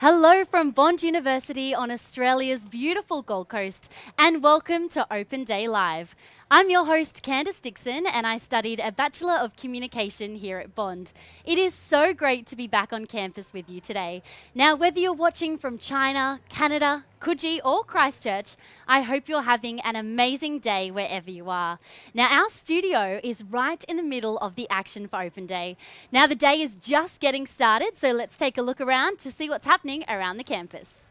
Hello from Bond University on Australia's beautiful Gold Coast, and welcome to Open Day Live. I'm your host, Candice Dixon, and I studied a Bachelor of Communication here at Bond. It is so great to be back on campus with you today. Now, whether you're watching from China, Canada, Coogee, or Christchurch, I hope you're having an amazing day wherever you are. Now, our studio is right in the middle of the action for Open Day. Now, the day is just getting started, so let's take a look around to see what's happening around the campus.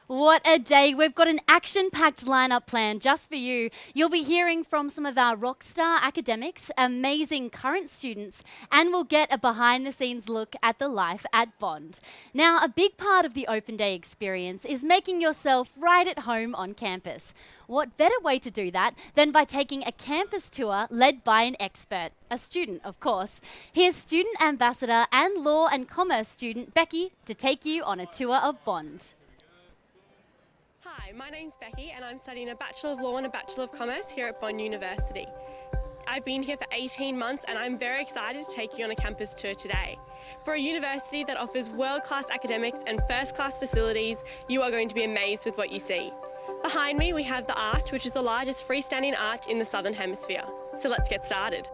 What a day. We've got an action-packed lineup planned just for you. You'll be hearing from some of our rockstar academics, amazing current students, and we'll get a behind-the-scenes look at the life at Bond. Now, a big part of the Open Day experience is making yourself right at home on campus. What better way to do that than by taking a campus tour led by an expert, a student, of course. Here's Student Ambassador and Law and Commerce student Becky to take you on a tour of Bond. Hi, my name's Becky and I'm studying a Bachelor of Law and a Bachelor of Commerce here at Bond University. I've been here for 18 months and I'm very excited to take you on a campus tour today. For a university that offers world-class academics and first-class facilities, you are going to be amazed with what you see. Behind me we have the Arch, which is the largest freestanding arch in the Southern Hemisphere. So let's get started.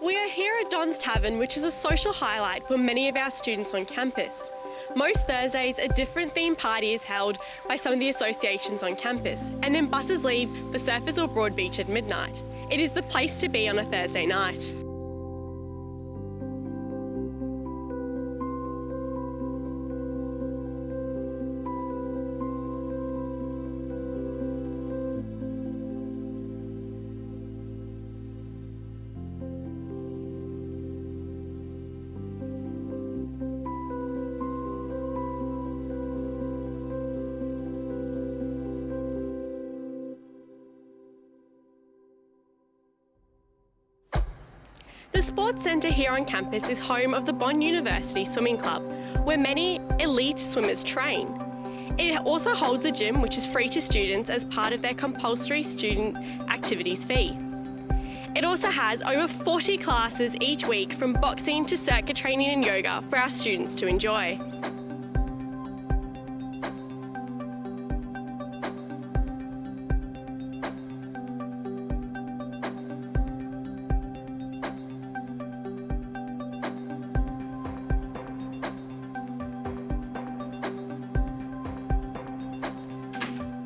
We are here at Don's Tavern, which is a social highlight for many of our students on campus. Most Thursdays, a different themed party is held by some of the associations on campus, and then buses leave for Surfers or Broadbeach at midnight. It is the place to be on a Thursday night. The Sports Centre here on campus is home of the Bond University Swimming Club, where many elite swimmers train. It also holds a gym which is free to students as part of their compulsory student activities fee. It also has over 40 classes each week, from boxing to circuit training and yoga, for our students to enjoy.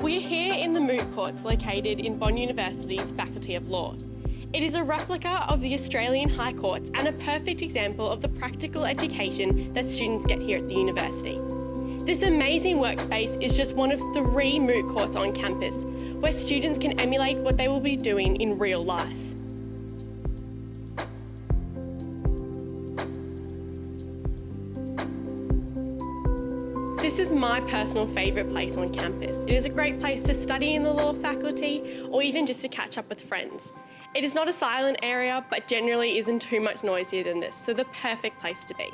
We are here in the moot courts located in Bond University's Faculty of Law. It is a replica of the Australian High Courts and a perfect example of the practical education that students get here at the university. This amazing workspace is just one of 3 moot courts on campus, where students can emulate what they will be doing in real life. This This is my personal favourite place on campus. It is a great place to study in the law faculty or even just to catch up with friends. It is not a silent area, but generally isn't too much noisier than this, so the perfect place to be.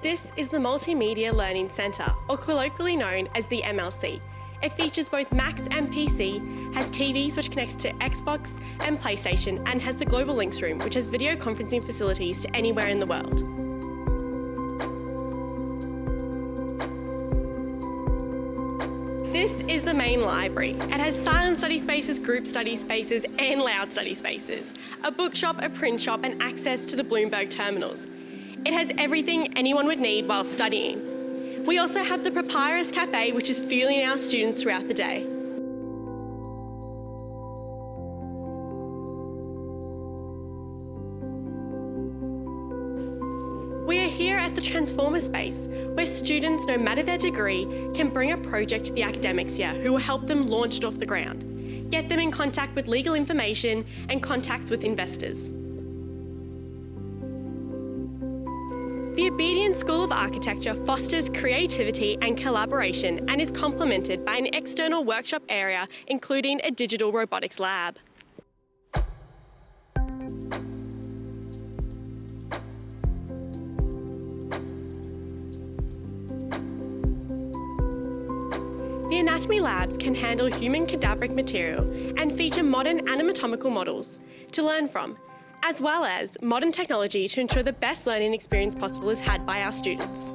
This is the Multimedia Learning Centre, or colloquially known as the MLC. It features both Macs and PC, has TVs which connects to Xbox and PlayStation, and has the Global Links Room, which has video conferencing facilities to anywhere in the world. This is the main library. It has silent study spaces, group study spaces, and loud study spaces, a bookshop, a print shop, and access to the Bloomberg terminals. It has everything anyone would need while studying. We also have the Papyrus Cafe, which is fueling our students throughout the day. We are here at the Transformer Space, where students, no matter their degree, can bring a project to the academics here who will help them launch it off the ground, get them in contact with legal information and contacts with investors. The Obedience School of Architecture fosters creativity and collaboration and is complemented by an external workshop area, including a digital robotics lab. The anatomy labs can handle human cadaveric material and feature modern anatomical models to learn from, as well as modern technology to ensure the best learning experience possible is had by our students.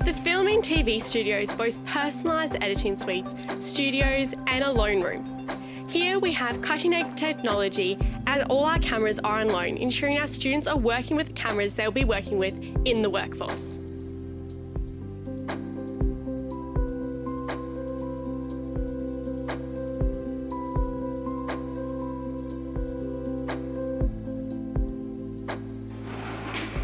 The Filming TV studios boast personalised editing suites, studios and a loan room. Here we have cutting-edge technology and all our cameras are on loan, ensuring our students are working with the cameras they'll be working with in the workforce.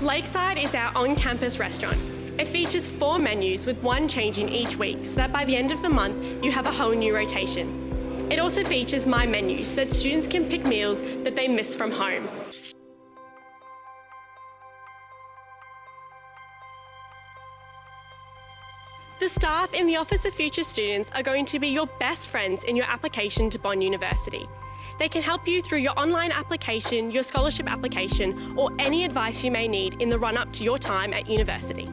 Lakeside is our on-campus restaurant. It features 4 menus with one changing each week so that by the end of the month you have a whole new rotation. It also features My Menu so that students can pick meals that they miss from home. The staff in the Office of Future Students are going to be your best friends in your application to Bond University. They can help you through your online application, your scholarship application, or any advice you may need in the run-up to your time at university.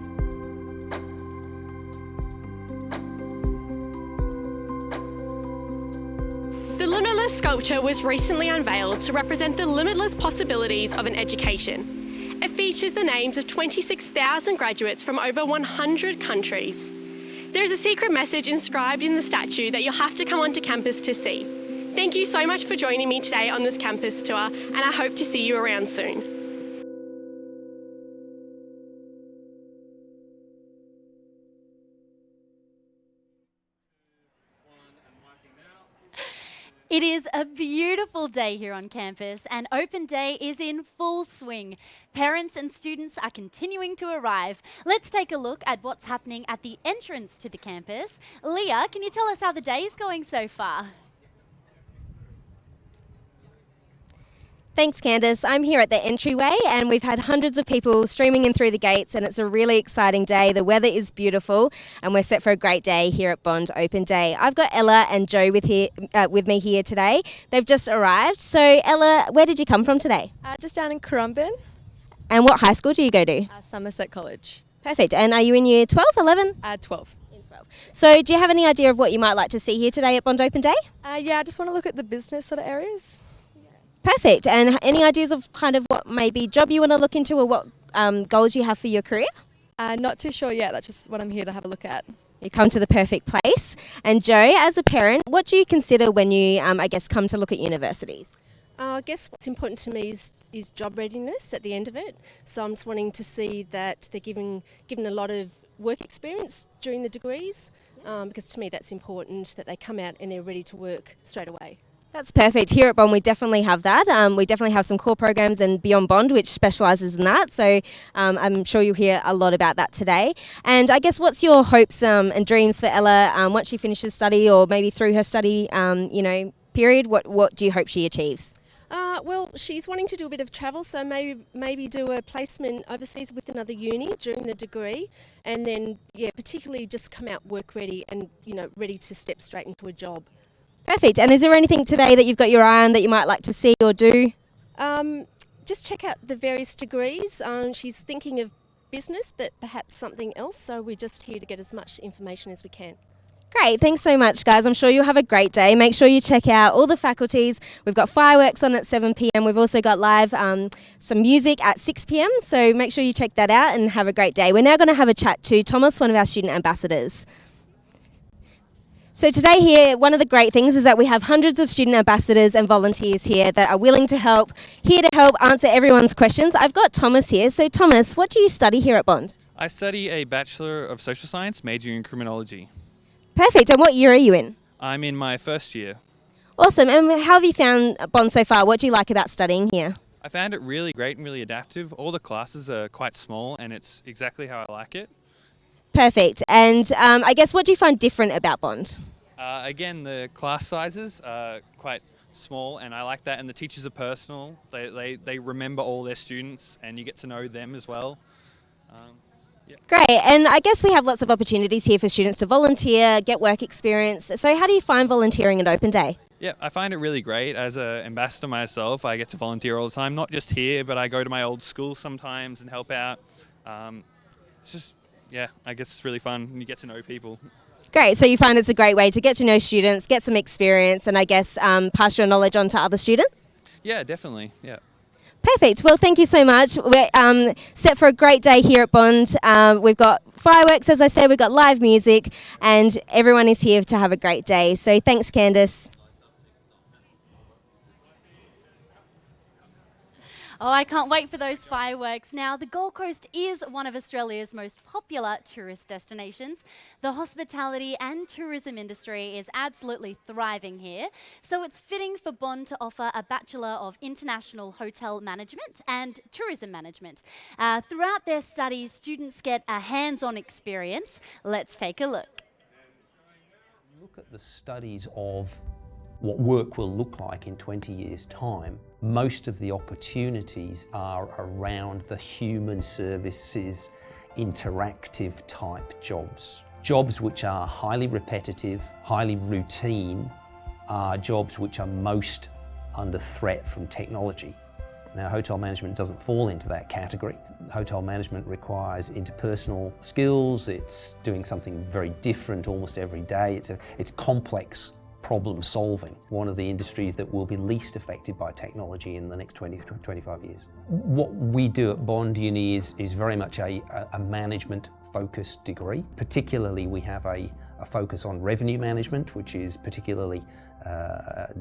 The Limitless sculpture was recently unveiled to represent the limitless possibilities of an education. It features the names of 26,000 graduates from over 100 countries. There is a secret message inscribed in the statue that you'll have to come onto campus to see. Thank you so much for joining me today on this campus tour, and I hope to see you around soon. It is a beautiful day here on campus and Open Day is in full swing. Parents and students are continuing to arrive. Let's take a look at what's happening at the entrance to the campus. Leah, can you tell us how the day is going so far? Thanks, Candice. I'm here at the entryway and we've had hundreds of people streaming in through the gates and it's a really exciting day. The weather is beautiful and we're set for a great day here at Bond Open Day. I've got Ella and Joe with me here today. They've just arrived. So Ella, where did you come from today? Just down in Currumbin. And what high school do you go to? Somerset College. Perfect. And are you in year 12, 11? 12. In 12. So do you have any idea of what you might like to see here today at Bond Open Day? Yeah, I just want to look at the business sort of areas. Perfect. And any ideas of kind of what maybe job you want to look into or what goals you have for your career? Not too sure yet. That's just what I'm here to have a look at. You come to the perfect place. And Joe, as a parent, what do you consider when you, come to look at universities? I guess what's important to me is job readiness at the end of it. So I'm just wanting to see that they're given a lot of work experience during the degrees. because to me that's important that they come out and they're ready to work straight away. That's perfect. Here at Bond, we definitely have that. We definitely have some core programs and Beyond Bond, which specialises in that. So I'm sure you'll hear a lot about that today. And I guess what's your hopes and dreams for Ella once she finishes study, or maybe through her study, period? What do you hope she achieves? Well, she's wanting to do a bit of travel, so maybe do a placement overseas with another uni during the degree, and then particularly just come out work ready and ready to step straight into a job. Perfect. And is there anything today that you've got your eye on that you might like to see or do? Just check out the various degrees. She's thinking of business, but perhaps something else. So we're just here to get as much information as we can. Great, thanks so much, guys. I'm sure you'll have a great day. Make sure you check out all the faculties. We've got fireworks on at 7 p.m. We've also got live some music at 6 p.m. So make sure you check that out and have a great day. We're now going to have a chat to Thomas, one of our student ambassadors. So today here, one of the great things is that we have hundreds of student ambassadors and volunteers here that are willing to help, here to help answer everyone's questions. I've got Thomas here. So Thomas, what do you study here at Bond? I study a Bachelor of Social Science, majoring in Criminology. Perfect. And what year are you in? I'm in my first year. Awesome. And how have you found Bond so far? What do you like about studying here? I found it really great and really adaptive. All the classes are quite small and it's exactly how I like it. Perfect. And I guess what do you find different about Bond? Again, the class sizes are quite small and I like that, and the teachers are personal. They remember all their students and you get to know them as well. Great. And I guess we have lots of opportunities here for students to volunteer, get work experience. So how do you find volunteering at Open Day? Yeah, I find it really great. As an ambassador myself, I get to volunteer all the time, not just here, but I go to my old school sometimes and help out. It's just, I guess it's really fun and you get to know people. Great. So you find it's a great way to get to know students, get some experience, and I guess pass your knowledge on to other students? Yeah, definitely. Yeah. Perfect. Well, thank you so much. We're set for a great day here at Bond. We've got fireworks, as I said, we've got live music, and everyone is here to have a great day. So thanks, Candice. Oh, I can't wait for those fireworks. Now, the Gold Coast is one of Australia's most popular tourist destinations. The hospitality and tourism industry is absolutely thriving here. So it's fitting for Bond to offer a Bachelor of International Hotel Management and Tourism Management. Throughout their studies, students get a hands-on experience. Let's take a look. Look at the studies of what work will look like in 20 years' time. Most of the opportunities are around the human services, interactive type jobs. Jobs which are highly repetitive, highly routine, are jobs which are most under threat from technology. Now, hotel management doesn't fall into that category. Hotel management requires interpersonal skills. It's doing something very different almost every day. It's complex problem solving, one of the industries that will be least affected by technology in the next 20 to 25 years. What we do at Bond Uni is very much a management focused degree. Particularly we have a focus on revenue management, which is particularly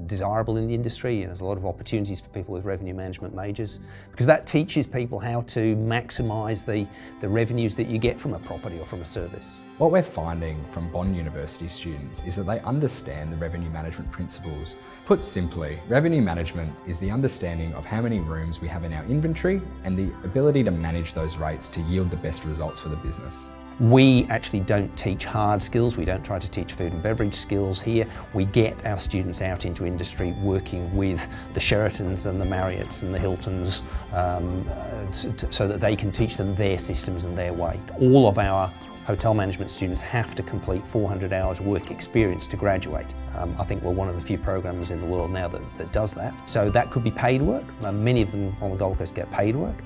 desirable in the industry, and there's a lot of opportunities for people with revenue management majors, because that teaches people how to maximise the revenues that you get from a property or from a service. What we're finding from Bond University students is that they understand the revenue management principles. Put simply, revenue management is the understanding of how many rooms we have in our inventory and the ability to manage those rates to yield the best results for the business. We actually don't teach hard skills. We don't try to teach food and beverage skills here. We get our students out into industry working with the Sheratons and the Marriotts and the Hiltons so that they can teach them their systems and their way. All of our hotel management students have to complete 400 hours work experience to graduate. I think we're one of the few programs in the world now that does that. So that could be paid work. Many of them on the Gold Coast get paid work.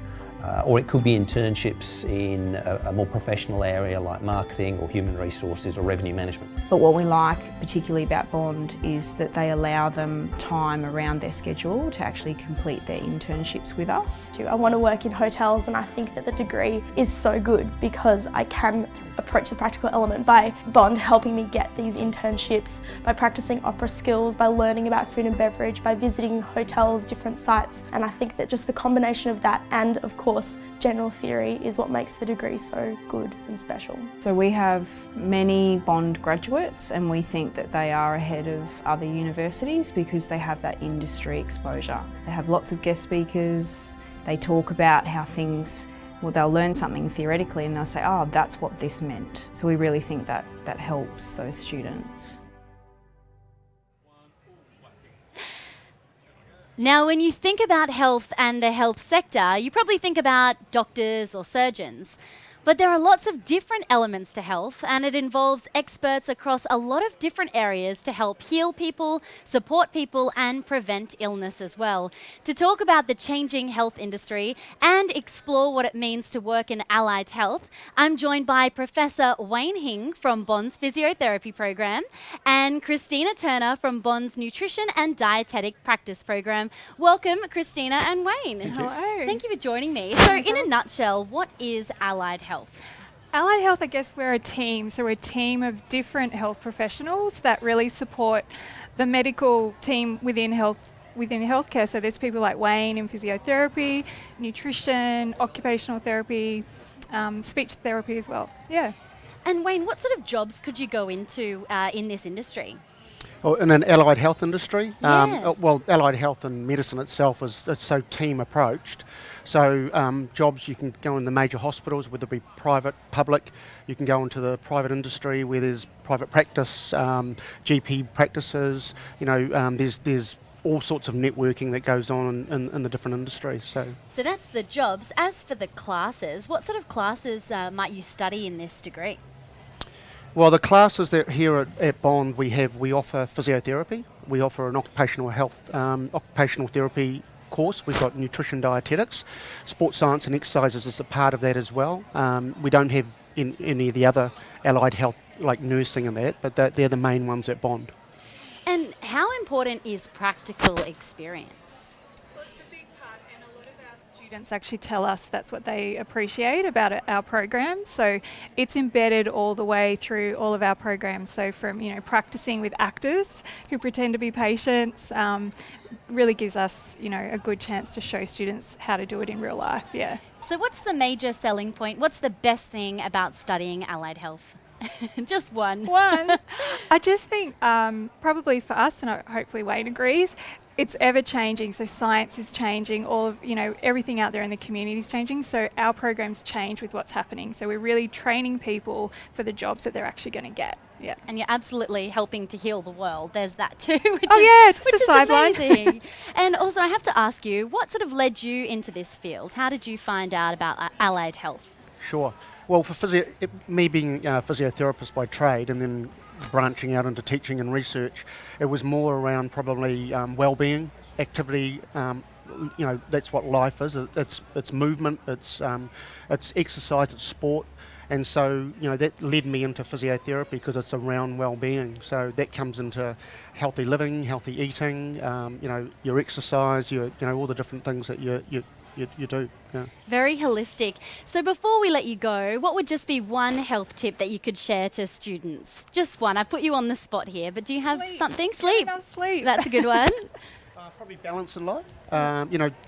Or it could be internships in a more professional area like marketing or human resources or revenue management. But what we like particularly about Bond is that they allow them time around their schedule to actually complete their internships with us. I want to work in hotels, and I think that the degree is so good because I can approach the practical element by Bond helping me get these internships, by practicing opera skills, by learning about food and beverage, by visiting hotels, different sites, and I think that just the combination of that and of course course, general theory is what makes the degree so good and special. So we have many Bond graduates and we think that they are ahead of other universities because they have that industry exposure. They have lots of guest speakers, they talk about how things, well, they'll learn something theoretically and they'll say, oh, that's what this meant. So we really think that that helps those students. Now, when you think about health and the health sector, you probably think about doctors or surgeons. But there are lots of different elements to health, and it involves experts across a lot of different areas to help heal people, support people, and prevent illness as well. To talk about the changing health industry and explore what it means to work in allied health, I'm joined by Professor Wayne Hing from Bond's Physiotherapy Program and Christina Turner from Bond's Nutrition and Dietetic Practice Program. Welcome, Christina and Wayne. Hello. Thank you for joining me. So, in a nutshell, what is allied health? Allied Health, I guess we're a team. So we're a team of different health professionals that really support the medical team within healthcare. So there's people like Wayne in physiotherapy, nutrition, occupational therapy, speech therapy as well. Yeah. And Wayne, what sort of jobs could you go into in this industry? Well, in an allied health industry, Yes. well, allied health and medicine itself is it's so team approached. So jobs, you can go in the major hospitals, whether it be private, public. You can go into the private industry where there's private practice, GP practices. You know, there's all sorts of networking that goes on in the different industries. So that's the jobs. As for the classes, what sort of classes might you study in this degree? well, the classes that here at Bond we offer physiotherapy. We offer an occupational health, occupational therapy course. We've got nutrition dietetics, sports science and exercises is a part of that as well. We don't have any of the other allied health like nursing and that, but they're the main ones at Bond. And how important is practical experience? Well, it's a big part, and a lot of our students actually tell us that's what they appreciate about our program. So it's embedded all the way through all of our programs. So from practicing with actors who pretend to be patients, really gives us a good chance to show students how to do it in real life. Yeah. So what's the major selling point? What's the best thing about studying allied health? Just one. I just think probably for us, and hopefully Wayne agrees, it's ever changing. So science is changing, all of everything out there in the community is changing. So our programs change with what's happening. So we're really training people for the jobs that they're actually going to get. Yeah. And you're absolutely helping to heal the world. There's that too. Just a sideline. Amazing. And also I have to ask you, what sort of led you into this field? How did you find out about allied health? Sure. Well, for me being a physiotherapist by trade and then branching out into teaching and research, it was more around probably well-being, activity. That's what life is. It's movement, it's exercise, it's sport. And so, that led me into physiotherapy because it's around well-being. So that comes into healthy living, healthy eating, your exercise, all the different things that you do. Yeah. Very holistic. So before we let you go, what would just be one health tip that you could share to students? Just one. I put you on the spot here, but do you have something? Sleep. Yeah, sleep. That's a good one. Probably balance in life.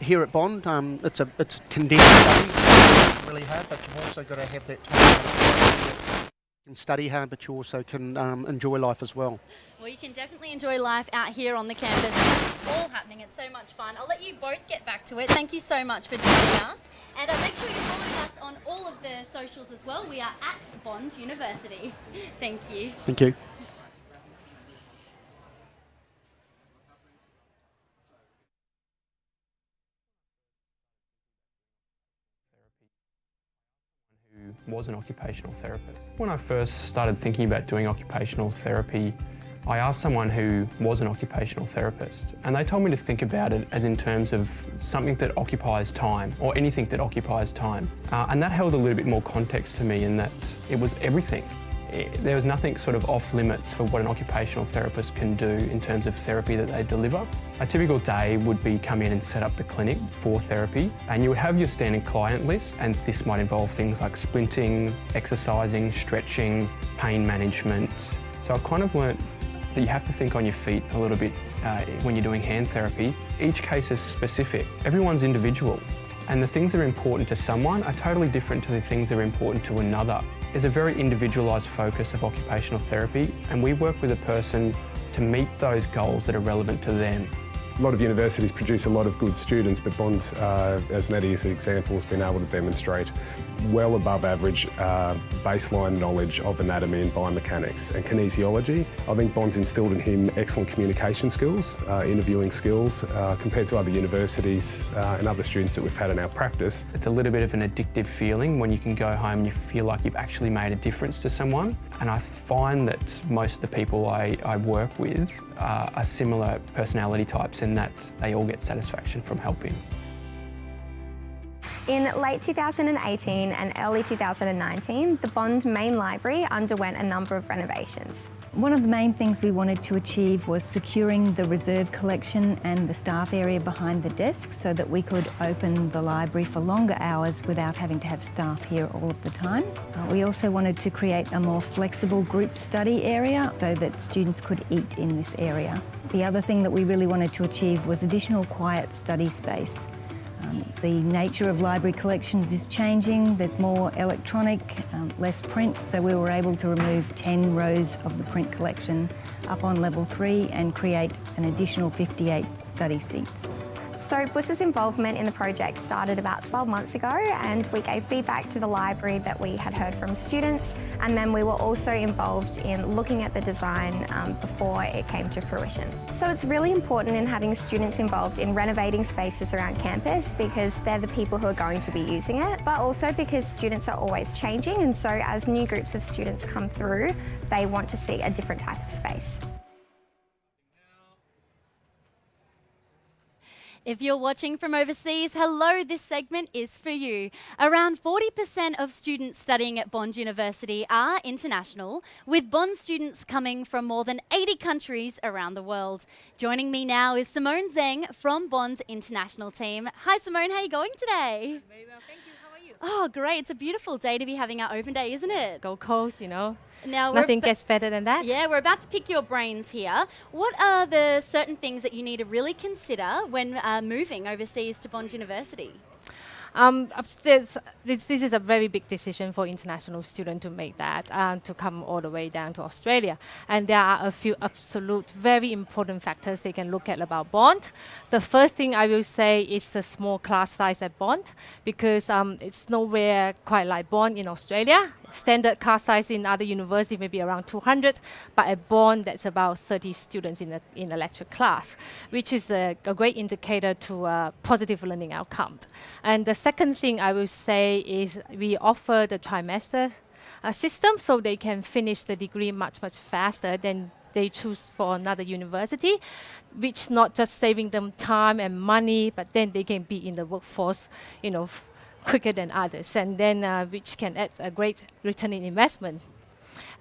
Here at Bond, it's a condensed study. It's really hard, but you've also got to have that time. You can study hard, but you also can enjoy life as well. Well, you can definitely enjoy life out here on the campus. It's all happening. It's so much fun. I'll let you both get back to it. Thank you so much for joining us. And make sure you're following us on all of the socials as well. We are at Bond University. Thank you. Thank you. Who was an occupational therapist. When I first started thinking about doing occupational therapy, I asked someone who was an occupational therapist, and they told me to think about it as in terms of something that occupies time, or anything that occupies time. And that held a little bit more context to me in that it was everything. There was nothing sort of off limits for what an occupational therapist can do in terms of therapy that they deliver. A typical day would be come in and set up the clinic for therapy, and you would have your standing client list, and this might involve things like splinting, exercising, stretching, pain management. So I've kind of learnt that you have to think on your feet a little bit when you're doing hand therapy. Each case is specific. Everyone's individual. And the things that are important to someone are totally different to the things that are important to another. There's a very individualised focus of occupational therapy, and we work with a person to meet those goals that are relevant to them. A lot of universities produce a lot of good students, but Bond, as Nettie as an example, has been able to demonstrate well above average baseline knowledge of anatomy and biomechanics and kinesiology. I think Bond's instilled in him excellent communication skills, interviewing skills, compared to other universities and other students that we've had in our practice. It's a little bit of an addictive feeling when you can go home and you feel like you've actually made a difference to someone. And I find that most of the people I work with are similar personality types in that they all get satisfaction from helping. In late 2018 and early 2019, the Bond Main Library underwent a number of renovations. One of the main things we wanted to achieve was securing the reserve collection and the staff area behind the desk so that we could open the library for longer hours without having to have staff here all of the time. We also wanted to create a more flexible group study area so that students could eat in this area. The other thing that we really wanted to achieve was additional quiet study space. The nature of library collections is changing. There's more electronic, less print, so we were able to remove 10 rows of the print collection up on level 3 and create an additional 58 study seats. So BUS's involvement in the project started about 12 months ago, and we gave feedback to the library that we had heard from students, and then we were also involved in looking at the design before it came to fruition. So it's really important in having students involved in renovating spaces around campus because they're the people who are going to be using it, but also because students are always changing, and so as new groups of students come through, they want to see a different type of space. If you're watching from overseas, hello, this segment is for you. Around 40% of students studying at Bond University are international, with Bond students coming from more than 80 countries around the world. Joining me now is Simone Zeng from Bond's international team. Hi Simone, how are you going today? Very well, thank you. How are you? Oh, great. It's a beautiful day to be having our open day, isn't it? Gold Coast, you know. Now Nothing gets better than that. Yeah, we're about to pick your brains here. What are the certain things that you need to really consider when moving overseas to Bond University? This is a very big decision for international students to make that, to come all the way down to Australia. And there are a few absolute very important factors they can look at about Bond. The first thing I will say is the small class size at Bond, because it's nowhere quite like Bond in Australia. Standard class size in other universities may be around 200, but at Bond that's about 30 students in a lecture class, which is a great indicator to positive learning outcome. And the second thing I will say is we offer the trimester system, so they can finish the degree much faster than they choose for another university, which not just saving them time and money, but then they can be in the workforce, you know, quicker than others, and then which can add a great return in investment.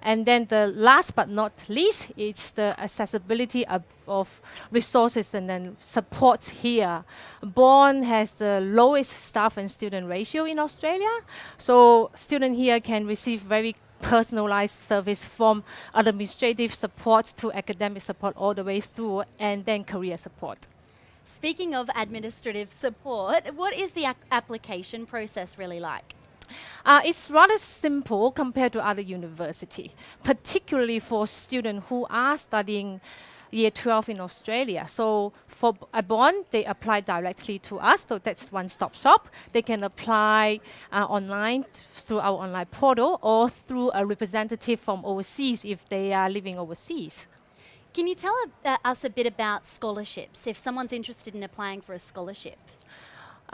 And then the last but not least is the accessibility of resources and then support here. Bond has the lowest staff and student ratio in Australia, so students here can receive very personalized service from administrative support to academic support all the way through, and then career support. Speaking of administrative support, what is the application process really like? It's rather simple compared to other universities, particularly for students who are studying year 12 in Australia. So for a Bond, they apply directly to us, so that's one-stop shop. They can apply online through our online portal or through a representative from overseas if they are living overseas. Can you tell us a bit about scholarships, if someone's interested in applying for a scholarship?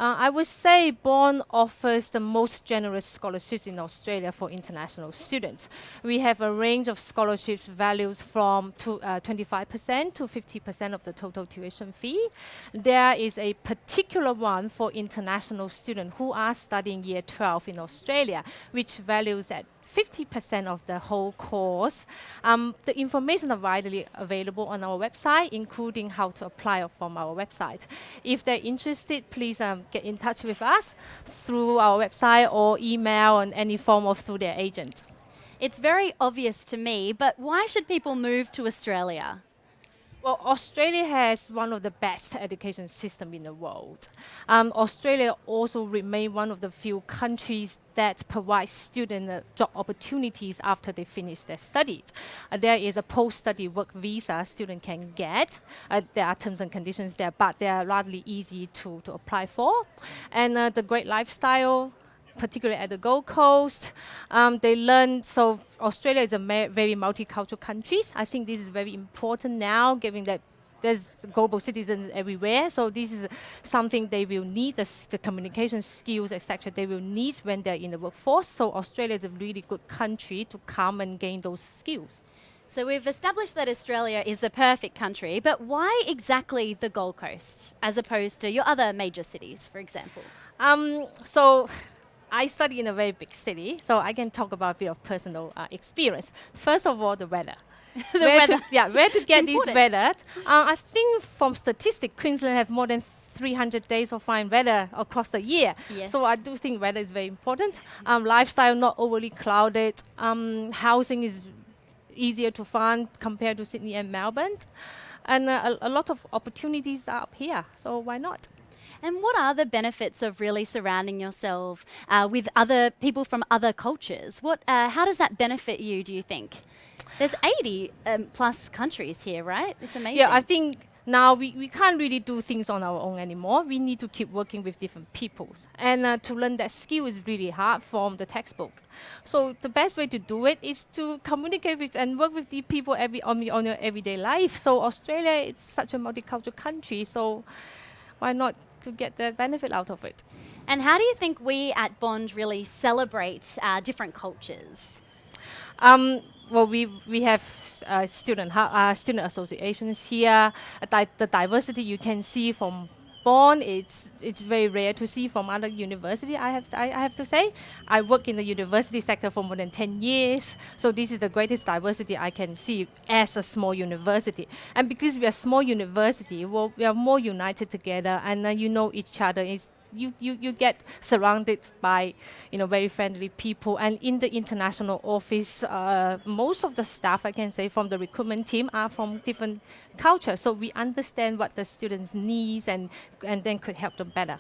I would say Bond offers the most generous scholarships in Australia for international students. We have a range of scholarships values from 25% to 50% of the total tuition fee. There is a particular one for international students who are studying year 12 in Australia, which values at 50% of the whole course. The information are widely available on our website, including how to apply from our website. If they're interested, please get in touch with us through our website or email and any form of through their agent. It's very obvious to me, but why should people move to Australia? Well, Australia has one of the best education system in the world. Australia also remains one of the few countries that provide students job opportunities after they finish their studies. There is a post-study work visa student can get. There are terms and conditions there, but they are rather easy to apply for. And the great lifestyle, particularly at the Gold Coast. They learn, so Australia is a very multicultural country. I think this is very important now, given that there's global citizens everywhere. So this is something they will need, the communication skills, etc. they will need when they're in the workforce. So Australia is a really good country to come and gain those skills. So we've established that Australia is the perfect country, but why exactly the Gold Coast as opposed to your other major cities, for example? So I study in a very big city, so I can talk about a bit of personal experience. First of all, the weather. Where to get this weather? I think from statistics, Queensland have more than 300 days of fine weather across the year. Yes. So I do think weather is very important. Lifestyle not overly clouded. Housing is easier to find compared to Sydney and Melbourne. And a lot of opportunities are up here, so why not? And what are the benefits of really surrounding yourself with other people from other cultures? How does that benefit you, do you think? There's 80 plus countries here, right? It's amazing. Yeah, I think now we can't really do things on our own anymore. We need to keep working with different peoples. And to learn that skill is really hard from the textbook. So the best way to do it is to communicate with and work with the people on your everyday life. So Australia is such a multicultural country, so why not to get the benefit out of it? And how do you think we at Bond really celebrate different cultures? Well, we have student associations here. The diversity you can see from Bond, it's very rare to see from other university. I have to say, I work in the university sector for more than 10 years, so this is the greatest diversity I can see as a small university. And because we are a small university, well, we are more united together, and you know each other. You get surrounded by very friendly people, and in the international office most of the staff, I can say, from the recruitment team are from different cultures, so we understand what the students need and then could help them better.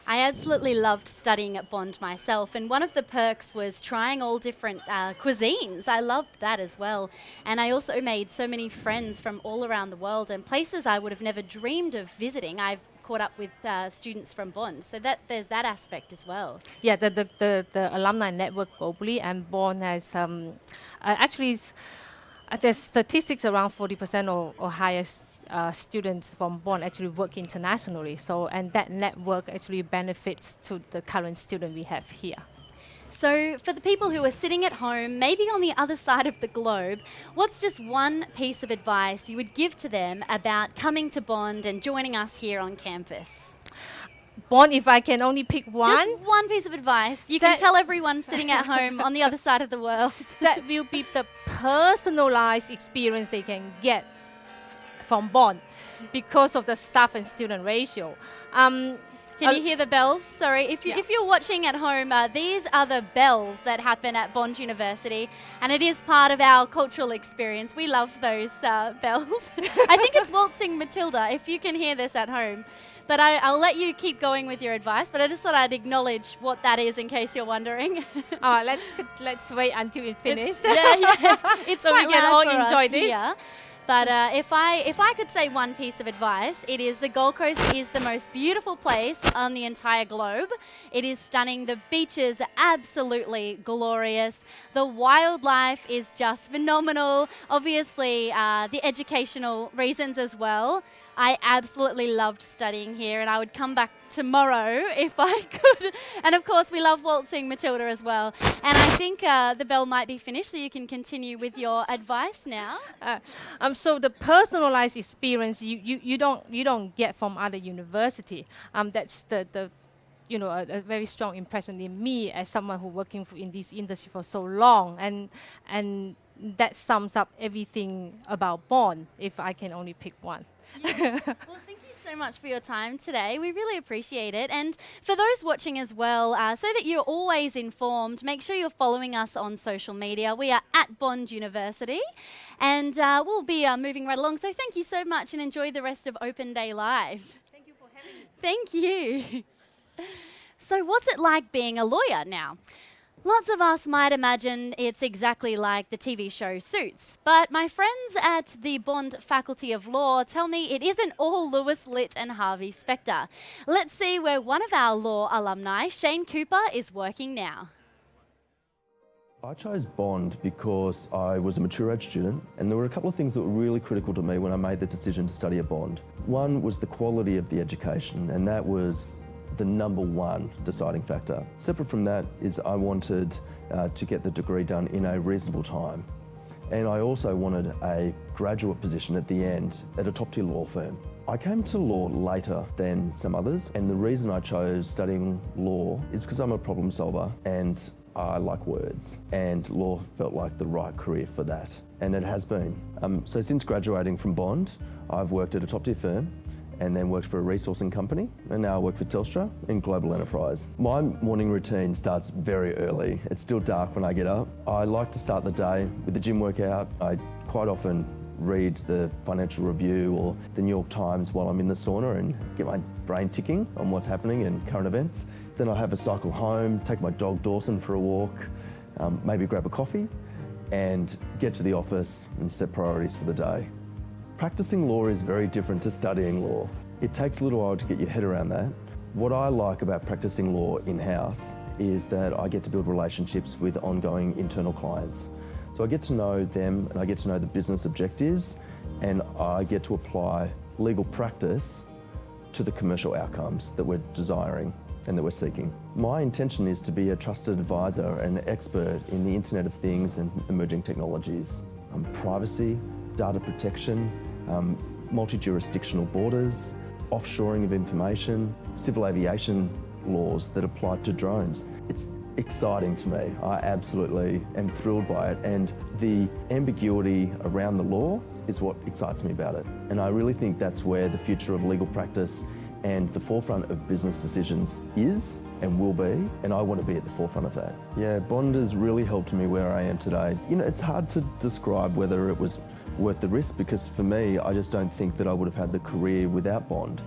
I absolutely loved studying at Bond myself, and one of the perks was trying all different cuisines. I loved that as well. And I also made so many friends from all around the world and places I would have never dreamed of visiting. I've caught up with students from Bond, so that there's that aspect as well. Yeah, the alumni network globally, and Bond has actually there's statistics around 40% or higher students from Bond actually work internationally. So, and that network actually benefits to the current student we have here. So for the people who are sitting at home, maybe on the other side of the globe, what's just one piece of advice you would give to them about coming to Bond and joining us here on campus? Bond, if I can only pick one? Just one piece of advice. You can tell everyone sitting at home on the other side of the world. That will be the personalized experience they can get from Bond because of the staff and student ratio. Can you hear the bells? Sorry, if you're watching at home, these are the bells that happen at Bond University, and it is part of our cultural experience. We love those bells. I think it's Waltzing Matilda, if you can hear this at home. But I'll let you keep going with your advice, but I just thought I'd acknowledge what that is in case you're wondering. All right, let's wait until it's finished. It's so quite we can loud all for enjoy us this. Here. But if I could say one piece of advice, it is the Gold Coast is the most beautiful place on the entire globe. It is stunning. The beaches are absolutely glorious. The wildlife is just phenomenal. Obviously, the educational reasons as well. I absolutely loved studying here, and I would come back tomorrow if I could. And of course, we love Waltzing Matilda as well. And I think the bell might be finished, so you can continue with your advice now. So the personalized experience you don't get from other university. That's the a very strong impression in me as someone who working in this industry for so long, and that sums up everything about Bond. If I can only pick one. Well, thank you so so much for your time today. We really appreciate it. And for those watching as well, so that you're always informed, make sure you're following us on social media. We are at Bond University, and we'll be moving right along. So thank you so much and enjoy the rest of Open Day Live. Thank you for having me. Thank you. So what's it like being a lawyer now? Lots of us might imagine it's exactly like the TV show Suits, but my friends at the Bond Faculty of Law tell me it isn't all Lewis Litt and Harvey Specter. Let's see where one of our law alumni, Shane Cooper, is working now. I chose Bond because I was a mature age student, and there were a couple of things that were really critical to me when I made the decision to study at Bond. One was the quality of the education, and that was the number one deciding factor. Separate from that is I wanted to get the degree done in a reasonable time. And I also wanted a graduate position at the end at a top-tier law firm. I came to law later than some others, and the reason I chose studying law is because I'm a problem solver and I like words, and law felt like the right career for that, and it has been. So since graduating from Bond, I've worked at a top-tier firm, and then worked for a resourcing company, and now I work for Telstra in global enterprise. My morning routine starts very early. It's still dark when I get up. I like to start the day with the gym workout. I quite often read the Financial Review or the New York Times while I'm in the sauna and get my brain ticking on what's happening in current events. Then I have a cycle home, take my dog Dawson for a walk, maybe grab a coffee, and get to the office and set priorities for the day. Practicing law is very different to studying law. It takes a little while to get your head around that. What I like about practicing law in-house is that I get to build relationships with ongoing internal clients. So I get to know them and I get to know the business objectives, and I get to apply legal practice to the commercial outcomes that we're desiring and that we're seeking. My intention is to be a trusted advisor and expert in the Internet of Things and emerging technologies. Privacy, data protection, multi-jurisdictional borders, offshoring of information, civil aviation laws that apply to drones. It's exciting to me. I absolutely am thrilled by it, and the ambiguity around the law is what excites me about it. And I really think that's where the future of legal practice and the forefront of business decisions is and will be, and I want to be at the forefront of that. Yeah, Bond has really helped me where I am today. You know, it's hard to describe whether it was worth the risk, because for me, I just don't think that I would have had the career without Bond.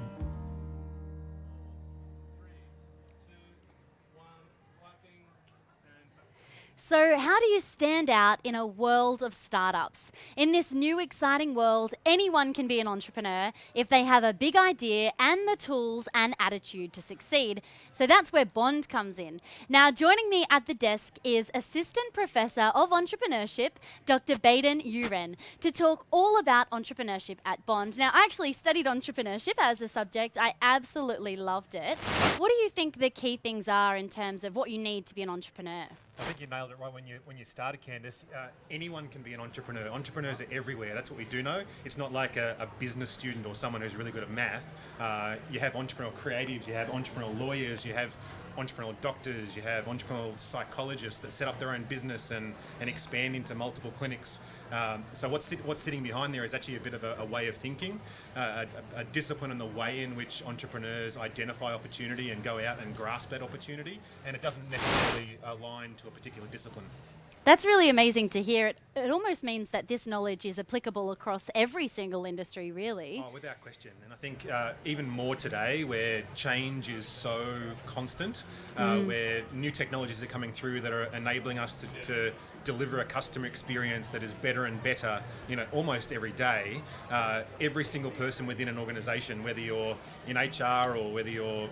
So how do you stand out in a world of startups? In this new exciting world, anyone can be an entrepreneur if they have a big idea and the tools and attitude to succeed. So that's where Bond comes in. Now, joining me at the desk is Assistant Professor of Entrepreneurship, Dr. Baden Uren, to talk all about entrepreneurship at Bond. Now, I actually studied entrepreneurship as a subject. I absolutely loved it. What do you think the key things are in terms of what you need to be an entrepreneur? I think you nailed it right when you started, Candice. Anyone can be an entrepreneur. Entrepreneurs are everywhere. That's what we do know. It's not like a business student or someone who's really good at math. You have entrepreneurial creatives, you have entrepreneurial lawyers, you have entrepreneurial doctors, you have entrepreneurial psychologists that set up their own business and expand into multiple clinics. So what's sitting behind there is actually a bit of a way of thinking, a discipline in the way in which entrepreneurs identify opportunity and go out and grasp that opportunity, and it doesn't necessarily align to a particular discipline. That's really amazing to hear. It almost means that this knowledge is applicable across every single industry, really. Oh, without question. And I think even more today, where change is so constant, where new technologies are coming through that are enabling us to deliver a customer experience that is better and better, almost every day. Every single person within an organisation, whether you're in HR or whether you're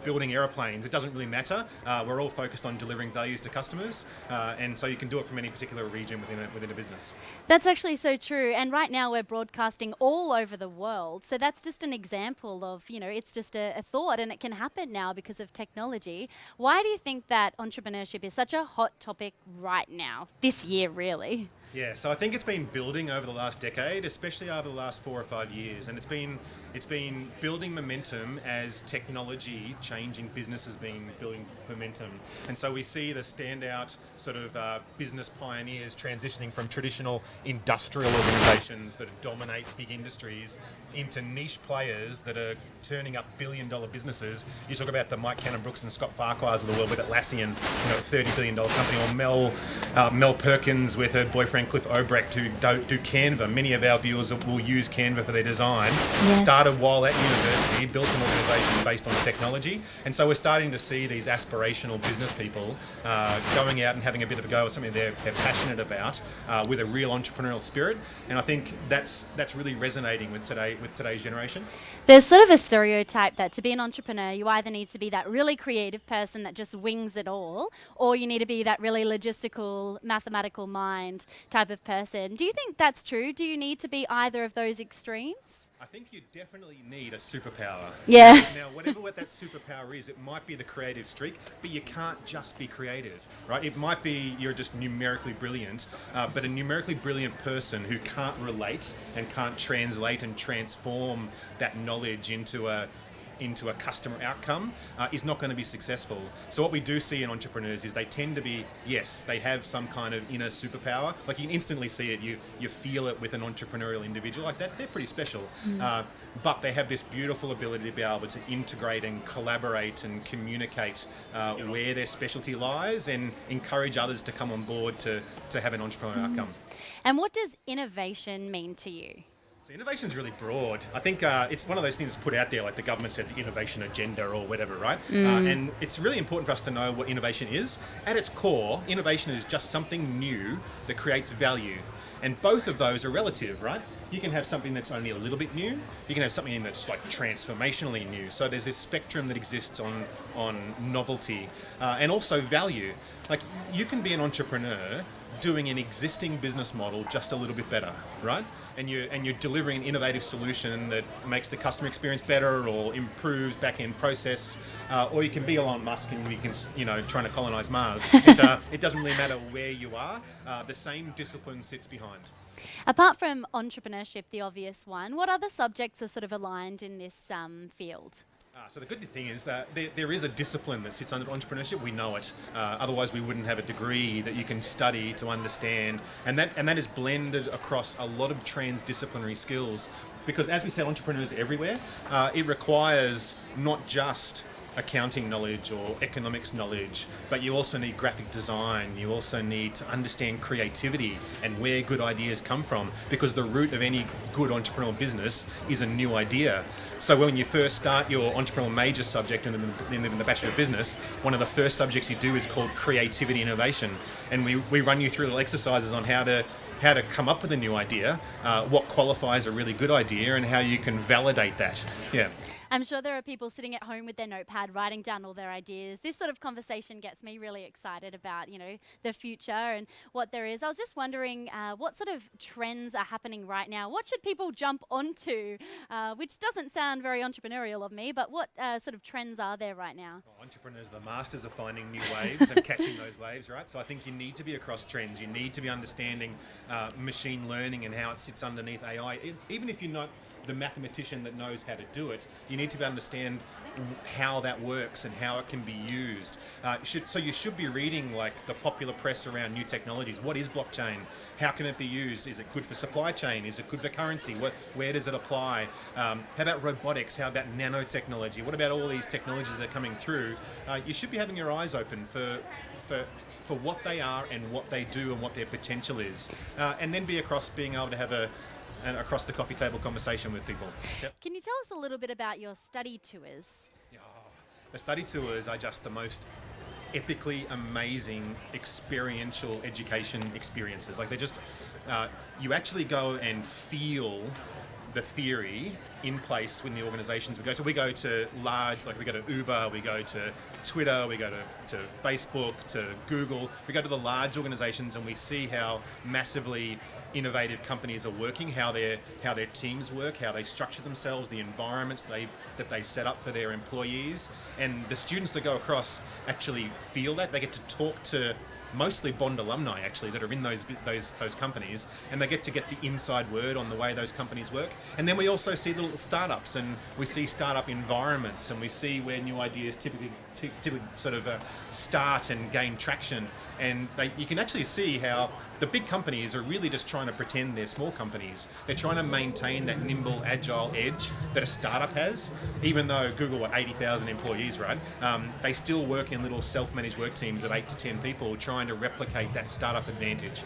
building aeroplanes, it doesn't really matter. We're all focused on delivering values to customers, and so you can do it from any particular region within a business. That's actually so true. And right now we're broadcasting all over the world. So that's just an example of, it's just a thought, and it can happen now because of technology. Why do you think that entrepreneurship is such a hot topic right now, this year really? Yeah, so I think it's been building over the last decade, especially over the last 4 or 5 years, and it's been It's been building momentum as technology changing business has been building momentum. And so we see the standout sort of business pioneers transitioning from traditional industrial organizations that dominate big industries into niche players that are turning up billion-dollar businesses. You talk about the Mike Cannon-Brooks and Scott Farquhars of the world with Atlassian, $30 billion company, or Mel Perkins with her boyfriend Cliff Obrecht who do Canva. Many of our viewers will use Canva for their design. Yes. Started while at university, built an organization based on technology, and so we're starting to see these aspirational business people going out and having a bit of a go at something they're passionate about with a real entrepreneurial spirit, and I think that's really resonating with today's generation. There's sort of a stereotype that to be an entrepreneur, you either need to be that really creative person that just wings it all, or you need to be that really logistical, mathematical mind type of person. Do you think that's true? Do you need to be either of those extremes? I think you definitely need a superpower. Yeah. Now, what that superpower is, it might be the creative streak, but you can't just be creative, right? It might be you're just numerically brilliant, but a numerically brilliant person who can't relate and can't translate and transform that knowledge into a customer outcome is not going to be successful. So what we do see in entrepreneurs is they tend to be, yes, they have some kind of inner superpower. Like you can instantly see it, you feel it with an entrepreneurial individual like that. They're pretty special. But they have this beautiful ability to be able to integrate and collaborate and communicate where their specialty lies and encourage others to come on board to have an entrepreneurial outcome. And what does innovation mean to you? So innovation is really broad. I think it's one of those things put out there, like the government said, the innovation agenda or whatever, right? And it's really important for us to know what innovation is. At its core, innovation is just something new that creates value. And both of those are relative, right? You can have something that's only a little bit new. You can have something that's like transformationally new. So there's this spectrum that exists on novelty and also value. Like you can be an entrepreneur doing an existing business model just a little bit better, right? And you're delivering an innovative solution that makes the customer experience better or improves back-end process, or you can be Elon Musk and you can, trying to colonize Mars. It doesn't really matter where you are. The same discipline sits behind. Apart from entrepreneurship, the obvious one, what other subjects are sort of aligned in this field? So the good thing is that there is a discipline that sits under entrepreneurship. We know it. Otherwise, we wouldn't have a degree that you can study to understand. And that is blended across a lot of transdisciplinary skills. Because as we said, entrepreneurs are everywhere. It requires not just accounting knowledge or economics knowledge, but you also need graphic design. You also need to understand creativity and where good ideas come from, because the root of any good entrepreneurial business is a new idea. So when you first start your entrepreneurial major subject in the Bachelor of Business, one of the first subjects you do is called creativity innovation, and we run you through little exercises on how to come up with a new idea, what qualifies a really good idea, and how you can validate that. Yeah. I'm sure there are people sitting at home with their notepad writing down all their ideas. This sort of conversation gets me really excited about, the future and what there is. I was just wondering what sort of trends are happening right now? What should people jump onto? Which doesn't sound very entrepreneurial of me, but what sort of trends are there right now? Well, entrepreneurs are the masters of finding new waves and catching those waves, right? So I think you need to be across trends. You need to be understanding machine learning and how it sits underneath AI. Even if you're not the mathematician that knows how to do it, you need to understand how that works and how it can be used. So you should be reading like the popular press around new technologies. What is blockchain? How can it be used? Is it good for supply chain? Is it good for currency? Where does it apply? How about robotics? How about nanotechnology? What about all these technologies that are coming through? You should be having your eyes open for what they are and what they do and what their potential is, and then being able to have an across the coffee table conversation with people. Yep. Can you tell us a little bit about your study tours? The study tours are just the most epically amazing experiential education experiences. Like they're just, you actually go and feel the theory in place when the organizations we go to. We go to large, like we go to Uber, we go to Twitter, we go to Facebook, to Google. We go to the large organizations and we see how massively innovative companies are working, how their teams work, how they structure themselves, the environments that they set up for their employees. And the students that go across actually feel that. They get to talk to mostly Bond alumni actually that are in those companies, and they get to get the inside word on the way those companies work. And then we also see little startups, and we see startup environments, and we see where new ideas typically sort of start and gain traction. And you can actually see how the big companies are really just trying to pretend they're small companies. They're trying to maintain that nimble, agile edge that a startup has, even though Google are 80,000 employees, right? They still work in little self-managed work teams of 8 to 10 people trying to replicate that startup advantage.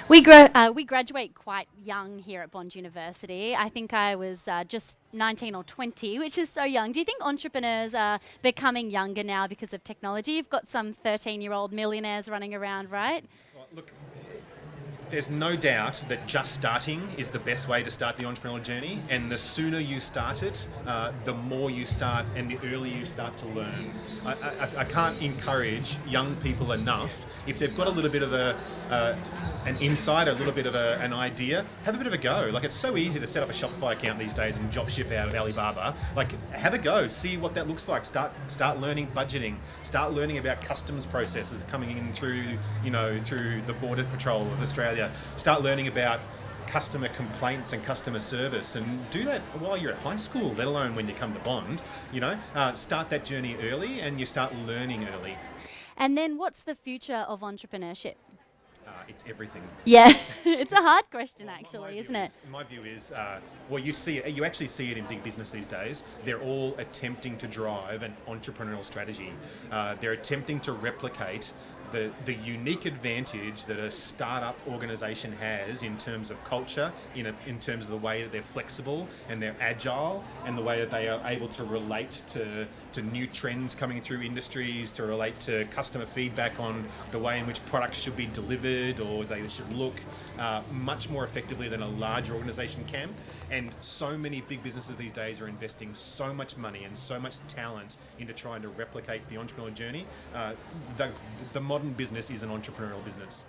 We graduate quite young here at Bond University. I think I was just 19 or 20, which is so young. Do you think entrepreneurs are becoming younger now because of technology? You've got some 13-year-old millionaires running around, right? Well, look, there's no doubt that just starting is the best way to start the entrepreneurial journey, and the sooner you start it, the more you start and the earlier you start to learn. I can't encourage young people enough. If they've got a little bit of an insight, a little bit of an idea, have a bit of a go. Like, it's so easy to set up a Shopify account these days and drop ship out of Alibaba. Like, have a go, see what that looks like. Start learning budgeting. Start learning about customs processes coming in through the Border Patrol of Australia. Start learning about customer complaints and customer service, and do that while you're at high school, let alone when you come to Bond. Start that journey early, and you start learning early. And then what's the future of entrepreneurship? It's everything. Yeah, it's a hard question actually, isn't it? My view is, you actually see it in big business these days. They're all attempting to drive an entrepreneurial strategy. They're attempting to replicate the unique advantage that a startup organization has in terms of culture, in terms of the way that they're flexible and they're agile, and the way that they are able to relate to new trends coming through industries, to relate to customer feedback on the way in which products should be delivered or they should look, much more effectively than a large organization can. And so many big businesses these days are investing so much money and so much talent into trying to replicate the entrepreneurial journey. The modern business is an entrepreneurial business.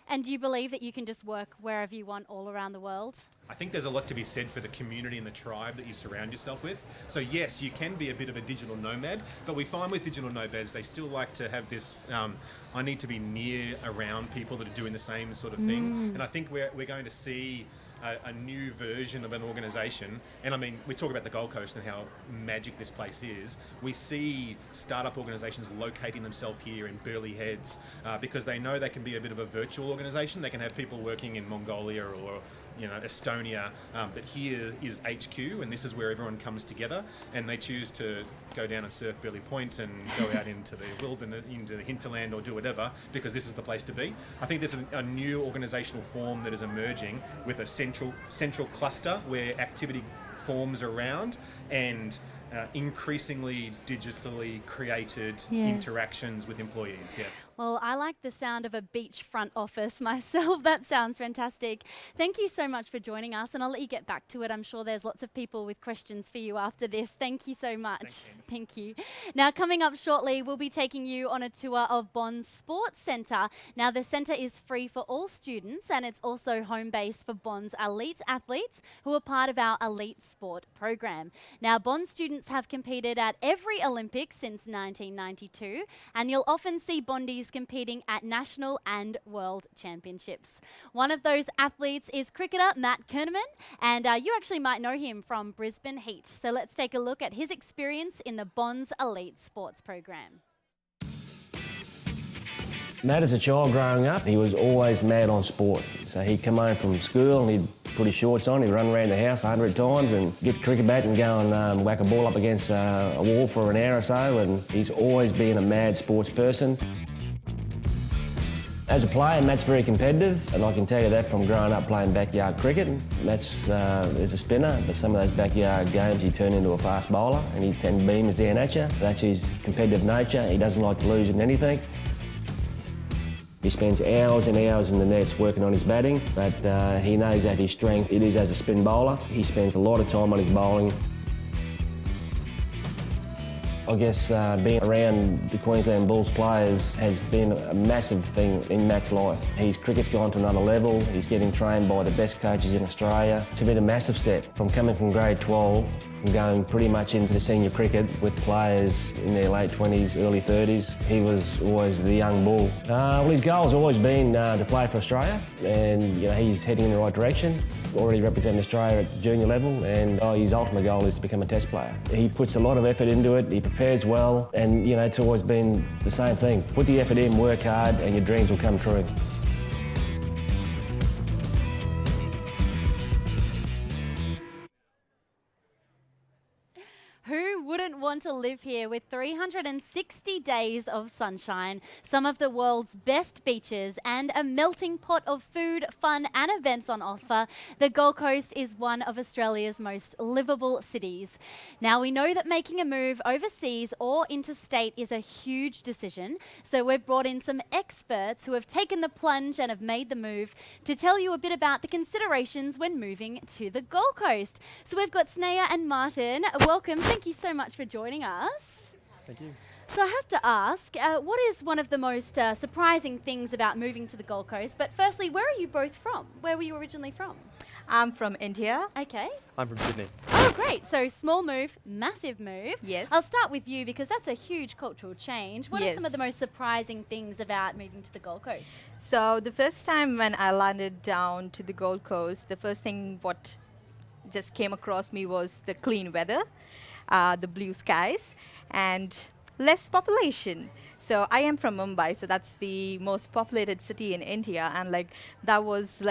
And do you believe that you can just work wherever you want all around the world? I think there's a lot to be said for the community and the tribe that you surround yourself with. So yes, you can be a bit of a digital nomad, but we find with digital nomads, they still like to have this, I need to be near around people that are doing the same sort of thing. And I think we're going to see a new version of an organisation. And I mean, we talk about the Gold Coast and how magic this place is. We see startup organisations locating themselves here in Burleigh Heads because they know they can be a bit of a virtual organisation. They can have people working in Mongolia or Estonia, but here is HQ, and this is where everyone comes together, and they choose to go down and surf Burleigh Point and go out into the wilderness, into the hinterland, or do whatever, because this is the place to be. I think there's a new organisational form that is emerging with a central cluster where activity forms around, and increasingly digitally created interactions with employees. Yeah. Well, I like the sound of a beachfront office myself. That sounds fantastic. Thank you so much for joining us, and I'll let you get back to it. I'm sure there's lots of people with questions for you after this. Thank you so much. Thank you. Now, coming up shortly, we'll be taking you on a tour of Bond's Sports Centre. Now, the centre is free for all students, and it's also home base for Bond's elite athletes who are part of our elite sport program. Now, Bond students have competed at every Olympics since 1992, and you'll often see Bondies competing at national and world championships. One of those athletes is cricketer Matt Kuhnemann, and you actually might know him from Brisbane Heat. So let's take a look at his experience in the Bonds Elite Sports program. Matt, as a child growing up, he was always mad on sport. So he'd come home from school and he'd put his shorts on, he'd run around the house 100 times and get the cricket bat and go and whack a ball up against a wall for an hour or so, and he's always been a mad sports person. As a player, Matt's very competitive, and I can tell you that from growing up playing backyard cricket. Matt's is a spinner, but some of those backyard games he turned into a fast bowler and he'd send beams down at you. That's his competitive nature. He doesn't like to lose in anything. He spends hours and hours in the nets working on his batting, but he knows that his strength it is as a spin bowler. He spends a lot of time on his bowling. I guess being around the Queensland Bulls players has been a massive thing in Matt's life. His cricket's gone to another level. He's getting trained by the best coaches in Australia. It's been a massive step from coming from grade 12 going pretty much into senior cricket with players in their late 20s, early 30s. He was always the young bull. Well, his goal has always been to play for Australia, and he's heading in the right direction. Already representing Australia at junior level, and his ultimate goal is to become a Test player. He puts a lot of effort into it, he prepares well, and it's always been the same thing. Put the effort in, work hard, and your dreams will come true. Who wouldn't want to live here with 360 days of sunshine, some of the world's best beaches, and a melting pot of food, fun, and events on offer? The Gold Coast is one of Australia's most livable cities. Now, we know that making a move overseas or interstate is a huge decision, so we've brought in some experts who have taken the plunge and have made the move to tell you a bit about the considerations when moving to the Gold Coast. So we've got Sneha and Martin. Welcome. Thank you so much for joining us. Thank you. So I have to ask, what is one of the most surprising things about moving to the Gold Coast? But firstly, where are you both from? Where were you originally from? I'm from India. Okay. I'm from Sydney. Oh, great. So small move, massive move. Yes. I'll start with you because that's a huge cultural change. What are Yes. some of the most surprising things about moving to the Gold Coast? So the first time when I landed down to the Gold Coast, the first thing what just came across me was the clean weather, the blue skies, and less population. So I am from Mumbai, so that's the most populated city in India, and that was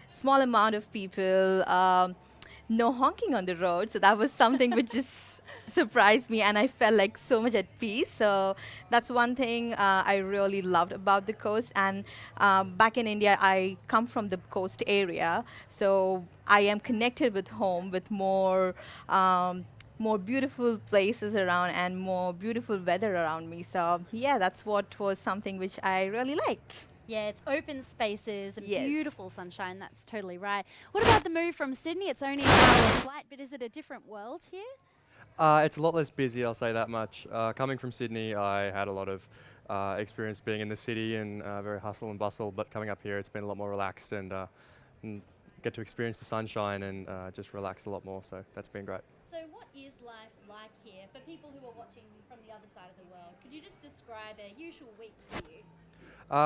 small amount of people, no honking on the road. So that was something which just surprised me, and I felt like so much at peace. So that's one thing I really loved about the coast. And back in India, I come from the coast area, so I am connected with home with more beautiful places around and more beautiful weather around me. So yeah, that's what was something which I really liked. Yeah, it's open spaces and Yes. beautiful sunshine. That's totally right. What about the move from Sydney? It's only an hour flight, but is it a different world here? It's a lot less busy, I'll say that much. Coming from Sydney, I had a lot of experience being in the city and very hustle and bustle, but coming up here, it's been a lot more relaxed and get to experience the sunshine and just relax a lot more, so that's been great. So what is life like here for people who are watching from the other side of the world? Could you just describe a usual week for you?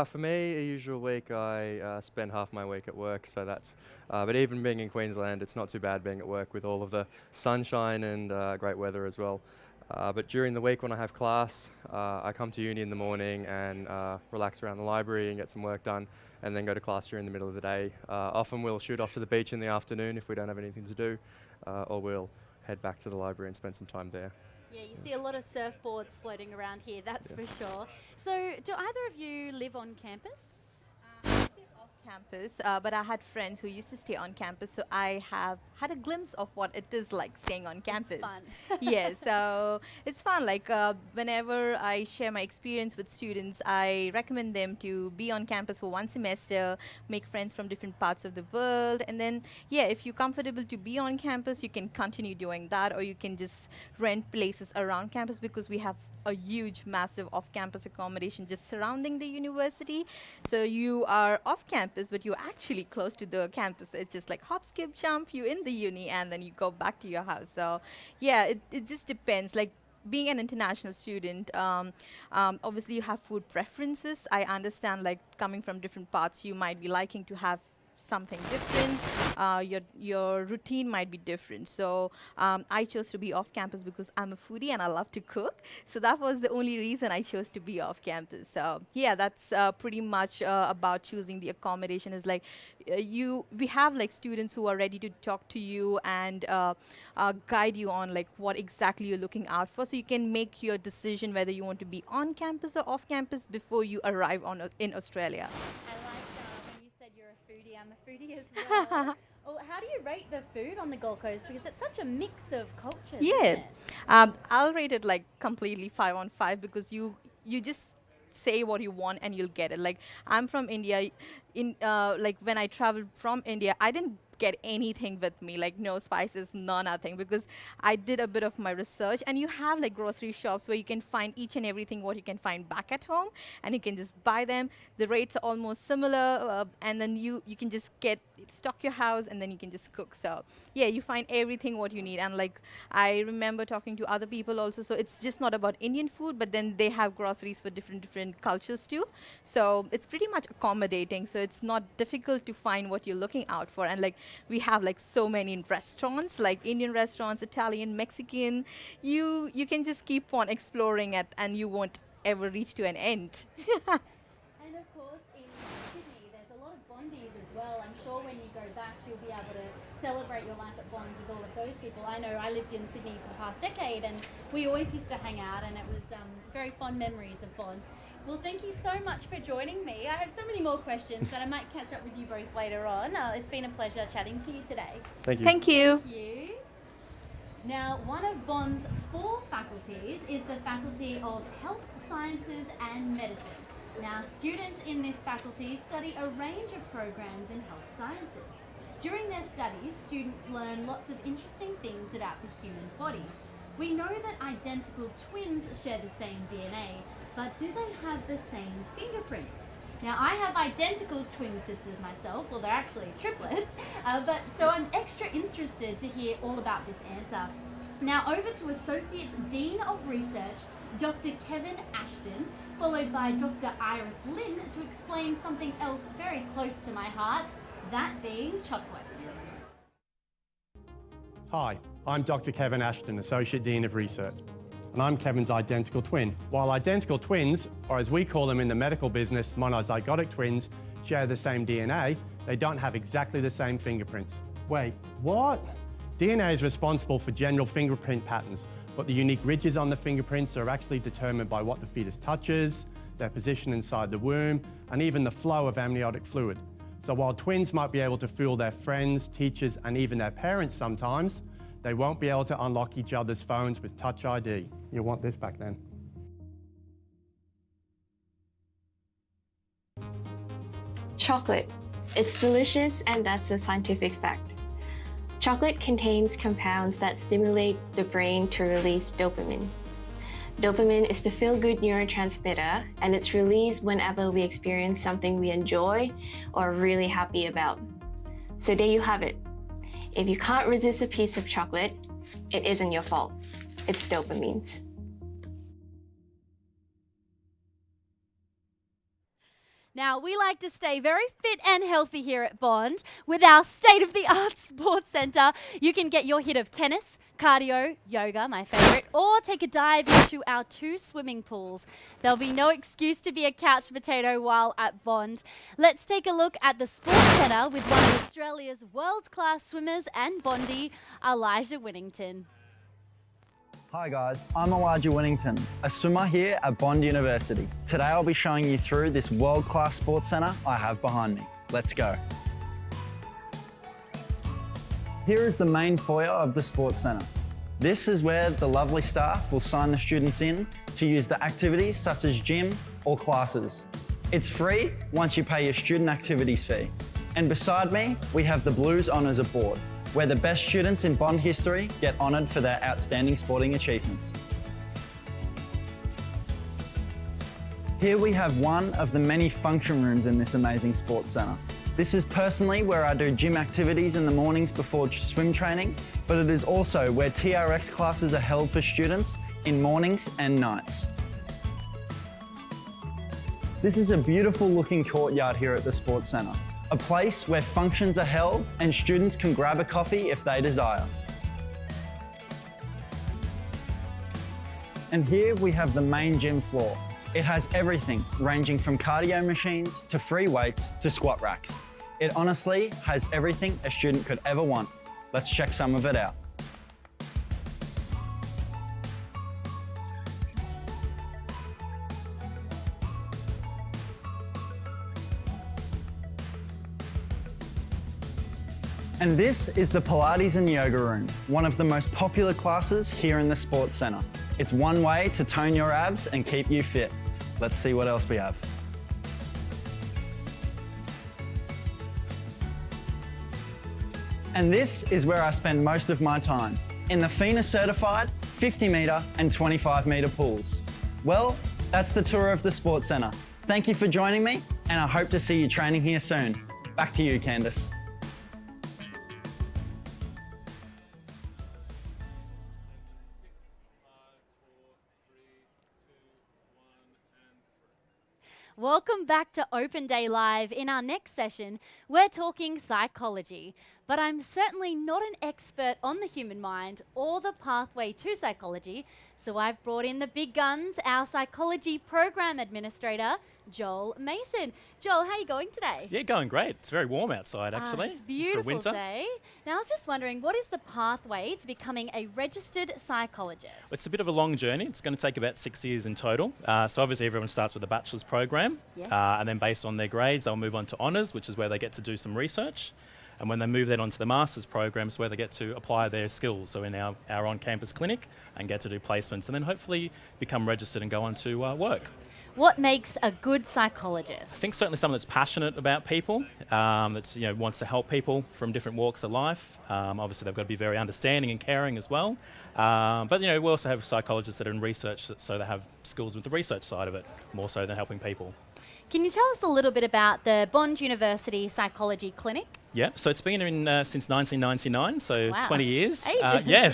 For me, a usual week, I spend half my week at work, so that's, but even being in Queensland, it's not too bad being at work with all of the sunshine and great weather as well. But during the week when I have class, I come to uni in the morning and relax around the library and get some work done, and then go to class during the middle of the day. Often we'll shoot off to the beach in the afternoon if we don't have anything to do, or we'll head back to the library and spend some time there. Yeah, you see a lot of surfboards floating around here, that's for sure. So do either of you live on campus? Campus, but I had friends who used to stay on campus, so I have had a glimpse of what it is like staying on campus. It's fun. Yeah, so it's fun. Whenever I share my experience with students, I recommend them to be on campus for one semester, make friends from different parts of the world, and then if you're comfortable to be on campus, you can continue doing that, or you can just rent places around campus, because we have a huge, massive off-campus accommodation just surrounding the university. So you are off campus, but you're actually close to the campus. It's just like hop, skip, jump, you're in the uni, and then you go back to your house. So yeah, it just depends. Like being an international student, obviously you have food preferences. I understand, like coming from different parts, you might be liking to have something different. Your routine might be different. So I chose to be off campus because I'm a foodie and I love to cook. So that was the only reason I chose to be off campus. So yeah, that's pretty much about choosing the accommodation. Is like we have like students who are ready to talk to you and guide you on like what exactly you're looking out for, so you can make your decision whether you want to be on campus or off campus before you arrive in Australia. I'm a foodie as well. Oh, how do you rate the food on the Gold Coast? Because it's such a mix of cultures. Yeah, isn't it? I'll rate it like completely 5 on 5 because you just say what you want and you'll get it. Like I'm from India. Like when I traveled from India, I didn't get anything with me, like no spices, no nothing, because I did a bit of my research. And you have like grocery shops where you can find each and everything what you can find back at home, and you can just buy them. The rates are almost similar, and then you can just stock your house, and then you can just cook. So yeah, you find everything what you need. And like I remember talking to other people also, so it's just not about Indian food, but then they have groceries for different cultures too. So it's pretty much accommodating, so it's not difficult to find what you're looking out for. And like we have like so many restaurants, like Indian restaurants, Italian, Mexican. You can just keep on exploring it, and you won't ever reach to an end. And of course, in Sydney, there's a lot of Bondies as well. I'm sure when you go back, you'll be able to celebrate your life at Bond with all of those people. I know I lived in Sydney for the past decade, and we always used to hang out, and it was very fond memories of Bond. Well, thank you so much for joining me. I have so many more questions, but I might catch up with you both later on. It's been a pleasure chatting to you today. Thank you. Thank you. Thank you. Now, one of Bond's 4 faculties is the Faculty of Health Sciences and Medicine. Now, students in this faculty study a range of programs in health sciences. During their studies, students learn lots of interesting things about the human body. We know that identical twins share the same DNA, but do they have the same fingerprints? Now, I have identical twin sisters myself, well, they're actually triplets, so I'm extra interested to hear all about this answer. Now, over to Associate Dean of Research, Dr. Kevin Ashton, followed by Dr. Iris Lynn to explain something else very close to my heart, that being chocolate. Hi, I'm Dr. Kevin Ashton, Associate Dean of Research, and I'm Kevin's identical twin. While identical twins, or as we call them in the medical business, monozygotic twins, share the same DNA, they don't have exactly the same fingerprints. Wait, what? DNA is responsible for general fingerprint patterns, but the unique ridges on the fingerprints are actually determined by what the fetus touches, their position inside the womb, and even the flow of amniotic fluid. So while twins might be able to fool their friends, teachers, and even their parents sometimes, they won't be able to unlock each other's phones with Touch ID. You'll want this back then. Chocolate. It's delicious, and that's a scientific fact. Chocolate contains compounds that stimulate the brain to release dopamine. Dopamine is the feel-good neurotransmitter, and it's released whenever we experience something we enjoy or are really happy about. So there you have it. If you can't resist a piece of chocolate, it isn't your fault. It's dopamine's. Now, we like to stay very fit and healthy here at Bond. With our state-of-the-art sports centre, you can get your hit of tennis, cardio, yoga, my favourite, or take a dive into our 2 swimming pools. There'll be no excuse to be a couch potato while at Bond. Let's take a look at the sports centre with one of Australia's world-class swimmers and Bondie, Elijah Winnington. Hi guys, I'm Elijah Winnington, a swimmer here at Bond University. Today I'll be showing you through this world-class sports centre I have behind me. Let's go. Here is the main foyer of the sports centre. This is where the lovely staff will sign the students in to use the activities such as gym or classes. It's free once you pay your student activities fee. And beside me, we have the Blues Honours Board, where the best students in Bond history get honoured for their outstanding sporting achievements. Here we have one of the many function rooms in this amazing sports centre. This is personally where I do gym activities in the mornings before swim training, but it is also where TRX classes are held for students in mornings and nights. This is a beautiful looking courtyard here at the sports centre. A place where functions are held and students can grab a coffee if they desire. And here we have the main gym floor. It has everything ranging from cardio machines to free weights to squat racks. It honestly has everything a student could ever want. Let's check some of it out. And this is the Pilates and Yoga Room, one of the most popular classes here in the Sports Centre. It's one way to tone your abs and keep you fit. Let's see what else we have. And this is where I spend most of my time, in the FINA certified 50 metre and 25 metre pools. Well, that's the tour of the Sports Centre. Thank you for joining me, and I hope to see you training here soon. Back to you, Candice. Welcome back to Open Day Live. In our next session, we're talking psychology, but I'm certainly not an expert on the human mind or the pathway to psychology, so I've brought in the big guns, our psychology program administrator, Joel Mason. Joel, how are you going today? Yeah, going great. It's very warm outside, actually. It's a beautiful for winter. day. Now, I was just wondering, what is the pathway to becoming a registered psychologist? It's a bit of a long journey. It's going to take about 6 years in total. So obviously everyone starts with a bachelor's program. Yes. And then based on their grades, they'll move on to honours, which is where they get to do some research. And when they move that onto the master's program, it's where they get to apply their skills. So in our on-campus clinic and get to do placements and then hopefully become registered and go on to work. What makes a good psychologist? I think certainly someone that's passionate about people, that's wants to help people from different walks of life. Obviously, they've got to be very understanding and caring as well. But we also have psychologists that are in research, so they have skills with the research side of it, more so than helping people. Can you tell us a little bit about the Bond University Psychology Clinic? Yeah, so it's been in since 1999, so Wow. 20 years. Ages. Yeah,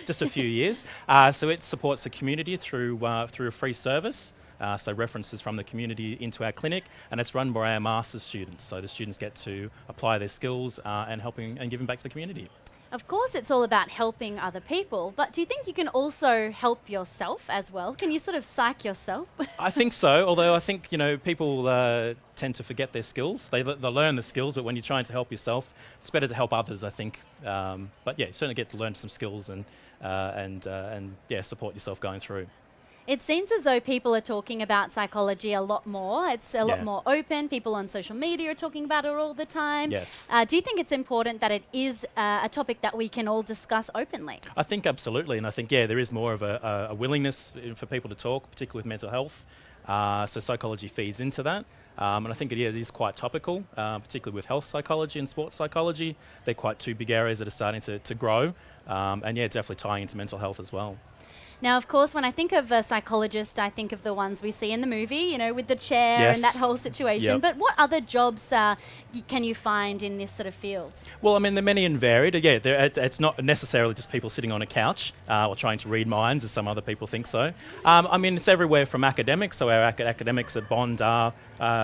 just a few years. So it supports the community through a free service. So references from the community into our clinic, and it's run by our master's students. So the students get to apply their skills and helping and giving back to the community. Of course, it's all about helping other people, but do you think you can also help yourself as well? Can you sort of psych yourself? I think so, although I think people tend to forget their skills. They learn the skills, but when you're trying to help yourself, it's better to help others, I think. But yeah, you certainly get to learn some skills and support yourself going through. It seems as though people are talking about psychology a lot more. It's a lot more open. People on social media are talking about it all the time. Yes. Do you think it's important that it is a topic that we can all discuss openly? I think absolutely, and I think there is more of a willingness for people to talk, particularly with mental health. So psychology feeds into that, and I think it is quite topical, particularly with health psychology and sports psychology. They're quite two big areas that are starting to grow, and definitely tying into mental health as well. Now, of course, when I think of a psychologist, I think of the ones we see in the movie, with the chair and that whole situation. Yep. But what other jobs can you find in this sort of field? Well, I mean, they're many and varied. Yeah, it's not necessarily just people sitting on a couch or trying to read minds, as some other people think so. I mean, it's everywhere from academics. So our academics at Bond are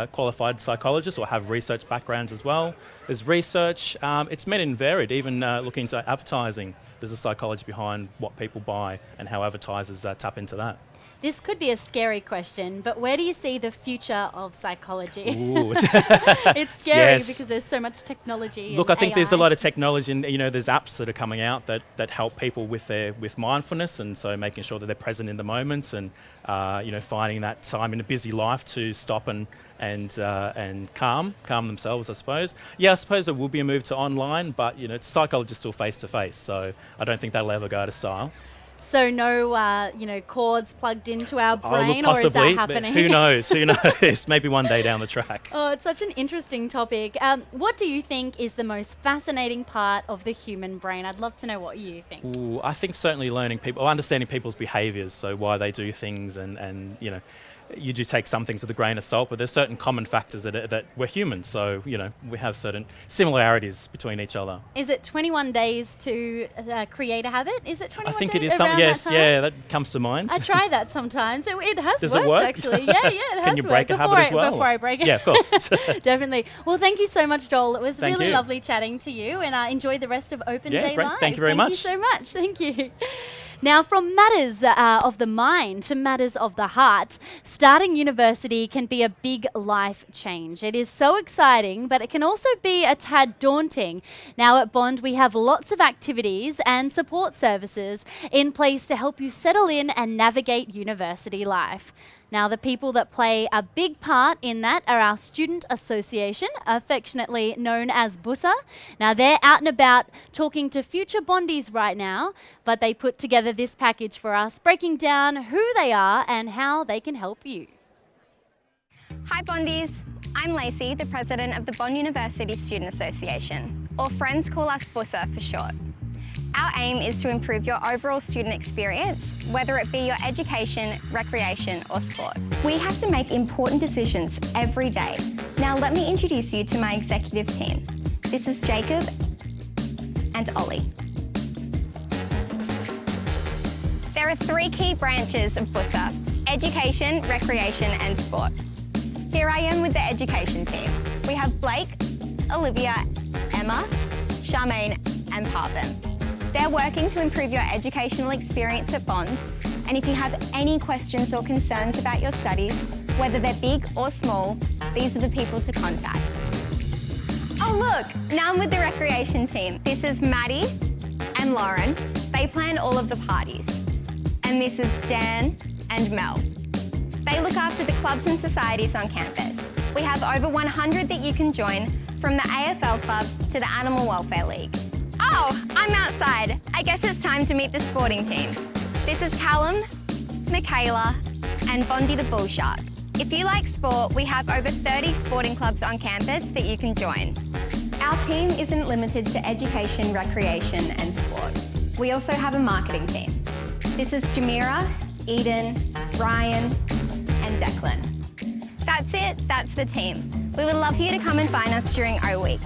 qualified psychologists or have research backgrounds as well. There's research. It's many and varied, even looking into advertising. There's a psychology behind what people buy and how advertisers tap into that. This could be a scary question, but where do you see the future of psychology? Ooh. It's scary Yes. because there's so much technology. Look, and I think there's a AI. lot of technology, and there's apps that are coming out that help people with mindfulness, and so making sure that they're present in the moment, and finding that time in a busy life to stop and calm themselves, I suppose. Yeah, I suppose there will be a move to online, but psychology is still face to face, so I don't think that'll ever go out of style. So no, cords plugged into our brain, look, or is possibly, that but happening? who knows? Who knows? Maybe one day down the track. Oh, it's such an interesting topic. What do you think is the most fascinating part of the human brain? I'd love to know what you think. Ooh, I think certainly learning people, or understanding people's behaviours, so why they do things, and you do take some things with a grain of salt, but there's certain common factors that we're human, so we have certain similarities between each other. Is it 21 days to create a habit? Is it 21 I think days? it is around yes, that time? yeah, that comes to mind. I try that sometimes. It has Does worked, it work? actually. Yeah, it has Can you break worked. a habit as well? Before I break it. Yeah, of course. Definitely. Well, thank you so much, Joel. It was Thank really you. lovely chatting to you, and enjoy the rest of Open Yeah, Day great. Live. Thank you very much. Thank you so much. Thank you. Now, from matters of the mind to matters of the heart, starting university can be a big life change. It is so exciting, but it can also be a tad daunting. Now at Bond, we have lots of activities and support services in place to help you settle in and navigate university life. Now, the people that play a big part in that are our Student Association, affectionately known as BUSA. Now, they're out and about talking to future Bondies right now, but they put together this package for us, breaking down who they are and how they can help you. Hi Bondies, I'm Lacey, the president of the Bond University Student Association. or friends call us BUSA for short. Our aim is to improve your overall student experience, whether it be your education, recreation or sport. We have to make important decisions every day. Now let me introduce you to my executive team. This is Jacob and Ollie. There are 3 key branches of BUSA: education, recreation and sport. Here I am with the education team. We have Blake, Olivia, Emma, Charmaine and Parvin. They're working to improve your educational experience at Bond, and if you have any questions or concerns about your studies, whether they're big or small, these are the people to contact. Oh look, now I'm with the recreation team. This is Maddie and Lauren. They plan all of the parties. And this is Dan and Mel. They look after the clubs and societies on campus. We have over 100 that you can join, from the AFL Club to the Animal Welfare League. Oh, I'm outside. I guess it's time to meet the sporting team. This is Callum, Michaela, and Bondi the Bull Shark. If you like sport, we have over 30 sporting clubs on campus that you can join. Our team isn't limited to education, recreation, and sport. We also have a marketing team. This is Jamira, Eden, Ryan, and Declan. That's it, that's the team. We would love for you to come and find us during O Week.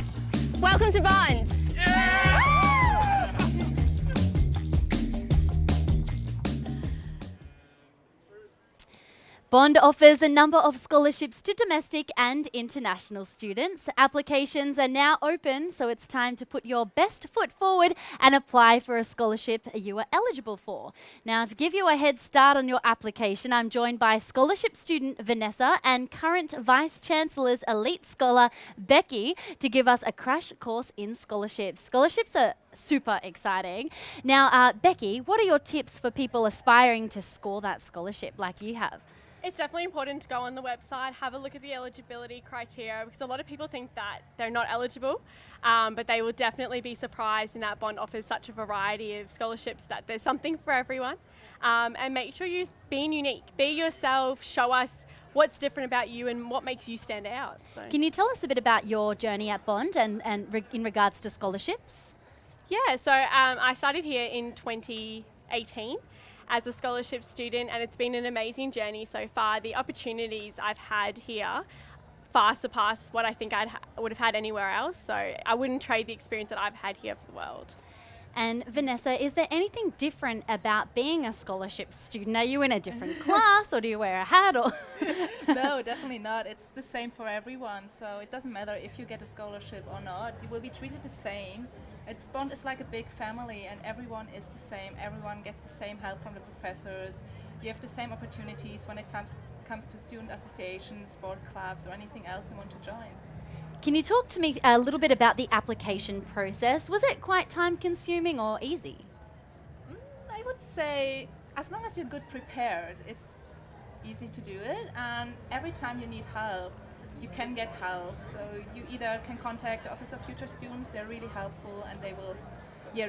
Welcome to Bond! Bond offers a number of scholarships to domestic and international students. Applications are now open, so it's time to put your best foot forward and apply for a scholarship you are eligible for. Now, to give you a head start on your application, I'm joined by scholarship student Vanessa and current Vice Chancellor's elite scholar Becky to give us a crash course in scholarships. Scholarships are super exciting. Now, Becky, what are your tips for people aspiring to score that scholarship like you have? It's definitely important to go on the website, have a look at the eligibility criteria, because a lot of people think that they're not eligible, but they will definitely be surprised in that Bond offers such a variety of scholarships that there's something for everyone. And make sure you're being unique. Be yourself, show us what's different about you and what makes you stand out. So. Can you tell us a bit about your journey at Bond and in regards to scholarships? Yeah, so I started here in 2018. As a scholarship student, and it's been an amazing journey so far. The opportunities I've had here far surpass what I think I would have had anywhere else, so I wouldn't trade the experience that I've had here for the world. And Vanessa, is there anything different about being a scholarship student? Are you in a different class or do you wear a hat? Or No, definitely not. It's the same for everyone, so it doesn't matter if you get a scholarship or not. You will be treated the same. Bond is like a big family and everyone is the same. Everyone gets the same help from the professors. You have the same opportunities when it comes to student associations, sport clubs or anything else you want to join. Can you talk to me a little bit about the application process? Was it quite time consuming or easy? I would say as long as you're good prepared, it's easy to do it, and every time you need help, you can get help. So you either can contact the Office of Future Students, they're really helpful and they will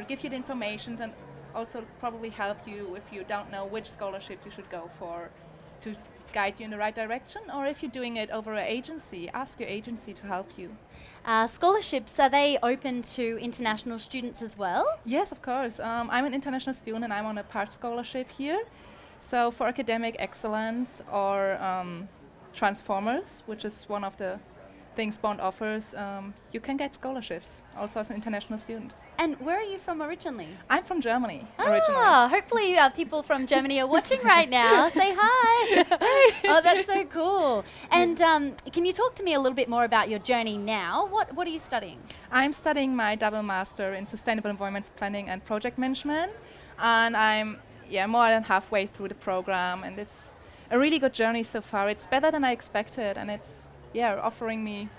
give you the information and also probably help you if you don't know which scholarship you should go for, to guide you in the right direction. Or if you're doing it over an agency, ask your agency to help you. Scholarships, are they open to international students as well? Yes, of course. I'm an international student and I'm on a PART scholarship here. So for academic excellence or Transformers, which is one of the things Bond offers, you can get scholarships also as an international student. And where are you from originally? I'm from Germany originally. Hopefully people from Germany are watching right now. Say hi. Oh, that's so cool. And can you talk to me a little bit more about your journey now? What are you studying? I'm studying my double master in sustainable environments planning and project management, and I'm more than halfway through the program, and it's a really good journey so far. It's better than I expected, and it's offering me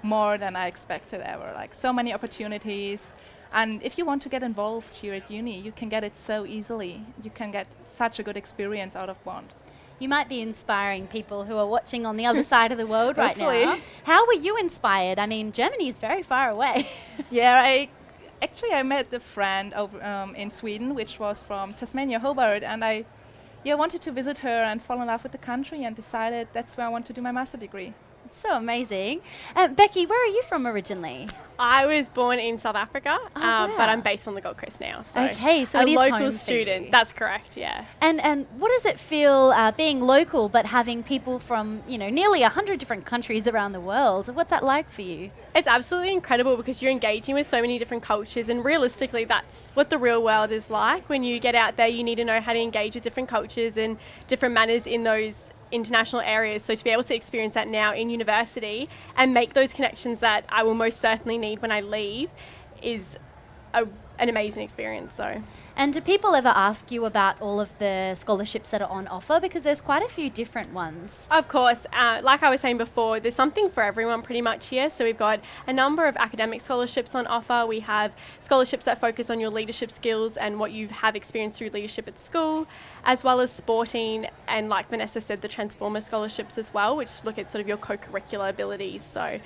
more than I expected ever. Like so many opportunities, and if you want to get involved here at uni, you can get it so easily. You can get such a good experience out of Bond. You might be inspiring people who are watching on the other side of the world right Hopefully. now. How were you inspired? I mean, Germany is very far away. I met a friend over in Sweden, which was from Tasmania, Hobart, and I wanted to visit her and fall in love with the country and decided that's where I want to do my master degree. It's so amazing. Becky, where are you from originally? I was born in South Africa, wow. but I'm based on the Gold Coast now. So Okay, so a it is local home for student. you. That's correct. Yeah. And what does it feel being local but having people from nearly 100 different countries around the world? What's that like for you? It's absolutely incredible because you're engaging with so many different cultures, and realistically that's what the real world is like. When you get out there, you need to know how to engage with different cultures and different manners in those international areas. So to be able to experience that now in university and make those connections that I will most certainly need when I leave is an amazing experience. And do people ever ask you about all of the scholarships that are on offer? Because there's quite a few different ones. Of course, like I was saying before, there's something for everyone pretty much here. So we've got a number of academic scholarships on offer. We have scholarships that focus on your leadership skills and what you have experienced through leadership at school, as well as sporting, and like Vanessa said, the Transformer scholarships as well, which look at sort of your co-curricular abilities. So,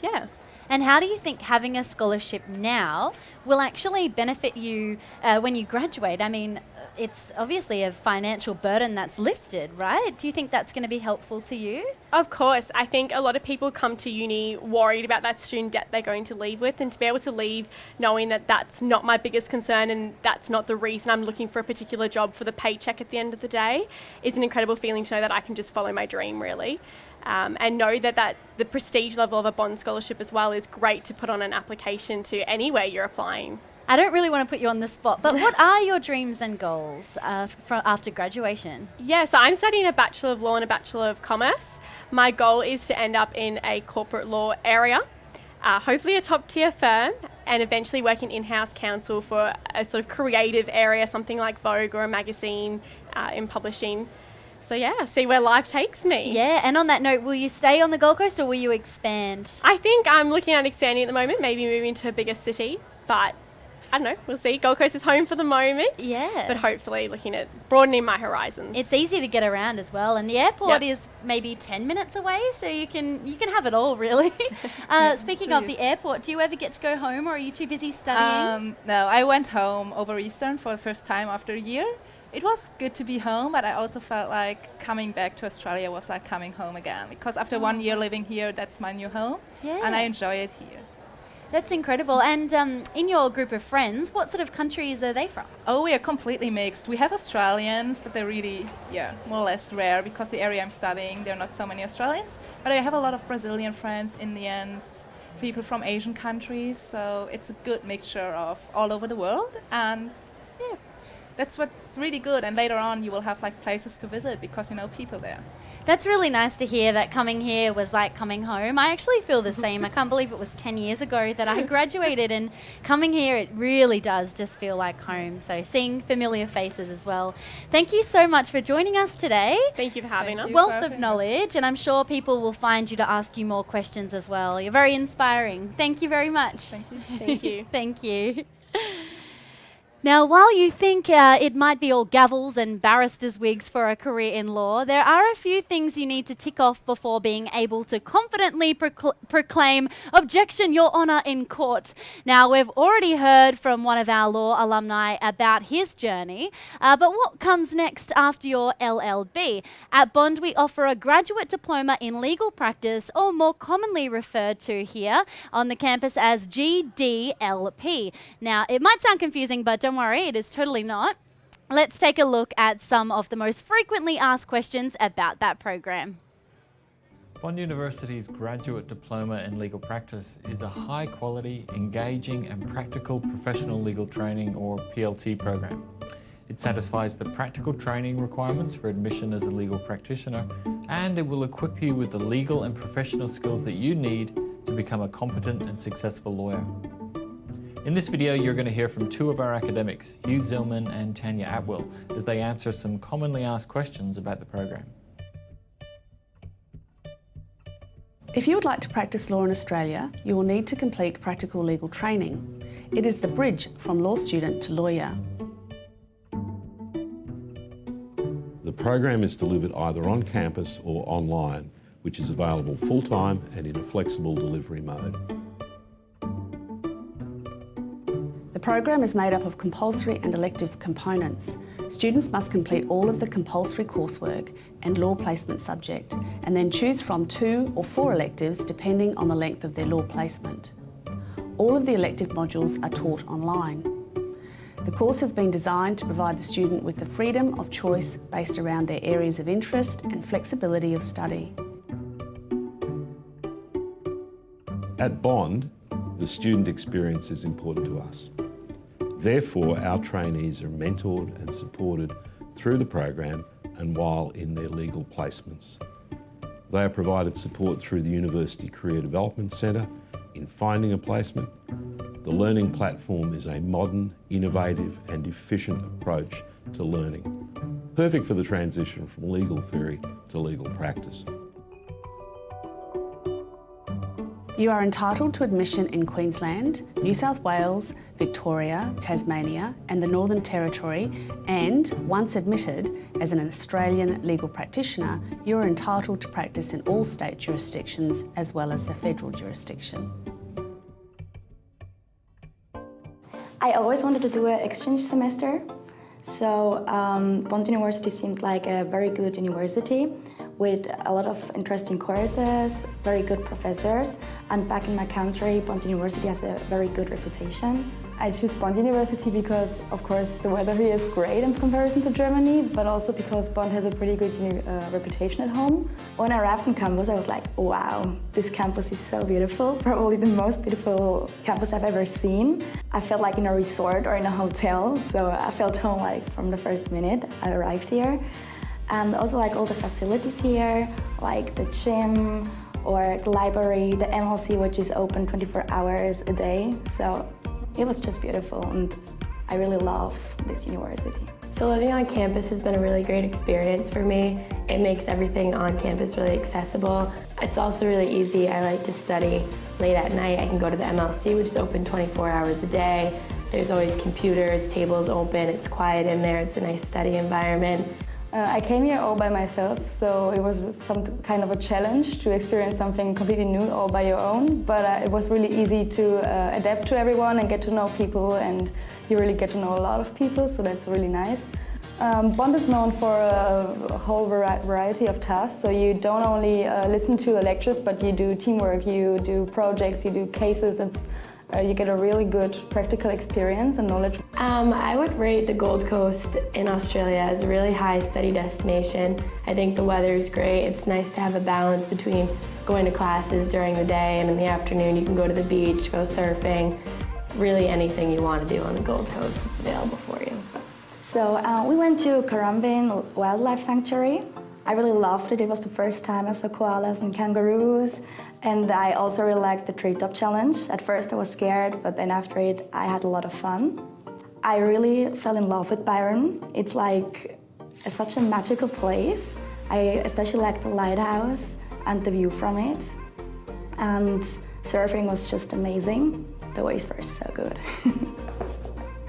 yeah. And how do you think having a scholarship now will actually benefit you when you graduate? I mean, it's obviously a financial burden that's lifted, right? Do you think that's going to be helpful to you? Of course. I think a lot of people come to uni worried about that student debt they're going to leave with, and to be able to leave knowing that that's not my biggest concern and that's not the reason I'm looking for a particular job for the paycheck at the end of the day is an incredible feeling to know that I can just follow my dream, really. And know that the prestige level of a bond scholarship as well is great to put on an application to anywhere you're applying. I don't really want to put you on the spot, but what are your dreams and goals after graduation? Yeah, so I'm studying a Bachelor of Law and a Bachelor of Commerce. My goal is to end up in a corporate law area, hopefully a top tier firm, and eventually work in in-house counsel for a sort of creative area, something like Vogue or a magazine in publishing. So yeah, see where life takes me. Yeah, and on that note, will you stay on the Gold Coast or will you expand? I think I'm looking at expanding at the moment, maybe moving to a bigger city, but I don't know, we'll see. Gold Coast is home for the moment. Yeah. But hopefully looking at broadening my horizons. It's easy to get around as well, and the airport Yep. is maybe 10 minutes away, so you can have it all, really. Speaking of the airport, do you ever get to go home, or are you too busy studying? No, I went home over Easter for the first time after a year. It was good to be home, but I also felt like coming back to Australia was like coming home again, because after 1 year living here, that's my new home, and I enjoy it here. That's incredible. And in your group of friends, what sort of countries are they from? Oh, we are completely mixed. We have Australians, but they're really, more or less rare, because the area I'm studying, there are not so many Australians. But I have a lot of Brazilian friends, Indians, people from Asian countries, so it's a good mixture of all over the world. And yeah, that's what's really good. And later on, you will have like places to visit because you know people there. That's really nice to hear that coming here was like coming home. I actually feel the same. I can't believe it was 10 years ago that I graduated, and coming here, it really does just feel like home. So seeing familiar faces as well. Thank you so much for joining us today. Thank you for having us. Wealth of knowledge, and I'm sure people will find you to ask you more questions as well. You're very inspiring. Thank you very much. Thank you. Thank you. Thank you. Now, while you think it might be all gavels and barristers' wigs for a career in law, there are a few things you need to tick off before being able to confidently proclaim "Objection, Your Honour" in court. Now, we've already heard from one of our law alumni about his journey, but what comes next after your LLB? At Bond, we offer a graduate diploma in legal practice, or more commonly referred to here on the campus as GDLP. Now, it might sound confusing, but don't worry, it is totally not. Let's take a look at some of the most frequently asked questions about that program. Bond University's Graduate Diploma in Legal Practice is a high-quality, engaging and practical professional legal training, or PLT program. It satisfies the practical training requirements for admission as a legal practitioner, and it will equip you with the legal and professional skills that you need to become a competent and successful lawyer. In this video, you're going to hear from two of our academics, Hugh Zillman and Tanya Atwill, as they answer some commonly asked questions about the program. If you would like to practice law in Australia, you will need to complete practical legal training. It is the bridge from law student to lawyer. The program is delivered either on campus or online, which is available full-time and in a flexible delivery mode. The program is made up of compulsory and elective components. Students must complete all of the compulsory coursework and law placement subject, and then choose from 2 or 4 electives depending on the length of their law placement. All of the elective modules are taught online. The course has been designed to provide the student with the freedom of choice based around their areas of interest and flexibility of study. At Bond, the student experience is important to us. Therefore, our trainees are mentored and supported through the program and while in their legal placements. They are provided support through the University Career Development Centre in finding a placement. The learning platform is a modern, innovative and efficient approach to learning, perfect for the transition from legal theory to legal practice. You are entitled to admission in Queensland, New South Wales, Victoria, Tasmania and the Northern Territory, and once admitted as an Australian legal practitioner, you are entitled to practice in all state jurisdictions as well as the federal jurisdiction. I always wanted to do an exchange semester, so Bond University seemed like a very good university with a lot of interesting courses, very good professors, and back in my country, Bond University has a very good reputation. I choose Bond University because, of course, the weather here is great in comparison to Germany, but also because Bond has a pretty good reputation at home. When I arrived on campus, I was like, wow, this campus is so beautiful, probably the most beautiful campus I've ever seen. I felt like in a resort or in a hotel, so I felt home like from the first minute I arrived here. And also like all the facilities here, like the gym or the library, the MLC, which is open 24 hours a day. So it was just beautiful and I really love this university. So living on campus has been a really great experience for me. It makes everything on campus really accessible. It's also really easy. I like to study late at night. I can go to the MLC, which is open 24 hours a day. There's always computers, tables open, it's quiet in there, it's a nice study environment. I came here all by myself, so it was some kind of a challenge to experience something completely new all by your own, but it was really easy to adapt to everyone and get to know people, and you really get to know a lot of people, so that's really nice. Bond is known for a whole variety of tasks, so you don't only listen to the lectures, but you do teamwork, you do projects, you do cases. You get a really good practical experience and knowledge. I would rate the Gold Coast in Australia as a really high study destination. I think the weather is great. It's nice to have a balance between going to classes during the day and in the afternoon you can go to the beach, go surfing. Really anything you want to do on the Gold Coast, it's available for you. So we went to Currumbin Wildlife Sanctuary. I really loved it. It was the first time I saw koalas and kangaroos. And I also really liked the treetop challenge. At first I was scared, but then after it I had a lot of fun. I really fell in love with Byron. It's like such a magical place. I especially like the lighthouse and the view from it. And surfing was just amazing. The waves were so good.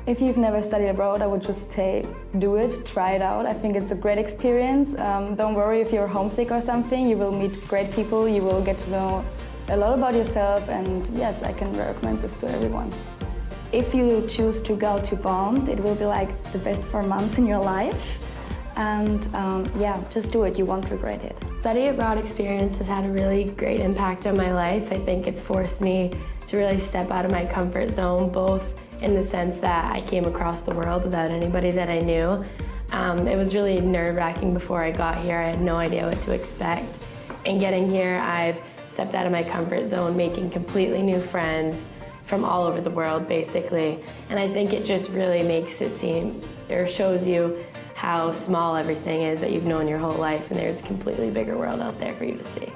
If you've never studied abroad, I would just say do it, try it out. I think it's a great experience. Don't worry if you're homesick or something. You will meet great people, you will get to know a lot about yourself, and yes, I can recommend this to everyone. If you choose to go to Bond, it will be like the best 4 months in your life. And yeah, just do it, you won't regret it. Study abroad experience has had a really great impact on my life. I think it's forced me to really step out of my comfort zone, both in the sense that I came across the world without anybody that I knew. It was really nerve-wracking before I got here. I had no idea what to expect. And getting here, I've stepped out of my comfort zone, making completely new friends from all over the world, basically. And I think it just really makes it seem, or shows you how small everything is that you've known your whole life, and there's a completely bigger world out there for you to see.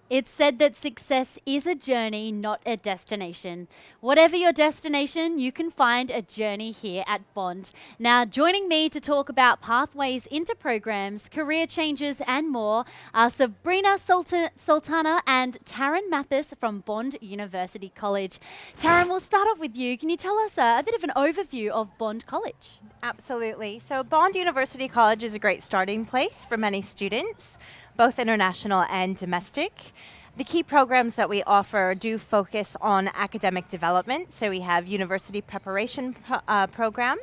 It's said that success is a journey, not a destination. Whatever your destination, you can find a journey here at Bond. Now, joining me to talk about pathways into programs, career changes and more are Sabrina Sultana and Taryn Mathis from Bond University College. Taryn, we'll start off with you. Can you tell us a bit of an overview of Bond College? Absolutely. So Bond University College is a great starting place for many students. both international and domestic. The key programs that we offer do focus on academic development. So we have university preparation program.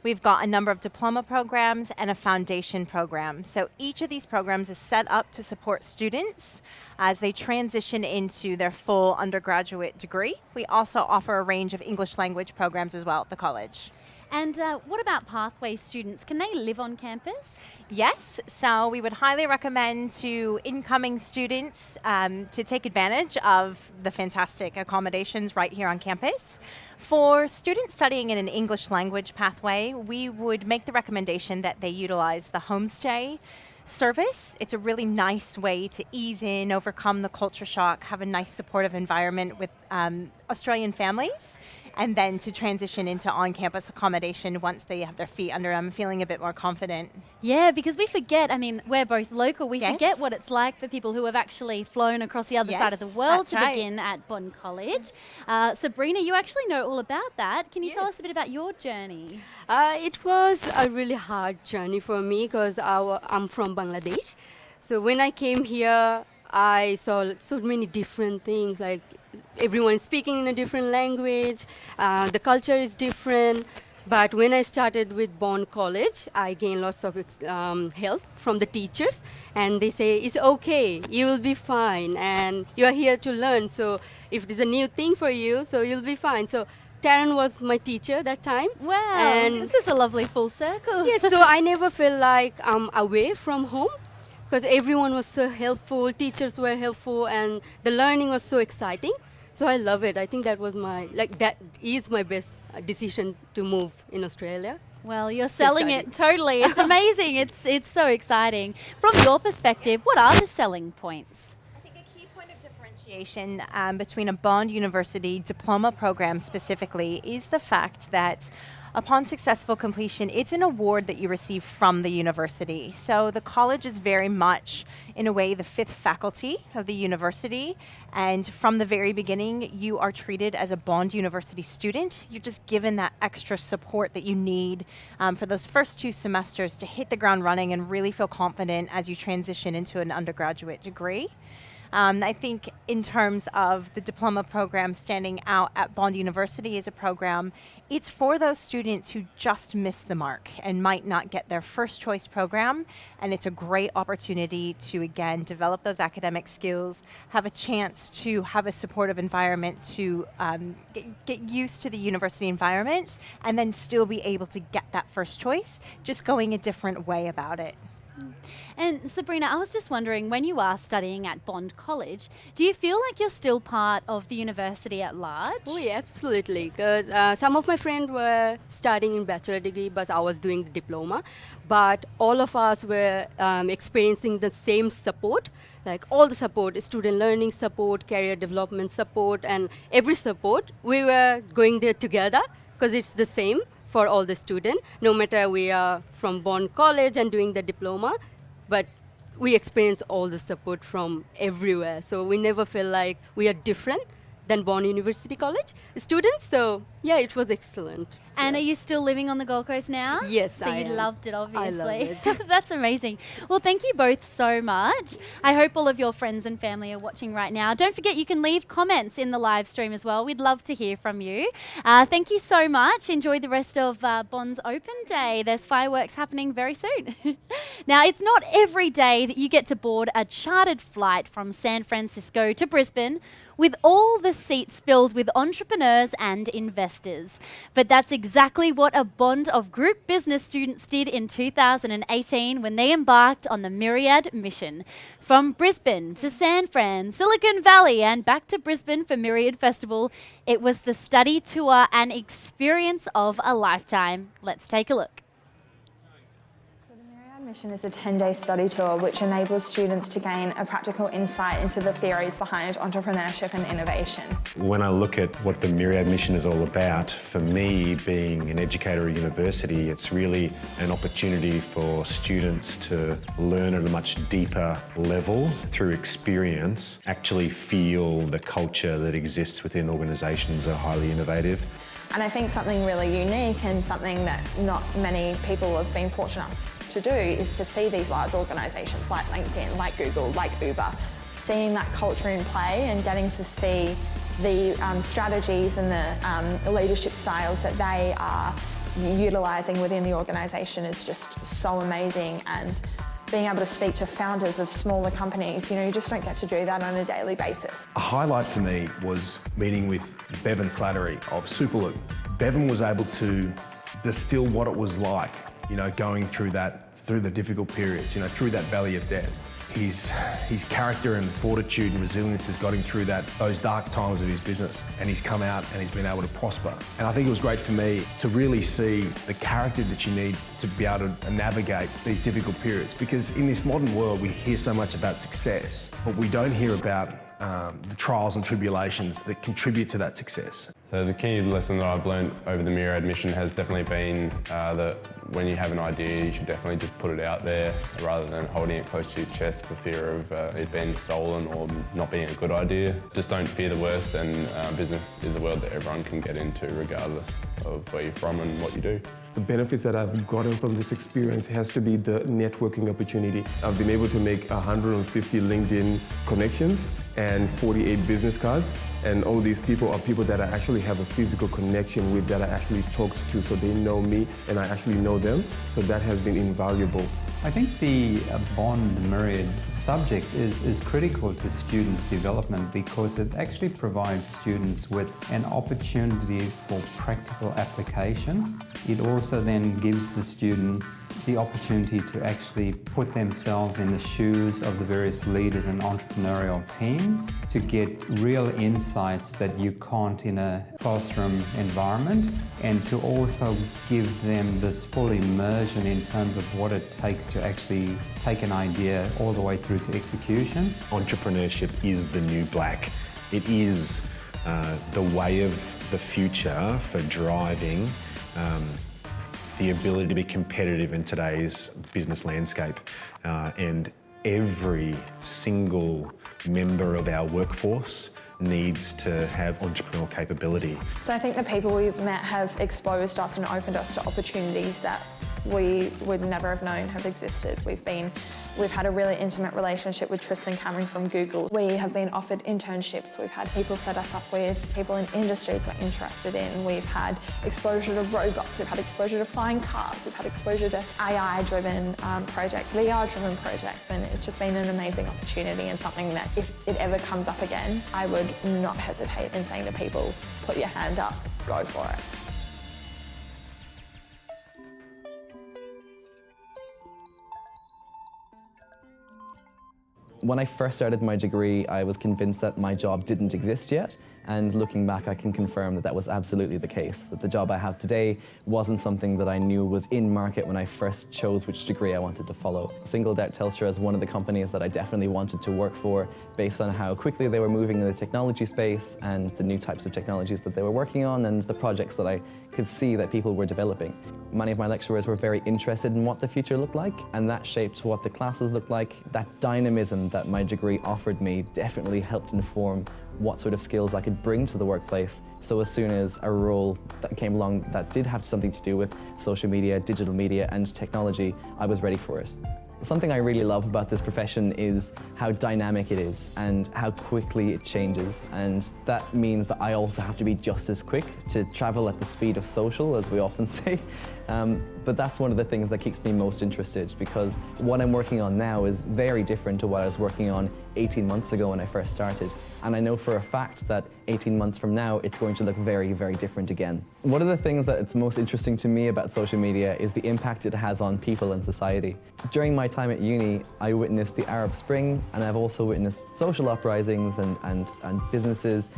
We've got a number of diploma programs and a foundation program. So each of these programs is set up to support students as they transition into their full undergraduate degree. We also offer a range of English language programs as well at the college. And what about Pathways students? Can they live on campus? Yes, so we would highly recommend to incoming students to take advantage of the fantastic accommodations right here on campus. For students studying in an English language pathway, we would make the recommendation that they utilize the homestay service. It's a really nice way to ease in, overcome the culture shock, have a nice supportive environment with Australian families, and then to transition into on-campus accommodation once they have their feet under them, feeling a bit more confident. Yeah, because we forget, I mean, we're both local, we Yes. forget what it's like for people who have actually flown across the other side of the Yes, world that's to right. begin at Bond College. Sabrina, you actually know all about that. Can you tell us a bit about your journey? It was a really hard journey for me because I'm from Bangladesh. So when I came here, I saw so many different things, like everyone is speaking in a different language, the culture is different. But when I started with Bond College, I gained lots of help from the teachers, and they say, it's okay, you will be fine, and you are here to learn. So if it is a new thing for you, so you'll be fine. So Taryn was my teacher that time. Wow, and this is a lovely full circle. Yes, so I never felt like I'm away from home because everyone was so helpful, teachers were helpful, and the learning was so exciting. So I love it. I think that was that is my best decision to move in Australia. Well, you're selling it totally. It's amazing. It's so exciting. From your perspective, what are the selling points? Differentiation between a Bond University diploma program specifically is the fact that upon successful completion, it's an award that you receive from the university. So the college is very much, in a way, the fifth faculty of the university. And from the very beginning, you are treated as a Bond University student. You're just given that extra support that you need for those first 2 semesters to hit the ground running and really feel confident as you transition into an undergraduate degree. I think in terms of the diploma program standing out at Bond University as a program, it's for those students who just miss the mark and might not get their first choice program. And it's a great opportunity to, again, develop those academic skills, have a chance to have a supportive environment to get used to the university environment, and then still be able to get that first choice, just going a different way about it. And Sabrina, I was just wondering, when you are studying at Bond College, do you feel like you're still part of the university at large? Oh, yeah, absolutely. Because some of my friends were studying in bachelor degree, but I was doing the diploma. But all of us were experiencing the same support, like all the support, student learning support, career development support, and every support. We were going there together because it's the same for all the students, no matter we are from Bond College and doing the diploma, but we experience all the support from everywhere. So we never feel like we are different than Bond University College students. So yeah, it was excellent. And are you still living on the Gold Coast now? Yes, so I you am. loved it, obviously. I loved it. That's amazing. Well, thank you both so much. I hope all of your friends and family are watching right now. Don't forget, you can leave comments in the live stream as well. We'd love to hear from you. Thank you so much. Enjoy the rest of Bond's Open Day. There's fireworks happening very soon. Now, it's not every day that you get to board a chartered flight from San Francisco to Brisbane with all the seats filled with entrepreneurs and investors. But that's exactly what a Bond of Group Business students did in 2018 when they embarked on the Myriad mission. From Brisbane to San Fran, Silicon Valley, and back to Brisbane for Myriad Festival, it was the study tour and experience of a lifetime. Let's take a look. Mission is a 10-day study tour which enables students to gain a practical insight into the theories behind entrepreneurship and innovation. When I look at what the Myriad mission is all about, for me, being an educator at university, it's really an opportunity for students to learn at a much deeper level through experience, actually feel the culture that exists within organisations that are highly innovative. And I think something really unique and something that not many people have been fortunate to do is to see these large organisations like LinkedIn, like Google, like Uber, seeing that culture in play and getting to see the strategies and the leadership styles that they are utilising within the organisation is just so amazing. And being able to speak to founders of smaller companies, you just don't get to do that on a daily basis. A highlight for me was meeting with Bevan Slattery of Superloop. Bevan was able to distill what it was like, going through the difficult periods, through that valley of death. His character and fortitude and resilience has got him through those dark times of his business, and he's come out and he's been able to prosper. And I think it was great for me to really see the character that you need to be able to navigate these difficult periods, because in this modern world we hear so much about success, but we don't hear about the trials and tribulations that contribute to that success. So the key lesson that I've learned over the Myriad mission has definitely been that when you have an idea, you should definitely just put it out there rather than holding it close to your chest for fear of it being stolen or not being a good idea. Just don't fear the worst, and business is a world that everyone can get into regardless of where you're from and what you do. The benefits that I've gotten from this experience has to be the networking opportunity. I've been able to make 150 LinkedIn connections and 48 business cards. And all these people are people that I actually have a physical connection with, that I actually talked to, so they know me and I actually know them. So that has been invaluable. I think the Bond Myriad subject is critical to students' development because it actually provides students with an opportunity for practical application. It also then gives the students the opportunity to actually put themselves in the shoes of the various leaders and entrepreneurial teams to get real insights that you can't in a classroom environment, and to also give them this full immersion in terms of what it takes to actually take an idea all the way through to execution. Entrepreneurship is the new black. It is the way of the future for driving the ability to be competitive in today's business landscape. And every single member of our workforce needs to have entrepreneurial capability. So I think the people we've met have exposed us and opened us to opportunities that we would never have known have existed. We've had a really intimate relationship with Tristan Cameron from Google. We have been offered internships. We've had people set us up with people in industries we're interested in. We've had exposure to robots. We've had exposure to flying cars. We've had exposure to AI-driven projects, VR-driven projects, and it's just been an amazing opportunity and something that if it ever comes up again, I would not hesitate in saying to people, put your hand up, go for it. When I first started my degree, I was convinced that my job didn't exist yet. And looking back, I can confirm that that was absolutely the case, that the job I have today wasn't something that I knew was in market when I first chose which degree I wanted to follow. Singled out Telstra as one of the companies that I definitely wanted to work for based on how quickly they were moving in the technology space and the new types of technologies that they were working on and the projects that I could see that people were developing. Many of my lecturers were very interested in what the future looked like, and that shaped what the classes looked like. That dynamism that my degree offered me definitely helped inform what sort of skills I could bring to the workplace. So as soon as a role that came along that did have something to do with social media, digital media and technology, I was ready for it. Something I really love about this profession is how dynamic it is and how quickly it changes. And that means that I also have to be just as quick to travel at the speed of social, as we often say. But that's one of the things that keeps me most interested, because what I'm working on now is very different to what I was working on 18 months ago when I first started. And I know for a fact that 18 months from now, it's going to look very, very different again. One of the things that it's most interesting to me about social media is the impact it has on people and society. During my time at uni, I witnessed the Arab Spring, and I've also witnessed social uprisings and businesses,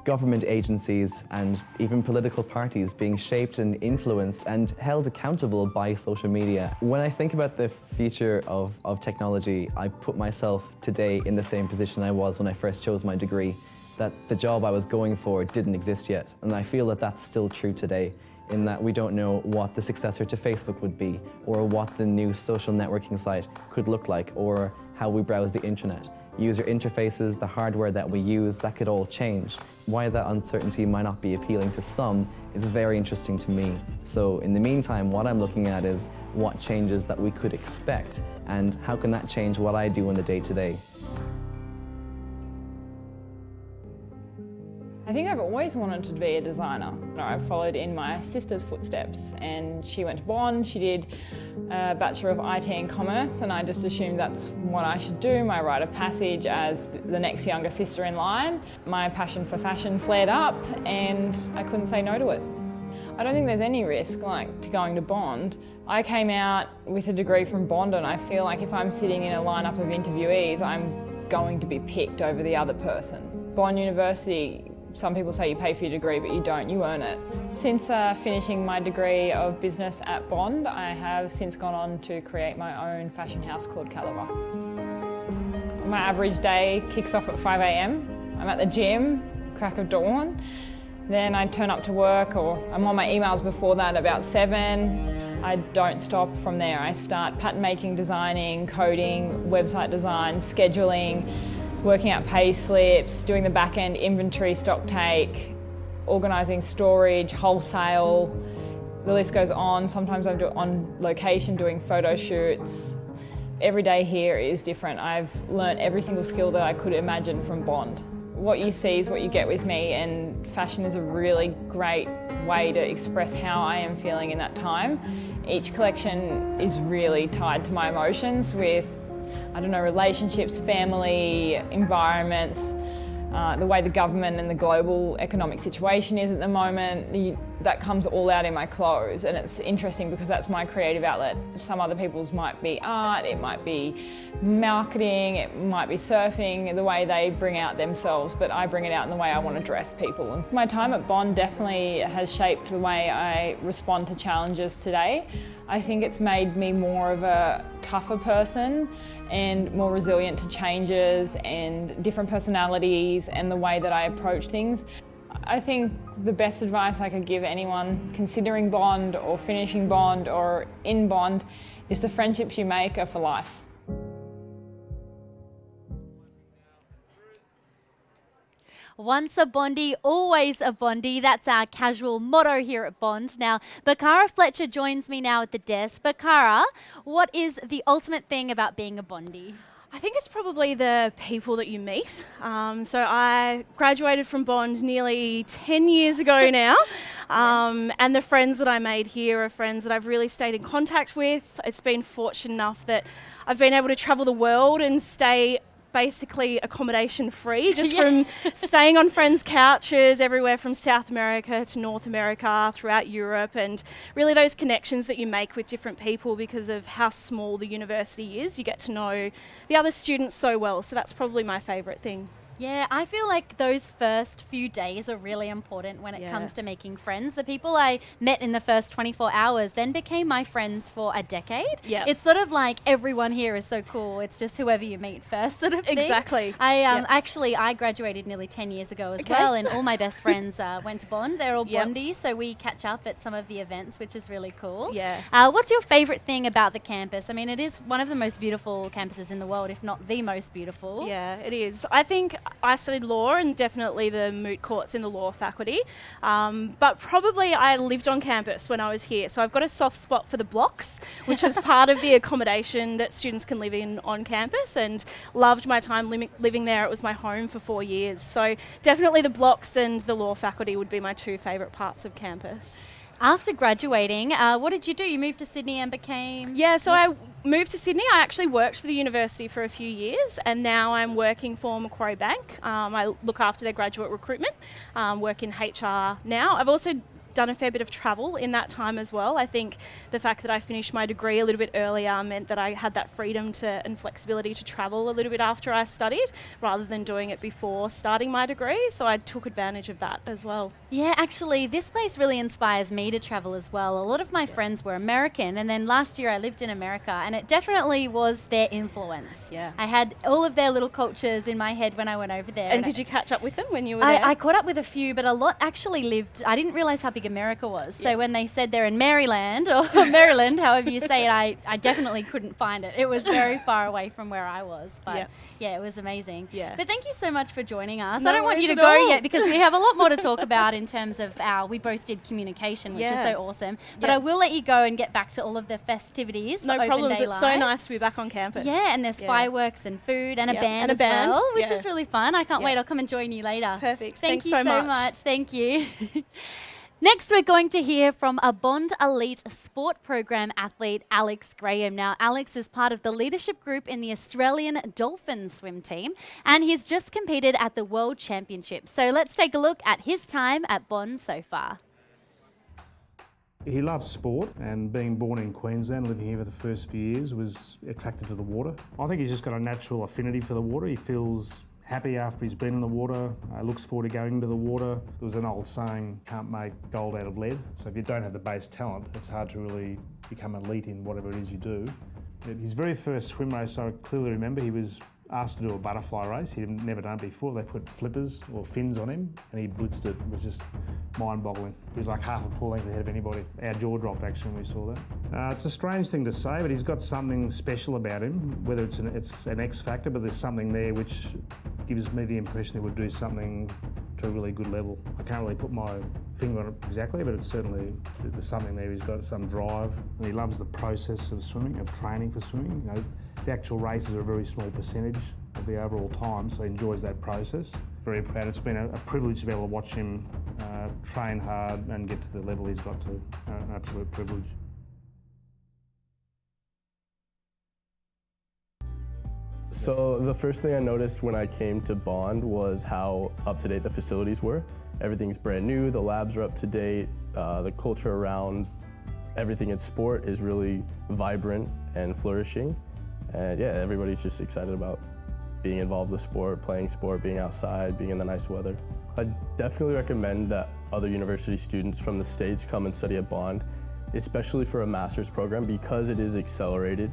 government agencies and even political parties being shaped and influenced and held accountable by social media. When I think about the future of technology, I put myself today in the same position I was when I first chose my degree, that the job I was going for didn't exist yet. And I feel that that's still true today, in that we don't know what the successor to Facebook would be, or what the new social networking site could look like, or how we browse the internet. user interfaces, the hardware that we use, that could all change. Why that uncertainty might not be appealing to some is very interesting to me. So in the meantime, what I'm looking at is what changes that we could expect and how can that change what I do in the day-to-day. I think I've always wanted to be a designer. I've followed in my sister's footsteps, and she went to Bond, she did a Bachelor of IT and Commerce, and I just assumed that's what I should do, my rite of passage as the next younger sister in line. My passion for fashion flared up and I couldn't say no to it. I don't think there's any risk to going to Bond. I came out with a degree from Bond, and I feel like if I'm sitting in a lineup of interviewees, I'm going to be picked over the other person. Bond University, some people say you pay for your degree, but you don't, you earn it. Since finishing my degree of business at Bond, I have since gone on to create my own fashion house called Calibre. My average day kicks off at 5 a.m. I'm at the gym, crack of dawn. Then I turn up to work, or I'm on my emails before that about 7. I don't stop from there. I start pattern making, designing, coding, website design, scheduling, working out pay slips, doing the back-end inventory stock take, organising storage, wholesale, the list goes on. Sometimes I'm on location doing photo shoots. Every day here is different. I've learnt every single skill that I could imagine from Bond. What you see is what you get with me, and fashion is a really great way to express how I am feeling in that time. Each collection is really tied to my emotions with relationships, family, environments, the way the government and the global economic situation is at the moment. That comes all out in my clothes, and it's interesting because that's my creative outlet. Some other people's might be art, it might be marketing, it might be surfing, the way they bring out themselves, but I bring it out in the way I want to dress people. And my time at Bond definitely has shaped the way I respond to challenges today. I think it's made me more of a tougher person and more resilient to changes and different personalities and the way that I approach things. I think the best advice I could give anyone considering Bond or finishing Bond or in Bond is the friendships you make are for life. Once a Bondie, always a Bondie. That's our casual motto here at Bond. Now, Bakara Fletcher joins me now at the desk. Bakara, what is the ultimate thing about being a Bondie? I think it's probably the people that you meet. So I graduated from Bond nearly 10 years ago now, and the friends that I made here are friends that I've really stayed in contact with. It's been fortunate enough that I've been able to travel the world and stay basically accommodation free, just from staying on friends' couches everywhere from South America to North America, throughout Europe, and really those connections that you make with different people because of how small the university is. You get to know the other students so well, so that's probably my favourite thing. Yeah, I feel like those first few days are really important when it comes to making friends. The people I met in the first 24 hours then became my friends for a decade. It's sort of like everyone here is so cool. It's just whoever you meet first sort of thing. Exactly. Actually, I graduated nearly 10 years ago as well, and all my best friends went to Bond. They're all Bondies, so we catch up at some of the events, which is really cool. What's your favourite thing about the campus? I mean, it is one of the most beautiful campuses in the world, if not the most beautiful. Yeah, it is. I think I studied law, and definitely the moot courts in the law faculty, but probably I lived on campus when I was here, so I've got a soft spot for the blocks, which is part of the accommodation that students can live in on campus, and loved my time living there. It was my home for 4 years, so definitely the blocks and the law faculty would be my two favourite parts of campus. After graduating, what did you do? You moved to Sydney and became... So I moved to Sydney. I actually worked for the university for a few years, and now I'm working for Macquarie Bank. I look after their graduate recruitment, work in HR now. I've also done a fair bit of travel in that time as well. I think the fact that I finished my degree a little bit earlier meant that I had that freedom and flexibility to travel a little bit after I studied, rather than doing it before starting my degree, so I took advantage of that as well. Yeah, actually, this place really inspires me to travel as well. A lot of my friends were American, and then last year I lived in America, and it definitely was their influence. I had all of their little cultures in my head when I went over there. And did you catch up with them when you were there? I caught up with a few, but a lot actually lived... I didn't realise how big America was. So when they said they're in Maryland, or Maryland, however you say it, I definitely couldn't find it. It was very far away from where I was. But yeah, it was amazing. Yeah. But thank you so much for joining us. No I don't want you to worries at go all. yet because we have a lot more to talk about in terms of we both did communication, which is Yeah. so awesome. But I will let you go and get back to all of the festivities. No for Open problems. Day It's so Live. nice to be back on campus. Yeah, and there's fireworks and food and a Yep, band and a as band, well, which yeah. is really fun. I can't Yeah. wait. I'll come and join you later. Perfect. Thank Thanks you so so much. much. Thank you. Next, we're going to hear from a Bond Elite Sport Program athlete, Alex Graham. Now, Alex is part of the leadership group in the Australian Dolphin swim team, and he's just competed at the World Championship. So let's take a look at his time at Bond so far. He loves sport, and being born in Queensland, living here for the first few years, was attracted to the water. I think he's just got a natural affinity for the water. He feels happy after he's been in the water, looks forward to going into the water. There was an old saying, can't make gold out of lead. So if you don't have the base talent, it's hard to really become elite in whatever it is you do. His very first swim race, I clearly remember, he was asked to do a butterfly race. He'd never done it before. They put flippers or fins on him and he blitzed it. It was just mind-boggling. He was like half a pull length ahead of anybody. Our jaw dropped actually when we saw that. It's a strange thing to say, but he's got something special about him, whether it's an X factor, but there's something there which gives me the impression he would do something to a really good level. I can't really put my finger on it exactly, but it's certainly, there's something there. He's got some drive and he loves the process of swimming, of training for swimming. You know, the actual races are a very small percentage of the overall time, so he enjoys that process. Very proud. It's been a privilege to be able to watch him train hard and get to the level he's got to. An absolute privilege. So the first thing I noticed when I came to Bond was how up-to-date the facilities were. Everything's brand new, the labs are up to date, the culture around everything in sport is really vibrant and flourishing. And yeah, everybody's just excited about being involved with sport, playing sport, being outside, being in the nice weather. I definitely recommend that other university students from the States come and study at Bond, especially for a master's program because it is accelerated.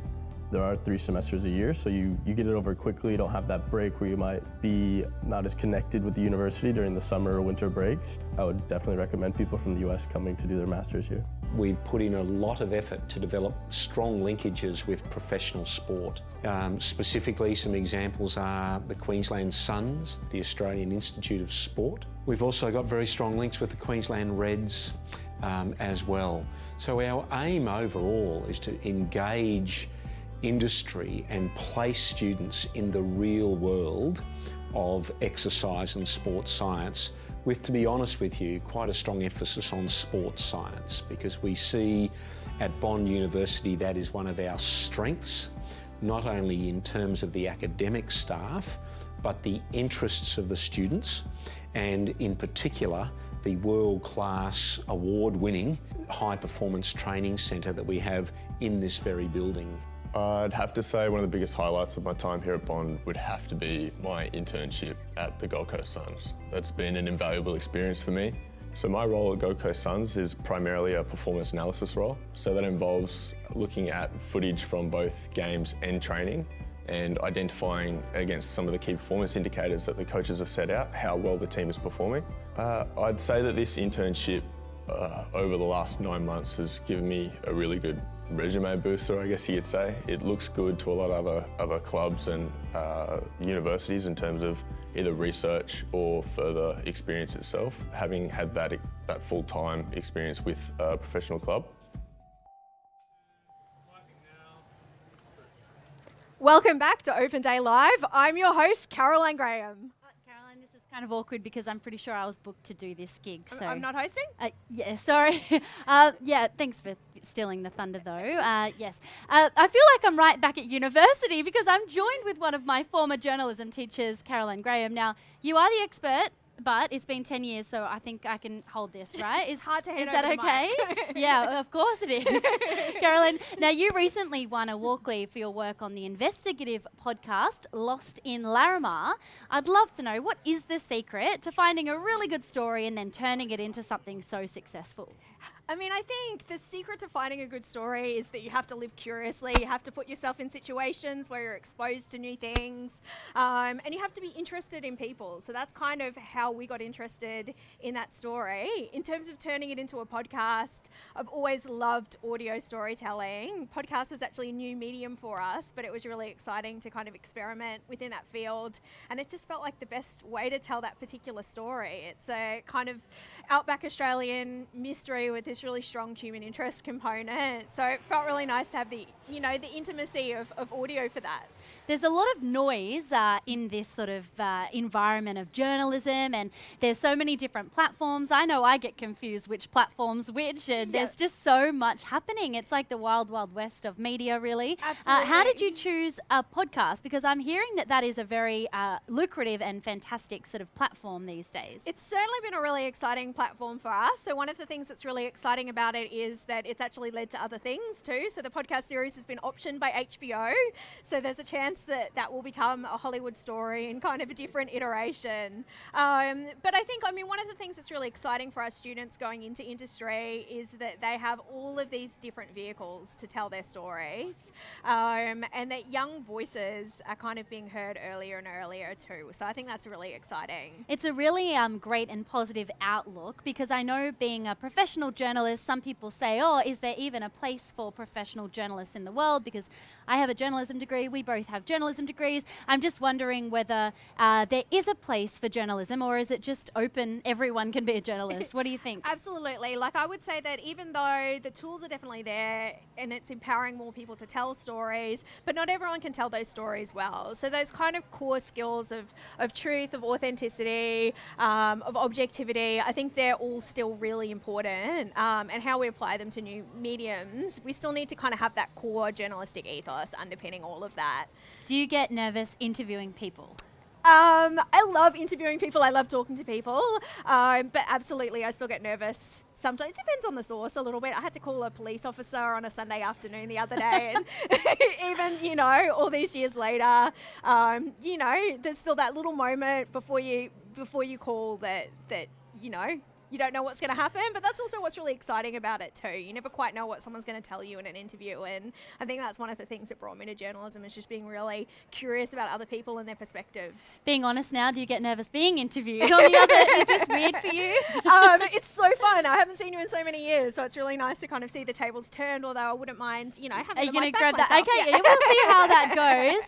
There are 3 semesters a year, so you get it over quickly. You don't have that break where you might be not as connected with the university during the summer or winter breaks. I would definitely recommend people from the US coming to do their master's here. We've put in a lot of effort to develop strong linkages with professional sport. Specifically, some examples are the Queensland Suns, the Australian Institute of Sport. We've also got very strong links with the Queensland Reds as well. So our aim overall is to engage industry and place students in the real world of exercise and sports science with, to be honest with you, quite a strong emphasis on sports science, because we see at Bond University that is one of our strengths, not only in terms of the academic staff, but the interests of the students, and in particular, the world-class, award-winning, high-performance training centre that we have in this very building. I'd have to say one of the biggest highlights of my time here at Bond would have to be my internship at the Gold Coast Suns. That's been an invaluable experience for me. So my role at Gold Coast Suns is primarily a performance analysis role. So that involves looking at footage from both games and training and identifying against some of the key performance indicators that the coaches have set out, how well the team is performing. I'd say that this internship over the last 9 months has given me a really good resume booster, I guess you could say. It looks good to a lot of other clubs and universities in terms of either research or further experience itself, having had that full-time experience with a professional club. Welcome back to Open Day Live. I'm your host, Caroline Graham. Caroline, this is kind of awkward because I'm pretty sure I was booked to do this gig. So I'm not hosting? Yeah, sorry. Yeah, thanks for stealing the thunder though. Yes. I feel like I'm right back at university because I'm joined with one of my former journalism teachers, Caroline Graham. Now, you are the expert, but it's been 10 years, so I think I can hold this, right? Is hard to hand Is that over the okay? mic. Yeah, of course it is. Caroline, now you recently won a Walkley for your work on the investigative podcast, Lost in Larimar. I'd love to know, what is the secret to finding a really good story and then turning it into something so successful? I mean, I think the secret to finding a good story is that you have to live curiously. You have to put yourself in situations where you're exposed to new things, and you have to be interested in people. So that's kind of how we got interested in that story. In terms of turning it into a podcast, I've always loved audio storytelling. Podcast was actually a new medium for us, but it was really exciting to kind of experiment within that field. And it just felt like the best way to tell that particular story. It's a kind of outback Australian mystery with this really strong human interest component. So it felt really nice to have the intimacy of audio for that. There's a lot of noise in this sort of environment of journalism, and there's so many different platforms. I know I get confused which platform's which, and there's just so much happening. It's like the wild, wild west of media, really. Absolutely. How did you choose a podcast? Because I'm hearing that is a very lucrative and fantastic sort of platform these days. It's certainly been a really exciting platform for us. So one of the things that's really exciting about it is that it's actually led to other things too. So the podcast series has been optioned by HBO. So there's a chance that will become a Hollywood story in kind of a different iteration. But I think, one of the things that's really exciting for our students going into industry is that they have all of these different vehicles to tell their stories, and that young voices are kind of being heard earlier and earlier too. So I think that's really exciting. It's a really great and positive outlook, because I know, being a professional journalist, some people say, oh, is there even a place for professional journalists in the world? Because I have a journalism degree, we both have journalism degrees. I'm just wondering whether there is a place for journalism, or is it just open, everyone can be a journalist? What do you think? Absolutely. Like, I would say that even though the tools are definitely there and it's empowering more people to tell stories, but not everyone can tell those stories well. So those kind of core skills of truth, of authenticity, of objectivity, I think they're all still really important, and how we apply them to new mediums. We still need to kind of have that core journalistic ethos underpinning all of that. Do you get nervous interviewing people? I love interviewing people. I love talking to people. But absolutely, I still get nervous. Sometimes it depends on the source a little bit. I had to call a police officer on a Sunday afternoon the other day, and even, all these years later, there's still that little moment before you call that you don't know what's going to happen, but that's also what's really exciting about it too. You never quite know what someone's going to tell you in an interview, and I think that's one of the things that brought me to journalism, is just being really curious about other people and their perspectives. Being honest now, do you get nervous being interviewed? On the other, is this weird for you? It's so fun. I haven't seen you in so many years, so it's really nice to kind of see the tables turned, although I wouldn't mind, having Are you the going to mic back grab that? myself. Okay, Yeah. we'll see how that goes.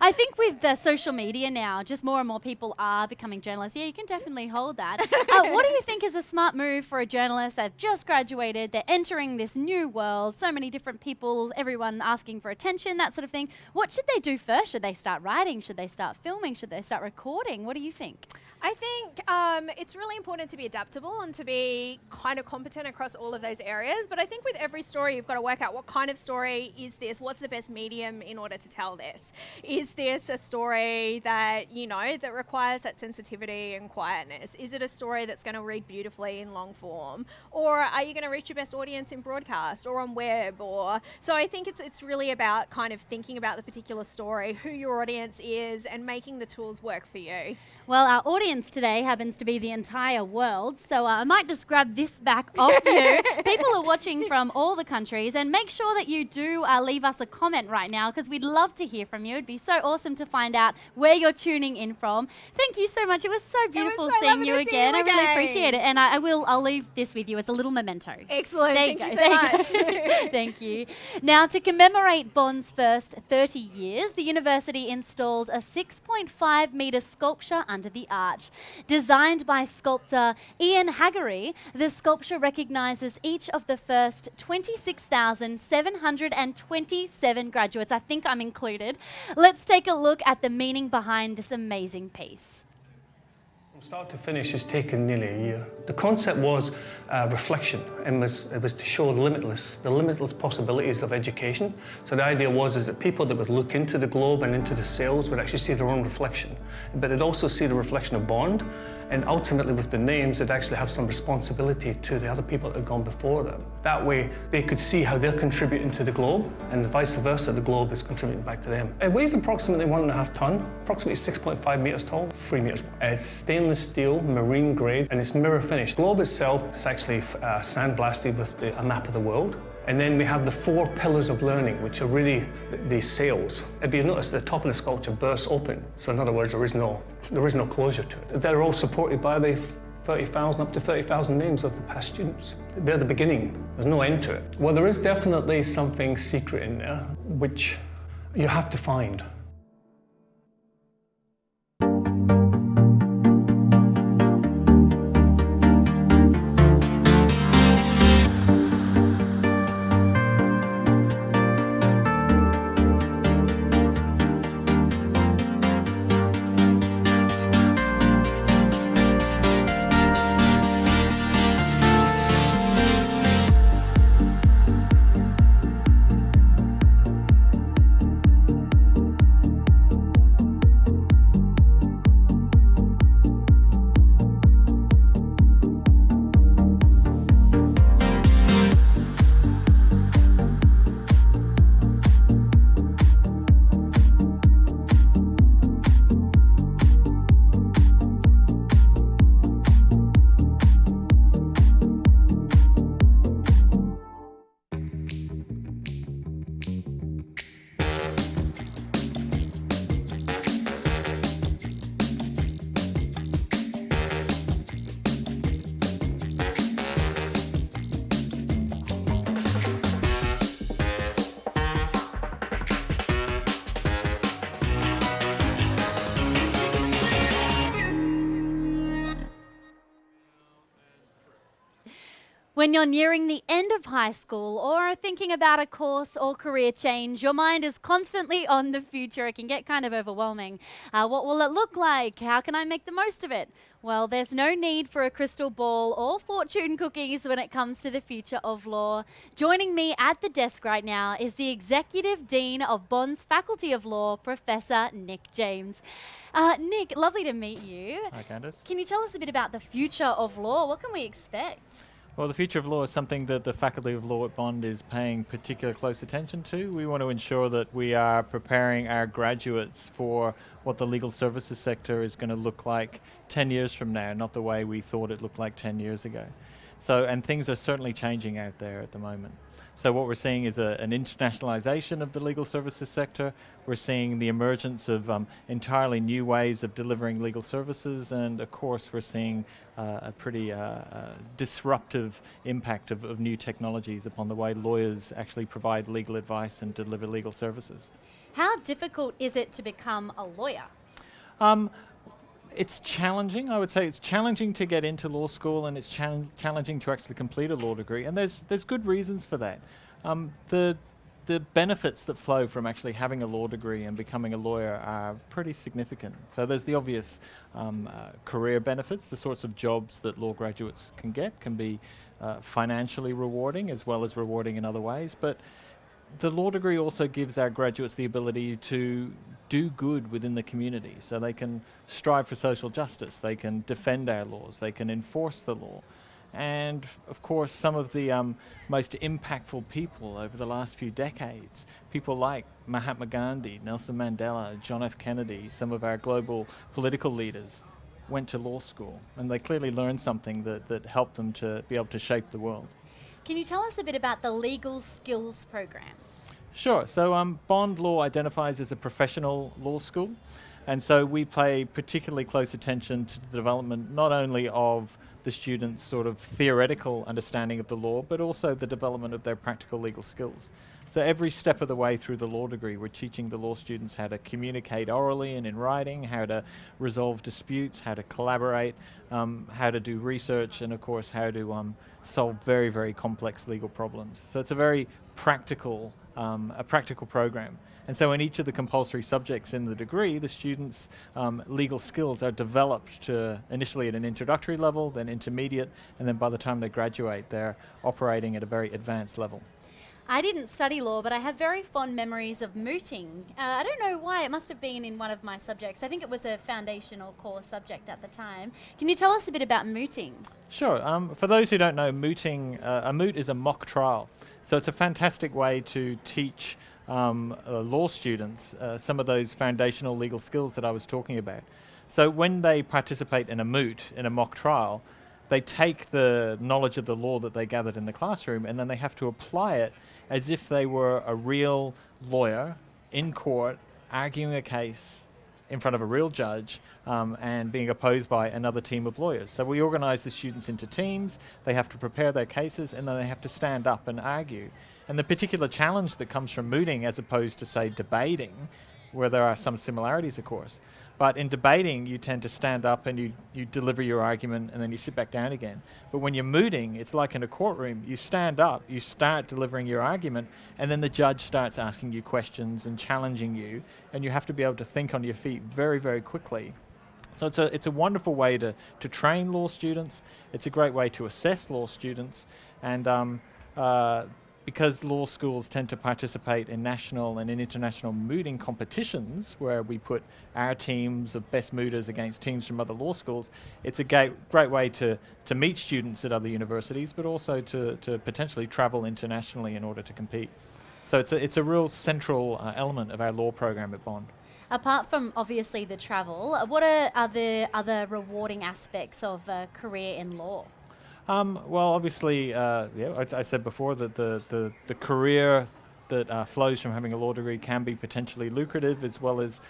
I think with the social media now, just more and more people are becoming journalists. Yeah, you can definitely hold that. What do you think is a smart move for a journalist? They've just graduated, they're entering this new world, so many different people, everyone asking for attention, that sort of thing. What should they do first? Should they start writing? Should they start filming? Should they start recording? What do you think? I think it's really important to be adaptable and to be kind of competent across all of those areas. But I think with every story, you've got to work out what kind of story is this? What's the best medium in order to tell this? Is this a story that, that requires that sensitivity and quietness? Is it a story that's going to read beautifully in long form? Or are you going to reach your best audience in broadcast or on web? So I think it's really about kind of thinking about the particular story, who your audience is, and making the tools work for you. Well, our audience today happens to be the entire world, so I might just grab this back off you. People are watching from all the countries, and make sure that you do leave us a comment right now, because we'd love to hear from you. It'd be so awesome to find out where you're tuning in from. Thank you so much. It was so beautiful seeing you again. I really appreciate it, and I'll leave this with you as a little memento. Excellent. There you Thank go. you so much. Thank you. Now, to commemorate Bond's first 30 years, the university installed a 6.5 metre sculpture under the arch. Designed by sculptor Ian Haggerty, the sculpture recognises each of the first 26,727 graduates. I think I'm included. Let's take a look at the meaning behind this amazing piece. From start to finish, it's taken nearly a year. The concept was reflection, and it was to show the limitless possibilities of education. So the idea is that people that would look into the globe and into the sails would actually see their own reflection, but they'd also see the reflection of Bond, and ultimately with the names, they'd actually have some responsibility to the other people that had gone before them. That way, they could see how they're contributing to the globe, and vice versa, the globe is contributing back to them. It weighs approximately 1.5 tonnes, approximately 6.5 metres tall, 3 metres wide. It's stainless stainless steel, marine grade, and it's mirror finished. The globe itself is actually sandblasted with a map of the world. And then we have the 4 pillars of learning, which are really the sails. If you notice, the top of the sculpture bursts open. So in other words, there is no closure to it. They're all supported by the 30,000, up to 30,000 names of the past students. They're the beginning. There's no end to it. Well, there is definitely something secret in there, which you have to find. When you're nearing the end of high school or are thinking about a course or career change, your mind is constantly on the future. It can get kind of overwhelming. What will it look like? How can I make the most of it? Well, there's no need for a crystal ball or fortune cookies when it comes to the future of law. Joining me at the desk right now is the Executive Dean of Bond's Faculty of Law, Professor Nick James. Nick, lovely to meet you. Hi, Candice. Can you tell us a bit about the future of law? What can we expect? Well, the future of law is something that the Faculty of Law at Bond is paying particular close attention to. We want to ensure that we are preparing our graduates for what the legal services sector is going to look like 10 years from now, not the way we thought it looked like 10 years ago. And things are certainly changing out there at the moment. So what we're seeing is an internationalization of the legal services sector. We're seeing the emergence of entirely new ways of delivering legal services, and of course we're seeing a pretty disruptive impact of new technologies upon the way lawyers actually provide legal advice and deliver legal services. How difficult is it to become a lawyer? It's challenging. I would say it's challenging to get into law school, and it's challenging to actually complete a law degree, and there's good reasons for that. The benefits that flow from actually having a law degree and becoming a lawyer are pretty significant. So there's the obvious career benefits. The sorts of jobs that law graduates can get can be financially rewarding as well as rewarding in other ways, but the law degree also gives our graduates the ability to do good within the community. So they can strive for social justice, they can defend our laws, they can enforce the law. And of course, some of the most impactful people over the last few decades, people like Mahatma Gandhi, Nelson Mandela, John F. Kennedy, some of our global political leaders, went to law school, and they clearly learned something that helped them to be able to shape the world. Can you tell us a bit about the Legal Skills Program? Sure. So Bond Law identifies as a professional law school, and so we pay particularly close attention to the development not only of the students' sort of theoretical understanding of the law, but also the development of their practical legal skills. So every step of the way through the law degree, we're teaching the law students how to communicate orally and in writing, how to resolve disputes, how to collaborate, how to do research, and of course how to solve very, very complex legal problems. So it's a very practical program. And so in each of the compulsory subjects in the degree, the students' legal skills are developed to initially at an introductory level, then intermediate, and then by the time they graduate, they're operating at a very advanced level. I didn't study law, but I have very fond memories of mooting. I don't know why, it must have been in one of my subjects. I think it was a foundation or core subject at the time. Can you tell us a bit about mooting? Sure. For those who don't know, mooting, a moot is a mock trial. So it's a fantastic way to teach law students some of those foundational legal skills that I was talking about. So when they participate in a moot, in a mock trial, they take the knowledge of the law that they gathered in the classroom and then they have to apply it as if they were a real lawyer in court arguing a case in front of a real judge and being opposed by another team of lawyers. So we organise the students into teams, they have to prepare their cases and then they have to stand up and argue. And the particular challenge that comes from mooting as opposed to, say, debating, where there are some similarities, of course, but in debating you tend to stand up and you deliver your argument and then you sit back down again. But when you're mooting, it's like in a courtroom, you stand up, you start delivering your argument, and then the judge starts asking you questions and challenging you, and you have to be able to think on your feet very, very quickly. So it's a wonderful way to train law students, it's a great way to assess law students, and because law schools tend to participate in national and in international mooting competitions where we put our teams of best mooters against teams from other law schools, it's a great way to meet students at other universities, but also to potentially travel internationally in order to compete. So it's a real central element of our law program at Bond. Apart from obviously the travel, what are the other rewarding aspects of a career in law? Well, obviously, I said before that the career that flows from having a law degree can be potentially lucrative, as well as,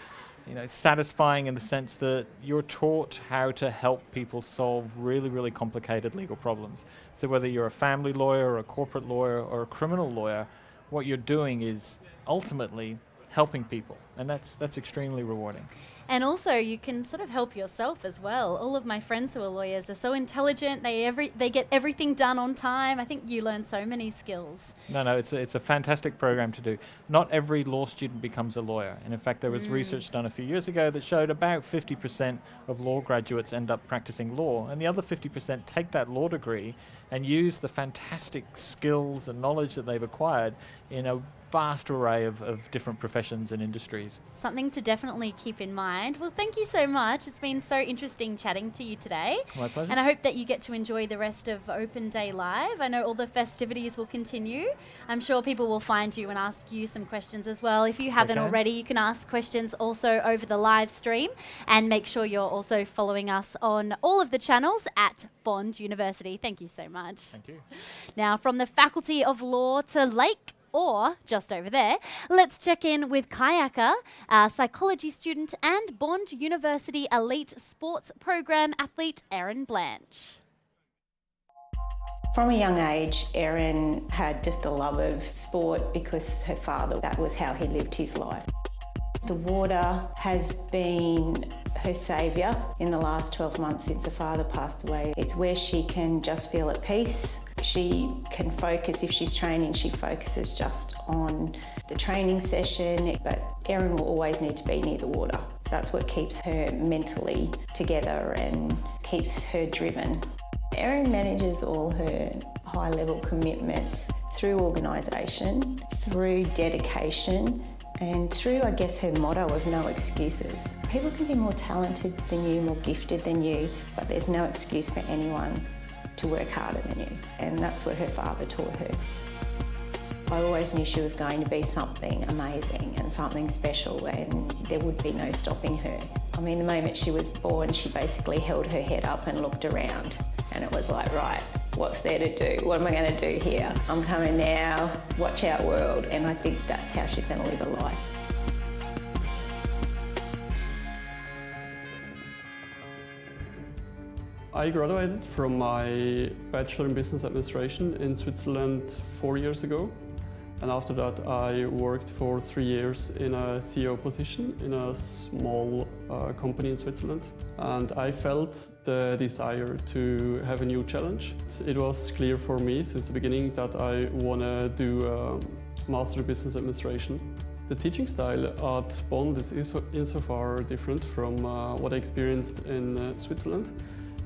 satisfying in the sense that you're taught how to help people solve really, really complicated legal problems. So whether you're a family lawyer or a corporate lawyer or a criminal lawyer, what you're doing is ultimately helping people, and that's extremely rewarding. And also you can sort of help yourself as well. All of my friends who are lawyers are so intelligent, they get everything done on time. I think you learn so many skills. No, it's a fantastic program to do. Not every law student becomes a lawyer, and in fact there was research done a few years ago that showed about 50% of law graduates end up practicing law, and the other 50% take that law degree and use the fantastic skills and knowledge that they've acquired in a vast array of different professions and industries. Something to definitely keep in mind. Well, thank you so much. It's been so interesting chatting to you today. My pleasure. And I hope that you get to enjoy the rest of Open Day Live. I know all the festivities will continue. I'm sure people will find you and ask you some questions as well. If you haven't already, you can ask questions also over the live stream, and make sure you're also following us on all of the channels at Bond University. Thank you so much. Thank you. Now, from the Faculty of Law to Lake, or just over there, let's check in with kayaker, psychology student and Bond University Elite Sports Program athlete Erin Blanche. From a young age, Erin had just a love of sport because her father, that was how he lived his life. The water has been her saviour in the last 12 months since her father passed away. It's where she can just feel at peace. She can focus. If she's training, she focuses just on the training session, but Erin will always need to be near the water. That's what keeps her mentally together and keeps her driven. Erin manages all her high-level commitments through organisation, through dedication, and through, I guess, her motto of no excuses. People can be more talented than you, more gifted than you, but there's no excuse for anyone to work harder than you. And that's what her father taught her. I always knew she was going to be something amazing and something special, and there would be no stopping her. I mean, the moment she was born, she basically held her head up and looked around, and it was like, right, what's there to do? What am I going to do here? I'm coming now, watch out world, and I think that's how she's going to live her life. I graduated from my Bachelor in Business Administration in Switzerland 4 years ago. And after that, I worked for 3 years in a CEO position in a small company in Switzerland. And I felt the desire to have a new challenge. It was clear for me since the beginning that I want to do a Master of Business Administration. The teaching style at Bond is insofar different from what I experienced in Switzerland.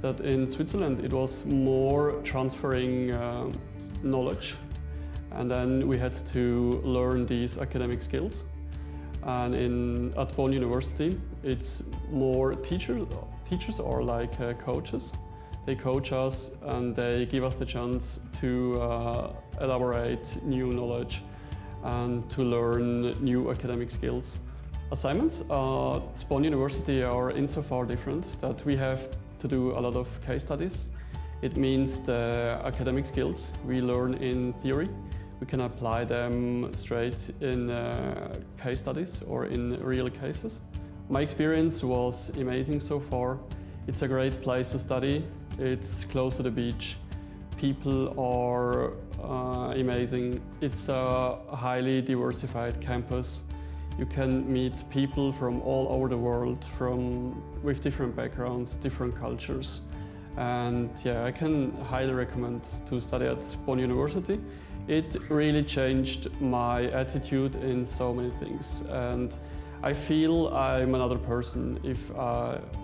That in Switzerland it was more transferring knowledge, and then we had to learn these academic skills. And at Bond University it's more teachers are like coaches. They coach us and they give us the chance to elaborate new knowledge and to learn new academic skills. assignments at Bond University are insofar different that we have to do a lot of case studies. It means the academic skills we learn in theory, we can apply them straight in case studies or in real cases. My experience was amazing so far. It's a great place to study. It's close to the beach. People are amazing. It's a highly diversified campus. You can meet people from all over the world, with different backgrounds, different cultures. And yeah, I can highly recommend to study at Bond University. It really changed my attitude in so many things. And I feel I'm another person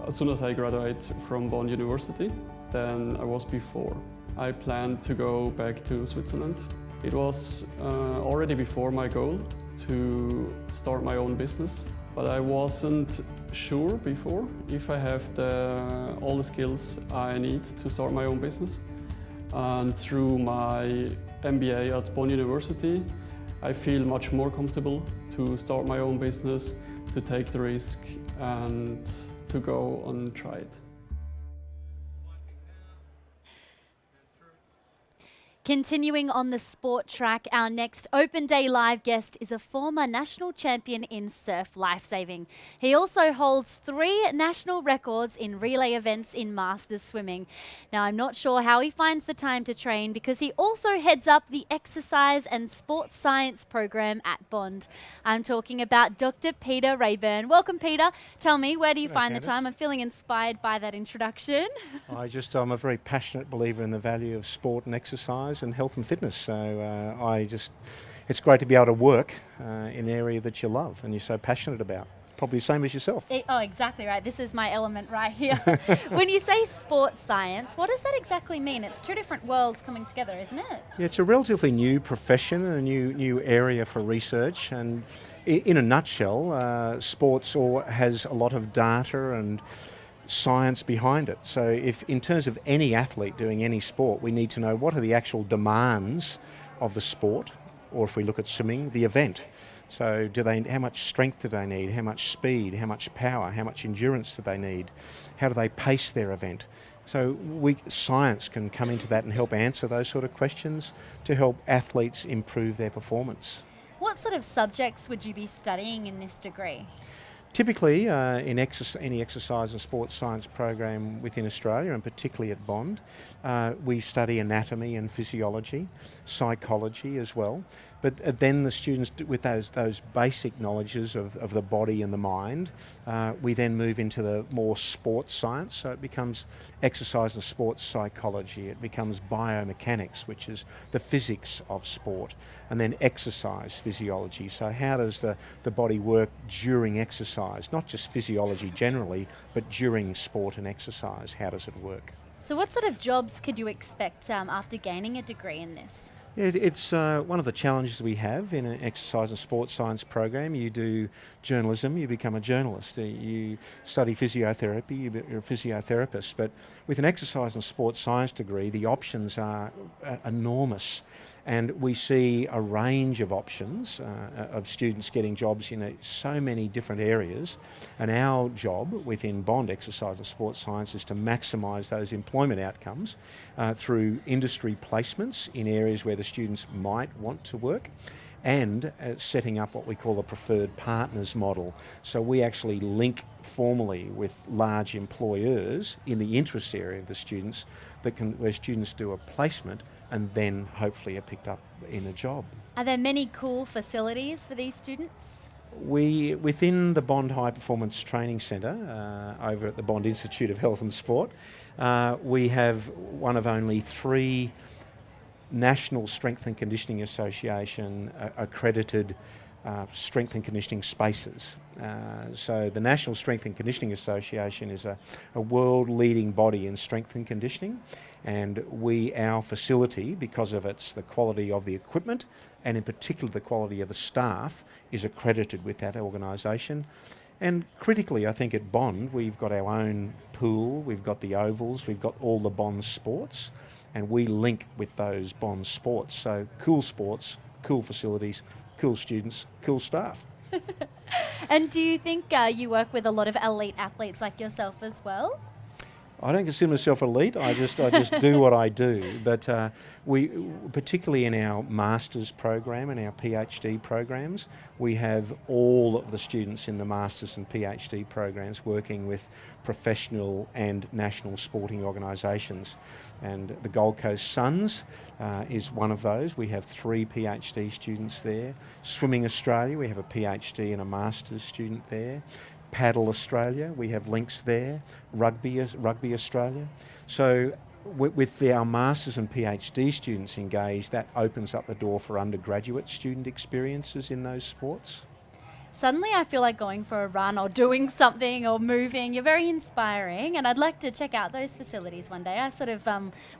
as soon as I graduate from Bond University than I was before. I plan to go back to Switzerland. It was already before my goal to start my own business, but I wasn't sure before if I have all the skills I need to start my own business. And through my MBA at Bond University, I feel much more comfortable to start my own business, to take the risk and to go and try it. Continuing on the sport track, our next Open Day Live guest is a former national champion in surf lifesaving. He also holds 3 national records in relay events in masters swimming. Now, I'm not sure how he finds the time to train because he also heads up the exercise and sports science program at Bond. I'm talking about Dr. Peter Rayburn. Welcome, Peter. Tell me, where do you find the time? I'm feeling inspired by that introduction. I'm a very passionate believer in the value of sport and exercise and health and fitness. So it's great to be able to work in an area that you love and you're so passionate about. Probably the same as yourself. Oh, exactly right. This is my element right here. When you say sports science, what does that exactly mean? It's 2 different worlds coming together, isn't it? Yeah, it's a relatively new profession and a new area for research. And in a nutshell, sports has a lot of data and science behind it. So if in terms of any athlete doing any sport, we need to know what are the actual demands of the sport, or if we look at swimming, the event. So how much strength do they need, how much speed, how much power, how much endurance do they need, how do they pace their event? So science can come into that and help answer those sort of questions to help athletes improve their performance. What sort of subjects would you be studying in this degree? Typically, in any exercise and sports science program within Australia, and particularly at Bond, we study anatomy and physiology, psychology as well. But then the students, with those basic knowledges of the body and the mind, we then move into the more sports science. So it becomes exercise and sports psychology. It becomes biomechanics, which is the physics of sport, and then exercise physiology. So how does the body work during exercise? Not just physiology generally, but during sport and exercise. How does it work? So what sort of jobs could you expect after gaining a degree in this? It's one of the challenges we have in an exercise and sports science program. You do journalism, you become a journalist. You study physiotherapy, you're a physiotherapist. But with an exercise and sports science degree, the options are enormous. And we see a range of options of students getting jobs in so many different areas. And our job within Bond Exercise and Sports Science is to maximise those employment outcomes through industry placements in areas where the students might want to work, and setting up what we call a preferred partners model. So we actually link formally with large employers in the interest area of the students where students do a placement and then hopefully are picked up in a job. Are there many cool facilities for these students? Within the Bond High Performance Training Centre, over at the Bond Institute of Health and Sport, we have one of only 3 National Strength and Conditioning Association accredited strength and conditioning spaces. So the National Strength and Conditioning Association is a world leading body in strength and conditioning, and our facility, because of the quality of the equipment and in particular the quality of the staff, is accredited with that organisation. And critically, I think at Bond we've got our own pool, we've got the ovals, we've got all the Bond sports, and we link with those Bond sports. So cool sports, cool facilities, cool students, cool staff. And do you think you work with a lot of elite athletes like yourself as well? I don't consider myself elite. I just do what I do. But we, particularly in our master's program and our PhD programs, we have all of the students in the master's and PhD programs working with professional and national sporting organisations. And the Gold Coast Suns is one of those. We have 3 PhD students there. Swimming Australia, we have a PhD and a master's student there. Paddle Australia, we have links there. Rugby Australia. So with our Masters and PhD students engaged, that opens up the door for undergraduate student experiences in those sports. Suddenly I feel like going for a run or doing something or moving. You're very inspiring, and I'd like to check out those facilities one day. I sort of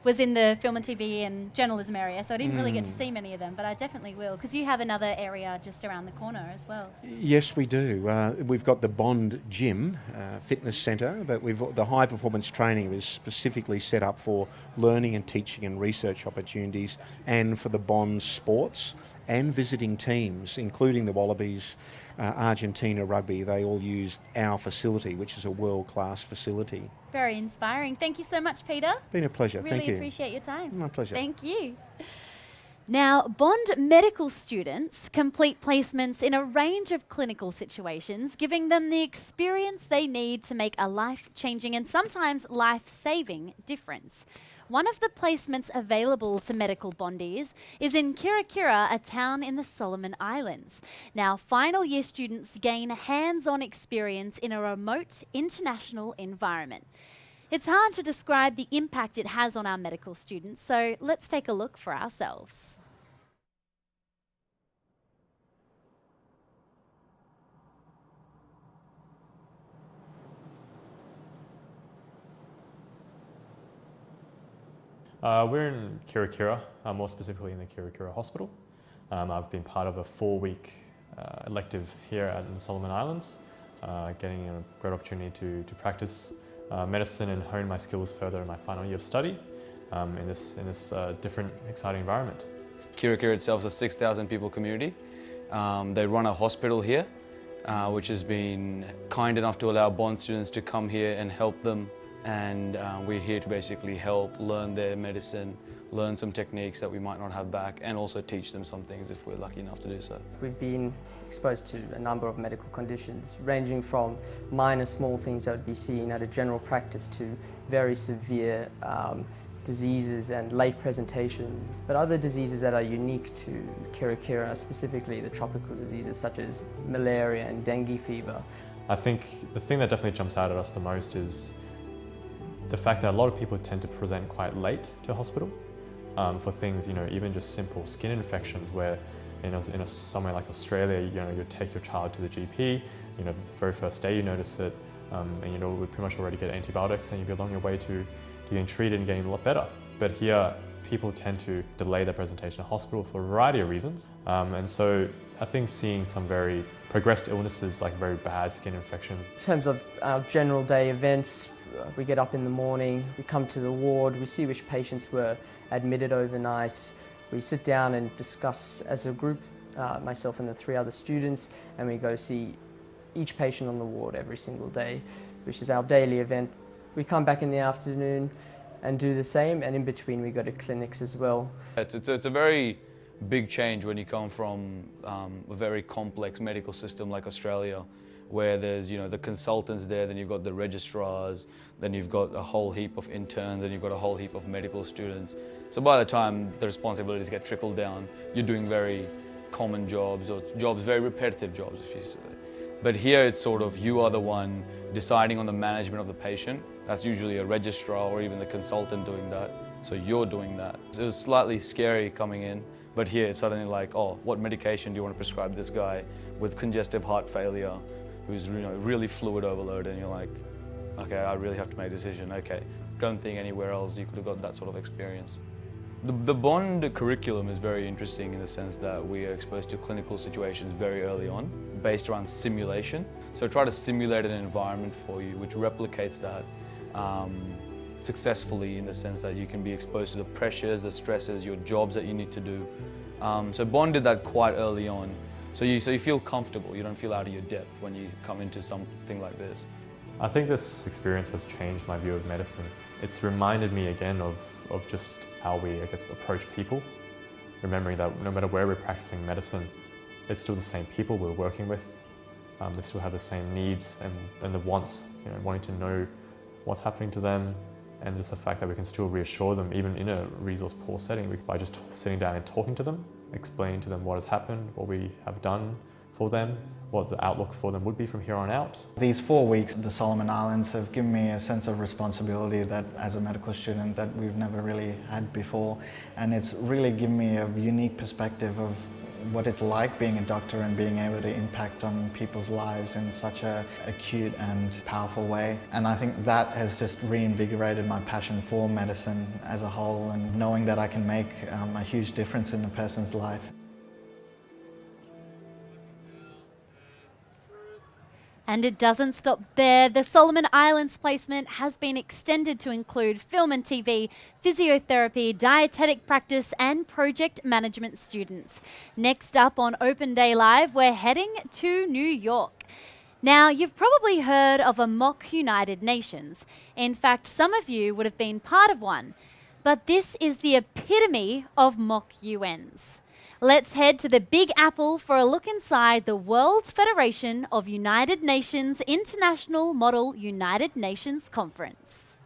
was in the film and TV and journalism area, so I didn't really get to see many of them, but I definitely will, because you have another area just around the corner as well. Yes, we do. We've got the Bond Gym fitness centre, but the high performance training is specifically set up for learning and teaching and research opportunities, and for the Bond sports and visiting teams, including the Wallabies, Argentina Rugby. They all use our facility, which is a world-class facility. Very inspiring. Thank you so much, Peter. Been a pleasure. Really Thank you. Appreciate your time. My pleasure. Thank you. Now, Bond medical students complete placements in a range of clinical situations, giving them the experience they need to make a life-changing and sometimes life-saving difference. One of the placements available to medical bondies is in Kirikira, a town in the Solomon Islands. Now, final year students gain hands-on experience in a remote international environment. It's hard to describe the impact it has on our medical students, so let's take a look for ourselves. We're in Kirikira, more specifically in the Kirikira Hospital. I've been part of a 4-week elective here at the Solomon Islands, getting a great opportunity to practice medicine and hone my skills further in my final year of study in this different, exciting environment. Kirikira itself is a 6,000 people community. They run a hospital here, which has been kind enough to allow Bond students to come here and help them. And we're here to basically help learn their medicine, learn some techniques that we might not have back, and also teach them some things if we're lucky enough to do so. We've been exposed to a number of medical conditions, ranging from minor small things that would be seen at a general practice to very severe diseases and late presentations. But other diseases that are unique to Kirikira, specifically the tropical diseases such as malaria and dengue fever. I think the thing that definitely jumps out at us the most is the fact that a lot of people tend to present quite late to hospital for things, even just simple skin infections where, in somewhere like Australia, you take your child to the GP, the very first day you notice it, and we pretty much already get antibiotics and you'd be along your way to getting treated and getting a lot better. But here, people tend to delay their presentation to hospital for a variety of reasons. And so I think seeing some very progressed illnesses like very bad skin infection. In terms of our general day events, we get up in the morning, we come to the ward, we see which patients were admitted overnight. We sit down and discuss as a group, myself and the 3 other students, and we go see each patient on the ward every single day, which is our daily event. We come back in the afternoon and do the same, and in between we go to clinics as well. It's a very big change when you come from a very complex medical system like Australia, where there's the consultants there, then you've got the registrars, then you've got a whole heap of interns, and you've got a whole heap of medical students. So by the time the responsibilities get trickled down, you're doing very common jobs, or very repetitive jobs, if you say. But here it's sort of you are the one deciding on the management of the patient. That's usually a registrar or even the consultant doing that. So you're doing that. It was slightly scary coming in, but here it's suddenly like, oh, what medication do you want to prescribe this guy with congestive heart failure, who's really fluid overload, and you're like, okay, I really have to make a decision. Okay, don't think anywhere else you could have got that sort of experience. The Bond curriculum is very interesting in the sense that we are exposed to clinical situations very early on, based around simulation. So try to simulate an environment for you which replicates that successfully, in the sense that you can be exposed to the pressures, the stresses, your jobs that you need to do. So Bond did that quite early on. So you feel comfortable, you don't feel out of your depth when you come into something like this. I think this experience has changed my view of medicine. It's reminded me again of just how we, I guess, approach people, remembering that no matter where we're practicing medicine, it's still the same people we're working with. They still have the same needs and the wants, wanting to know what's happening to them, and just the fact that we can still reassure them, even in a resource-poor setting, by just sitting down and talking to them, explaining to them what has happened, what we have done for them, what the outlook for them would be from here on out. These 4 weeks at the Solomon Islands have given me a sense of responsibility that, as a medical student, that we've never really had before, and it's really given me a unique perspective of what it's like being a doctor and being able to impact on people's lives in such a acute and powerful way. And I think that has just reinvigorated my passion for medicine as a whole, and knowing that I can make a huge difference in a person's life. And it doesn't stop there. The Solomon Islands placement has been extended to include film and TV, physiotherapy, dietetic practice, and project management students. Next up on Open Day Live, we're heading to New York. Now, you've probably heard of a mock United Nations. In fact, some of you would have been part of one. But this is the epitome of mock UNs. Let's head to the Big Apple for a look inside the World Federation of United Nations International Model United Nations Conference.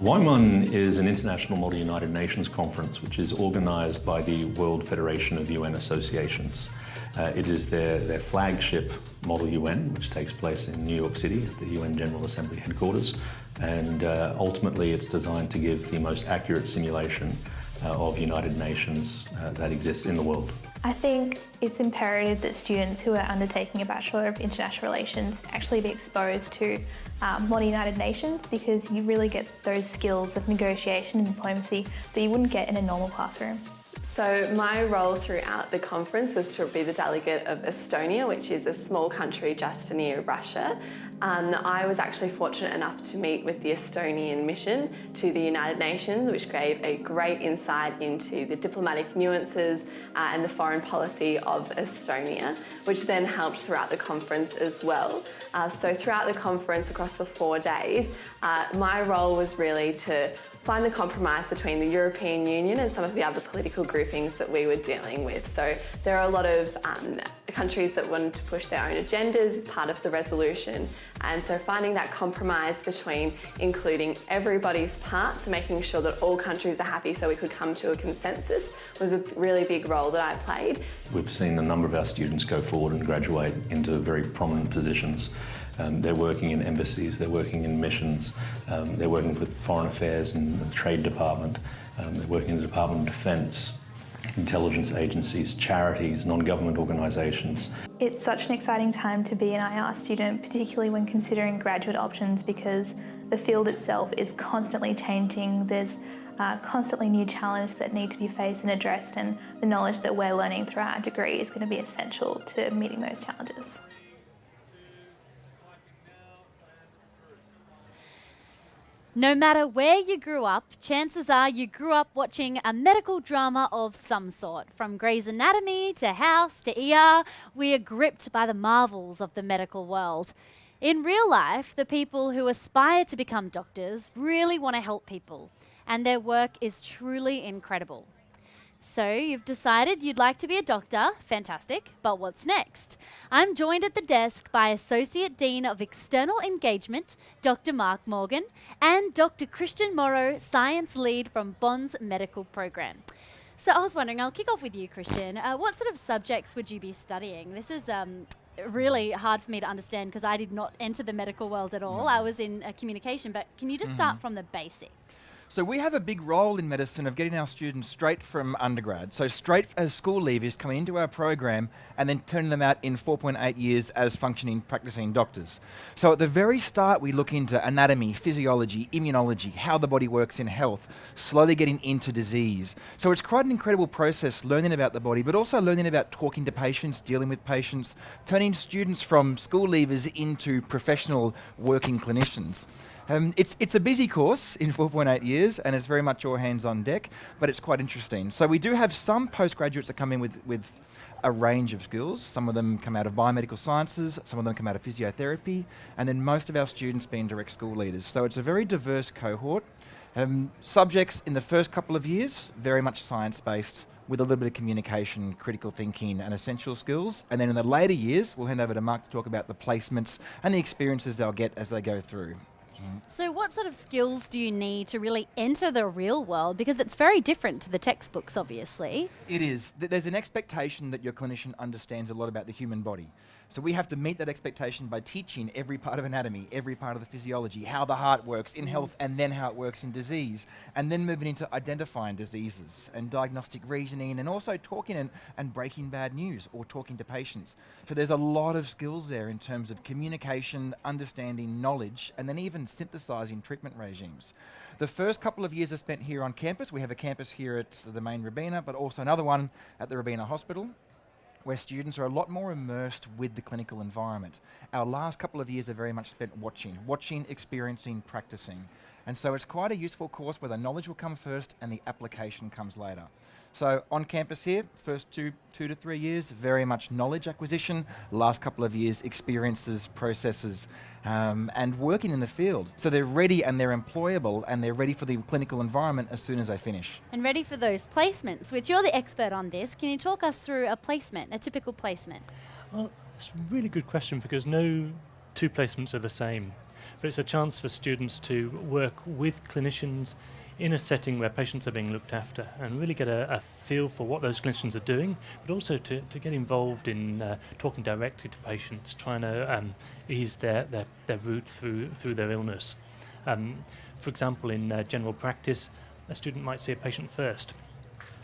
WIMON is an international Model United Nations conference which is organised by the World Federation of UN Associations. It is their flagship Model UN, which takes place in New York City at the UN General Assembly headquarters, and ultimately it's designed to give the most accurate simulation of United Nations that exists in the world. I think it's imperative that students who are undertaking a Bachelor of International Relations actually be exposed to Model United Nations, because you really get those skills of negotiation and diplomacy that you wouldn't get in a normal classroom. So my role throughout the conference was to be the delegate of Estonia, which is a small country just near Russia. I was actually fortunate enough to meet with the Estonian mission to the United Nations, which gave a great insight into the diplomatic nuances and the foreign policy of Estonia, which then helped throughout the conference as well. So throughout the conference, across the 4 days, my role was really to find the compromise between the European Union and some of the other political groupings that we were dealing with. So there are a lot of countries that wanted to push their own agendas as part of the resolution. And so finding that compromise between including everybody's parts and making sure that all countries are happy so we could come to a consensus was a really big role that I played. We've seen a number of our students go forward and graduate into very prominent positions. They're working in embassies, they're working in missions, they're working with foreign affairs and the Trade Department, they're working in the Department of Defence, intelligence agencies, charities, non-government organisations. It's such an exciting time to be an IR student, particularly when considering graduate options, because the field itself is constantly changing. There's constantly new challenges that need to be faced and addressed, and the knowledge that we're learning throughout our degree is going to be essential to meeting those challenges. No matter where you grew up, chances are you grew up watching a medical drama of some sort. From Grey's Anatomy to House to ER, we are gripped by the marvels of the medical world. In real life, the people who aspire to become doctors really want to help people, and their work is truly incredible. So you've decided you'd like to be a doctor, fantastic, but what's next? I'm joined at the desk by Associate Dean of External Engagement, Dr. Mark Morgan, and Dr. Christian Morrow, Science Lead from Bond's Medical Program. So I was wondering, I'll kick off with you, Christian. What sort of subjects would you be studying? This is really hard for me to understand because I did not enter the medical world at all. I was in communication, but can you just start from the basics? So we have a big role in medicine of getting our students straight from undergrad. So straight as school leavers coming into our program and then turning them out in 4.8 years as functioning, practicing doctors. So at the very start, we look into anatomy, physiology, immunology, how the body works in health, slowly getting into disease. So it's quite an incredible process learning about the body, but also learning about talking to patients, dealing with patients, turning students from school leavers into professional working clinicians. It's a busy course in 4.8 years, and it's very much all hands on deck, but it's quite interesting. So we do have some postgraduates that come in with a range of skills. Some of them come out of biomedical sciences, some of them come out of physiotherapy, and then most of our students being direct school leaders. So it's a very diverse cohort. Subjects in the first couple of years, very much science-based, with a little bit of communication, critical thinking and essential skills. And then in the later years, we'll hand over to Mark to talk about the placements and the experiences they'll get as they go through. So what sort of skills do you need to really enter the real world? Because it's very different to the textbooks, obviously. It is. There's an expectation that your clinician understands a lot about the human body. So we have to meet that expectation by teaching every part of anatomy, every part of the physiology, how the heart works in health and then how it works in disease, and then moving into identifying diseases and diagnostic reasoning, and also talking and breaking bad news or talking to patients. So there's a lot of skills there in terms of communication, understanding, knowledge, and then even synthesizing treatment regimes. The first couple of years are spent here on campus. We have a campus here at the main Robina, but also another one at the Robina Hospital, where students are a lot more immersed with the clinical environment. Our last couple of years are very much spent watching, experiencing, practicing. And so it's quite a useful course where the knowledge will come first and the application comes later. So on campus here, first two to 3 years, very much knowledge acquisition. Last couple of years, experiences, processes, and working in the field. So they're ready and they're employable and they're ready for the clinical environment as soon as they finish. And ready for those placements, which you're the expert on this. Can you talk us through a placement, a typical placement? Well, it's a really good question because no two placements are the same. But it's a chance for students to work with clinicians in a setting where patients are being looked after and really get a feel for what those clinicians are doing, but also to get involved in talking directly to patients, trying to ease their route through their illness. For example, in general practice, a student might see a patient first.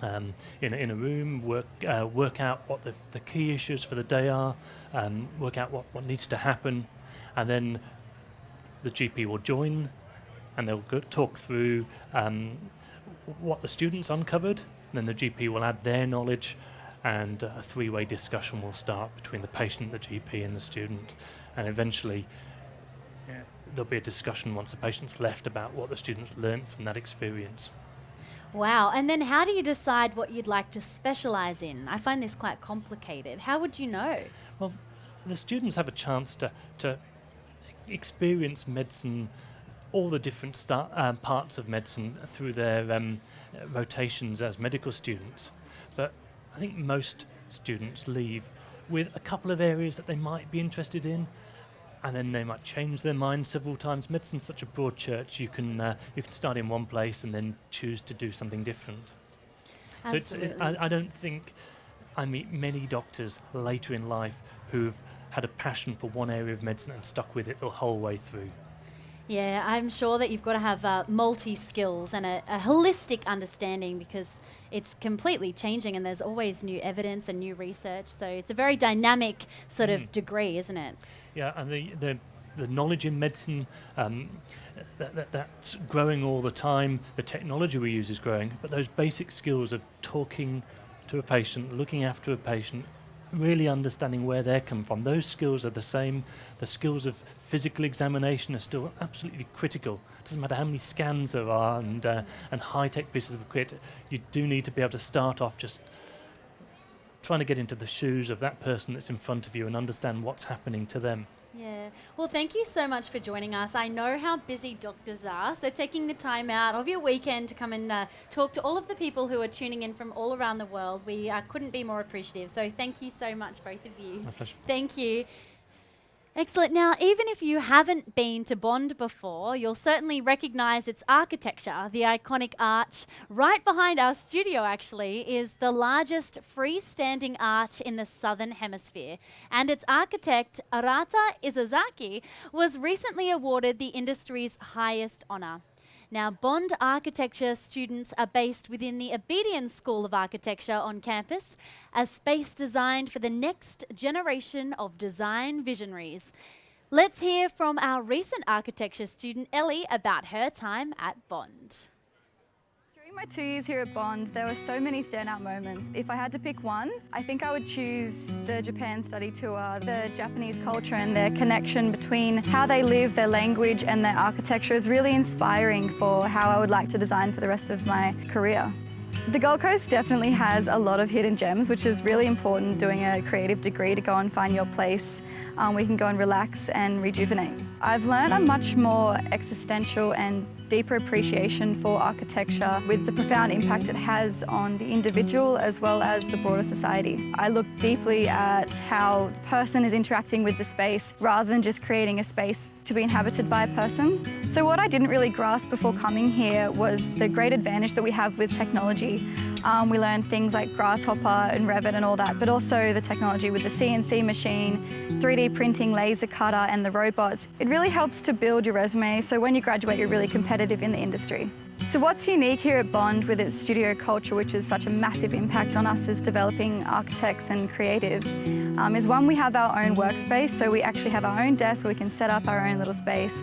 In a room, work out what the key issues for the day are, work out what needs to happen, and then the GP will join and they'll talk through what the students uncovered, and then the GP will add their knowledge, and a three-way discussion will start between the patient, the GP and the student, and eventually there'll be a discussion once the patient's left about what the students learnt from that experience. Wow, and then how do you decide what you'd like to specialise in? I find this quite complicated. How would you know? Well, the students have a chance to experience medicine, all the different parts of medicine through their rotations as medical students. But I think most students leave with a couple of areas that they might be interested in, and then they might change their mind several times. Medicine's such a broad church, you can start in one place and then choose to do something different. Absolutely. So I don't think I meet many doctors later in life who've had a passion for one area of medicine and stuck with it the whole way through. Yeah, I'm sure that you've got to have multi-skills and a holistic understanding, because it's completely changing and there's always new evidence and new research. So it's a very dynamic sort of degree, isn't it? Yeah, and the knowledge in medicine, that's growing all the time. The technology we use is growing, but those basic skills of talking to a patient, looking after a patient, really understanding where they're coming from, those skills are the same. The skills of physical examination are still absolutely critical. It doesn't matter how many scans there are and high-tech pieces of equipment, you do need to be able to start off just trying to get into the shoes of that person that's in front of you and understand what's happening to them. Yeah. Well, thank you so much for joining us. I know how busy doctors are, so taking the time out of your weekend to come and talk to all of the people who are tuning in from all around the world, we couldn't be more appreciative. So thank you so much, both of you. My pleasure. Thank you. Excellent. Now, even if you haven't been to Bond before, you'll certainly recognise its architecture. The iconic arch right behind our studio, actually, is the largest freestanding arch in the Southern Hemisphere. And its architect, Arata Isazaki, was recently awarded the industry's highest honour. Now, Bond architecture students are based within the Abedian School of Architecture on campus, a space designed for the next generation of design visionaries. Let's hear from our recent architecture student, Ellie, about her time at Bond. In my 2 years here at Bond, there were so many standout moments. If I had to pick one, I think I would choose the Japan study tour. The Japanese culture and their connection between how they live, their language and their architecture is really inspiring for how I would like to design for the rest of my career. The Gold Coast definitely has a lot of hidden gems, which is really important doing a creative degree to go and find your place. We can go and relax and rejuvenate. I've learned a much more existential and deeper appreciation for architecture with the profound impact it has on the individual as well as the broader society. I look deeply at how the person is interacting with the space rather than just creating a space to be inhabited by a person. So what I didn't really grasp before coming here was the great advantage that we have with technology. We learned things like Grasshopper and Revit and all that, but also the technology with the CNC machine, 3D printing, laser cutter and the robots. It really helps to build your resume, so when you graduate you're really competitive in the industry. So what's unique here at Bond with its studio culture, which is such a massive impact on us as developing architects and creatives, is one, we have our own workspace, so we actually have our own desk where we can set up our own little space.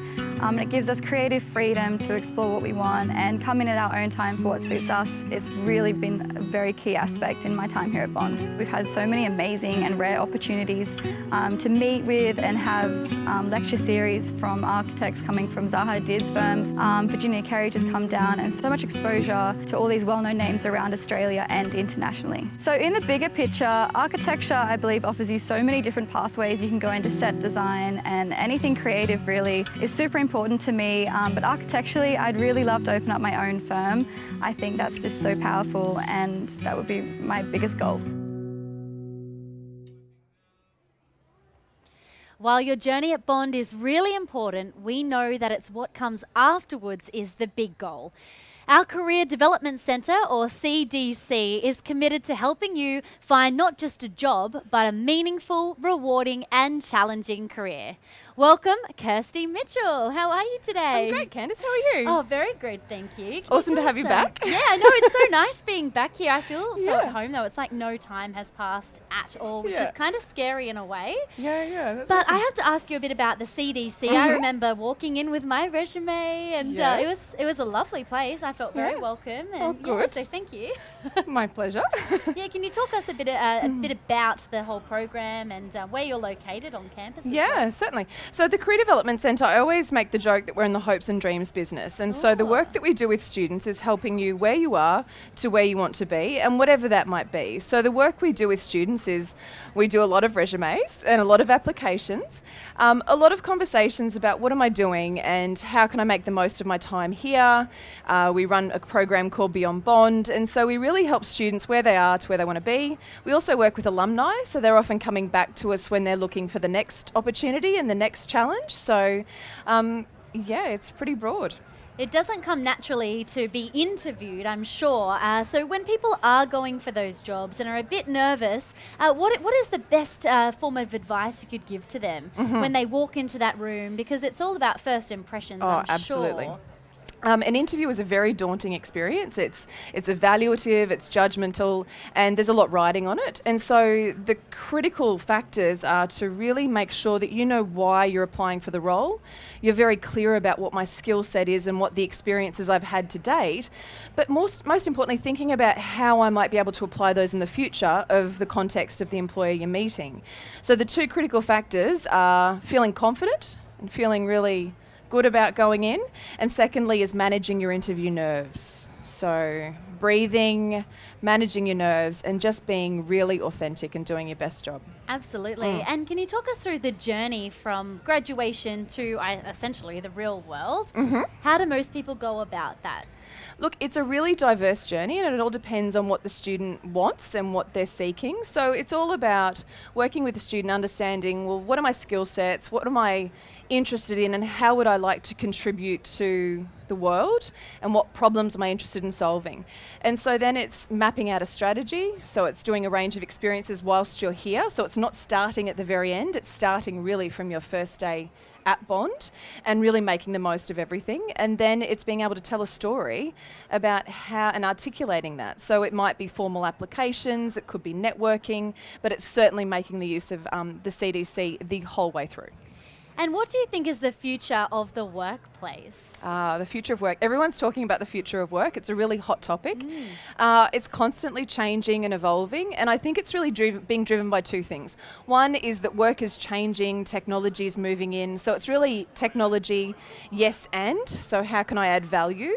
And it gives us creative freedom to explore what we want and come in at our own time for what suits us. It's really been a very key aspect in my time here at Bond. We've had so many amazing and rare opportunities to meet with and have lecture series from architects coming from Zaha Hadid's firms. Virginia Carey just come down, and so much exposure to all these well-known names around Australia and internationally. So in the bigger picture, architecture, I believe, offers you so many different pathways. You can go into set design and anything creative really is super important to me, but architecturally I'd really love to open up my own firm. I think that's just so powerful and that would be my biggest goal. While your journey at Bond is really important, we know that it's what comes afterwards is the big goal. Our Career Development Centre, or CDC, is committed to helping you find not just a job, but a meaningful, rewarding and challenging career. Welcome, Kirsty Mitchell. How are you today? I'm great, Candice. How are you? Oh, very good, thank you. It's awesome to have you back. Yeah, no, it's so nice being back here. I feel so at home, though. It's like no time has passed at all, which is kind of scary in a way. Yeah, that's But awesome. I have to ask you a bit about the CDC. I remember walking in with my resume, and it was a lovely place. I felt very welcome. And good. so thank you. My pleasure. Yeah, can you talk us a bit about the whole program and where you're located on campus? as Yeah, well? certainly. So at the Career Development Centre, I always make the joke that we're in the hopes and dreams business. And so the work that we do with students is helping you where you are to where you want to be, and whatever that might be. So the work we do with students is we do a lot of resumes and a lot of applications, a lot of conversations about what am I doing and how can I make the most of my time here. We run a program called Beyond Bond, and so we really help students where they are to where they want to be. We also work with alumni, so they're often coming back to us when they're looking for the next opportunity and the next challenge. So, it's pretty broad. It doesn't come naturally to be interviewed, I'm sure. So when people are going for those jobs and are a bit nervous, what is the best form of advice you could give to them when they walk into that room? Because it's all about first impressions, I'm absolutely. sure. An interview is a very daunting experience. It's evaluative, it's judgmental, and there's a lot riding on it. And so the critical factors are to really make sure that you know why you're applying for the role. You're very clear about what my skill set is and what the experiences I've had to date. But most importantly, thinking about how I might be able to apply those in the future of the context of the employer you're meeting. So the two critical factors are feeling confident and feeling really good about going in, and secondly is managing your interview nerves. So breathing, managing your nerves, and just being really authentic and doing your best job. Absolutely. And can you talk us through the journey from graduation to essentially the real world? How do most people go about that? Look, it's a really diverse journey, and it all depends on what the student wants and what they're seeking. So it's all about working with the student, understanding, well, what are my skill sets? What am I interested in, and how would I like to contribute to the world, and what problems am I interested in solving? And so then it's mapping out a strategy. So it's doing a range of experiences whilst you're here. So it's not starting at the very end. It's starting really from your first day at Bond and really making the most of everything. And then it's being able to tell a story about how and articulating that. So it might be formal applications, it could be networking, but it's certainly making the use of the CDC the whole way through. And what do you think is the future of the workplace? workplace? The future of work. Everyone's talking about the future of work. It's a really hot topic. It's constantly changing and evolving, and I think it's really being driven by two things. One is that work is changing, technology is moving in, so it's really technology, yes and, so how can I add value?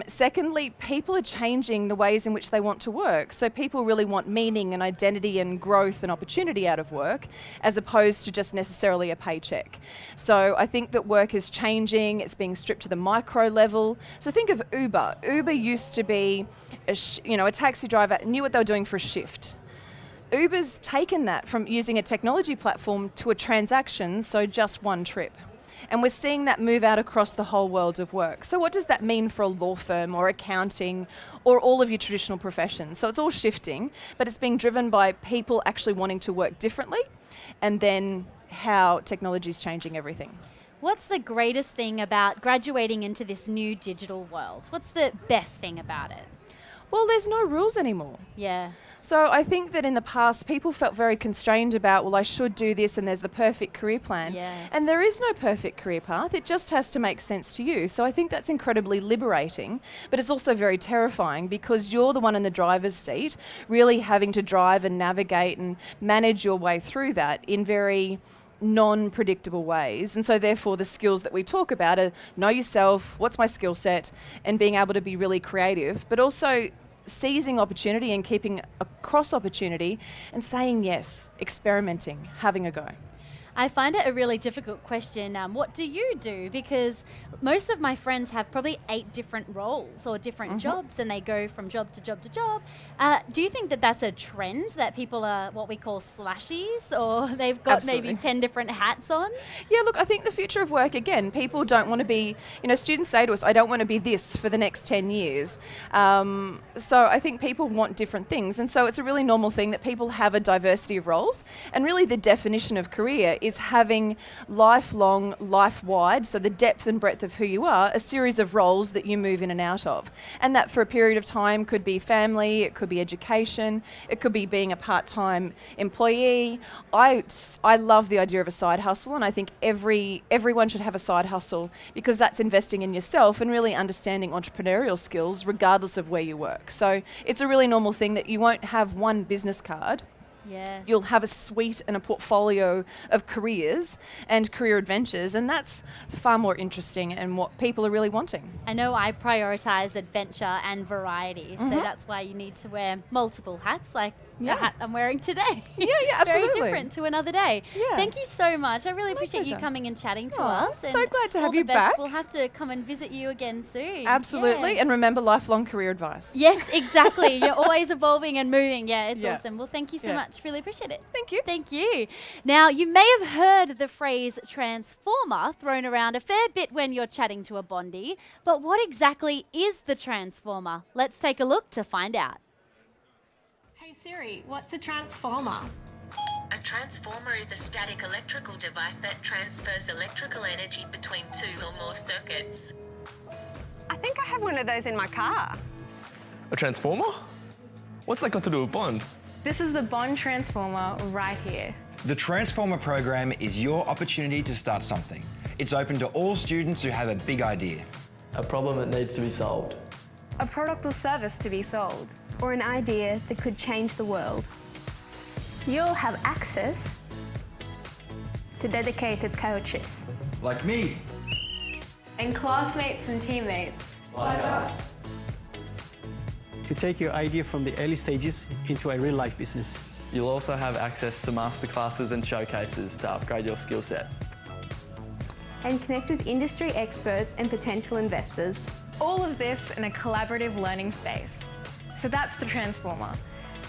Secondly, people are changing the ways in which they want to work. So people really want meaning and identity and growth and opportunity out of work, as opposed to just necessarily a paycheck. So I think that work is changing. It's being stripped to the micro level. So think of Uber. Uber used to be, a taxi driver knew what they were doing for a shift. Uber's taken that from using a technology platform to a transaction, so just one trip. And we're seeing that move out across the whole world of work. So what does that mean for a law firm or accounting or all of your traditional professions? So it's all shifting, but it's being driven by people actually wanting to work differently, and then how technology is changing everything. What's the greatest thing about graduating into this new digital world? What's the best thing about it? Well, there's no rules anymore. Yeah. So I think that in the past, people felt very constrained about, well, I should do this and there's the perfect career plan. Yes. And there is no perfect career path. It just has to make sense to you. So I think that's incredibly liberating, but it's also very terrifying because you're the one in the driver's seat, really having to drive and navigate and manage your way through that in very non-predictable ways. And so therefore the skills that we talk about are know yourself, what's my skill set, and being able to be really creative, but also seizing opportunity and keeping across opportunity and saying yes, experimenting, having a go. I find it a really difficult question. What do you do? Because most of my friends have probably 8 different roles or different jobs, and they go from job to job to job. Do you think that that's a trend, that people are what we call slashies, or they've got maybe 10 different hats on? Yeah, look, I think the future of work, again, people don't want to be, students say to us, I don't want to be this for the next 10 years. So I think people want different things. And so it's a really normal thing that people have a diversity of roles. And really the definition of career is having lifelong, life-wide, so the depth and breadth of who you are, a series of roles that you move in and out of. And that for a period of time could be family, it could be education, it could be being a part-time employee. I love the idea of a side hustle, and I think everyone should have a side hustle because that's investing in yourself and really understanding entrepreneurial skills regardless of where you work. So it's a really normal thing that you won't have one business card. Yes. You'll have a suite and a portfolio of careers and career adventures, and that's far more interesting and what people are really wanting. I know I prioritise adventure and variety, so that's why you need to wear multiple hats, like the hat I'm wearing today. Yeah, absolutely. Very different to another day. Yeah. Thank you so much. I really appreciate you pleasure. coming and chatting to Aw, us. so and glad to all have the you best. back. We'll have to come and visit you again soon. Absolutely, Yeah. and remember lifelong career advice. Yes, exactly. You're always evolving and moving. Yeah, it's Yeah. awesome. Well, thank you so Yeah. much. Really appreciate it. Thank you. Thank you. Now, you may have heard the phrase transformer thrown around a fair bit when you're chatting to a Bondi, but what exactly is the transformer? Let's take a look to find out. Hey Siri, what's a transformer? A transformer is a static electrical device that transfers electrical energy between 2 or more circuits. I think I have one of those in my car. A transformer? What's that got to do with Bond? This is the Bond transformer right here. The Transformer program is your opportunity to start something. It's open to all students who have a big idea. A problem that needs to be solved. A product or service to be sold. Or an idea that could change the world. You'll have access to dedicated coaches. Like me. And classmates and teammates. Like us. To take your idea from the early stages into a real-life business. You'll also have access to masterclasses and showcases to upgrade your skill set. And connect with industry experts and potential investors. All of this in a collaborative learning space. So that's the Transformer.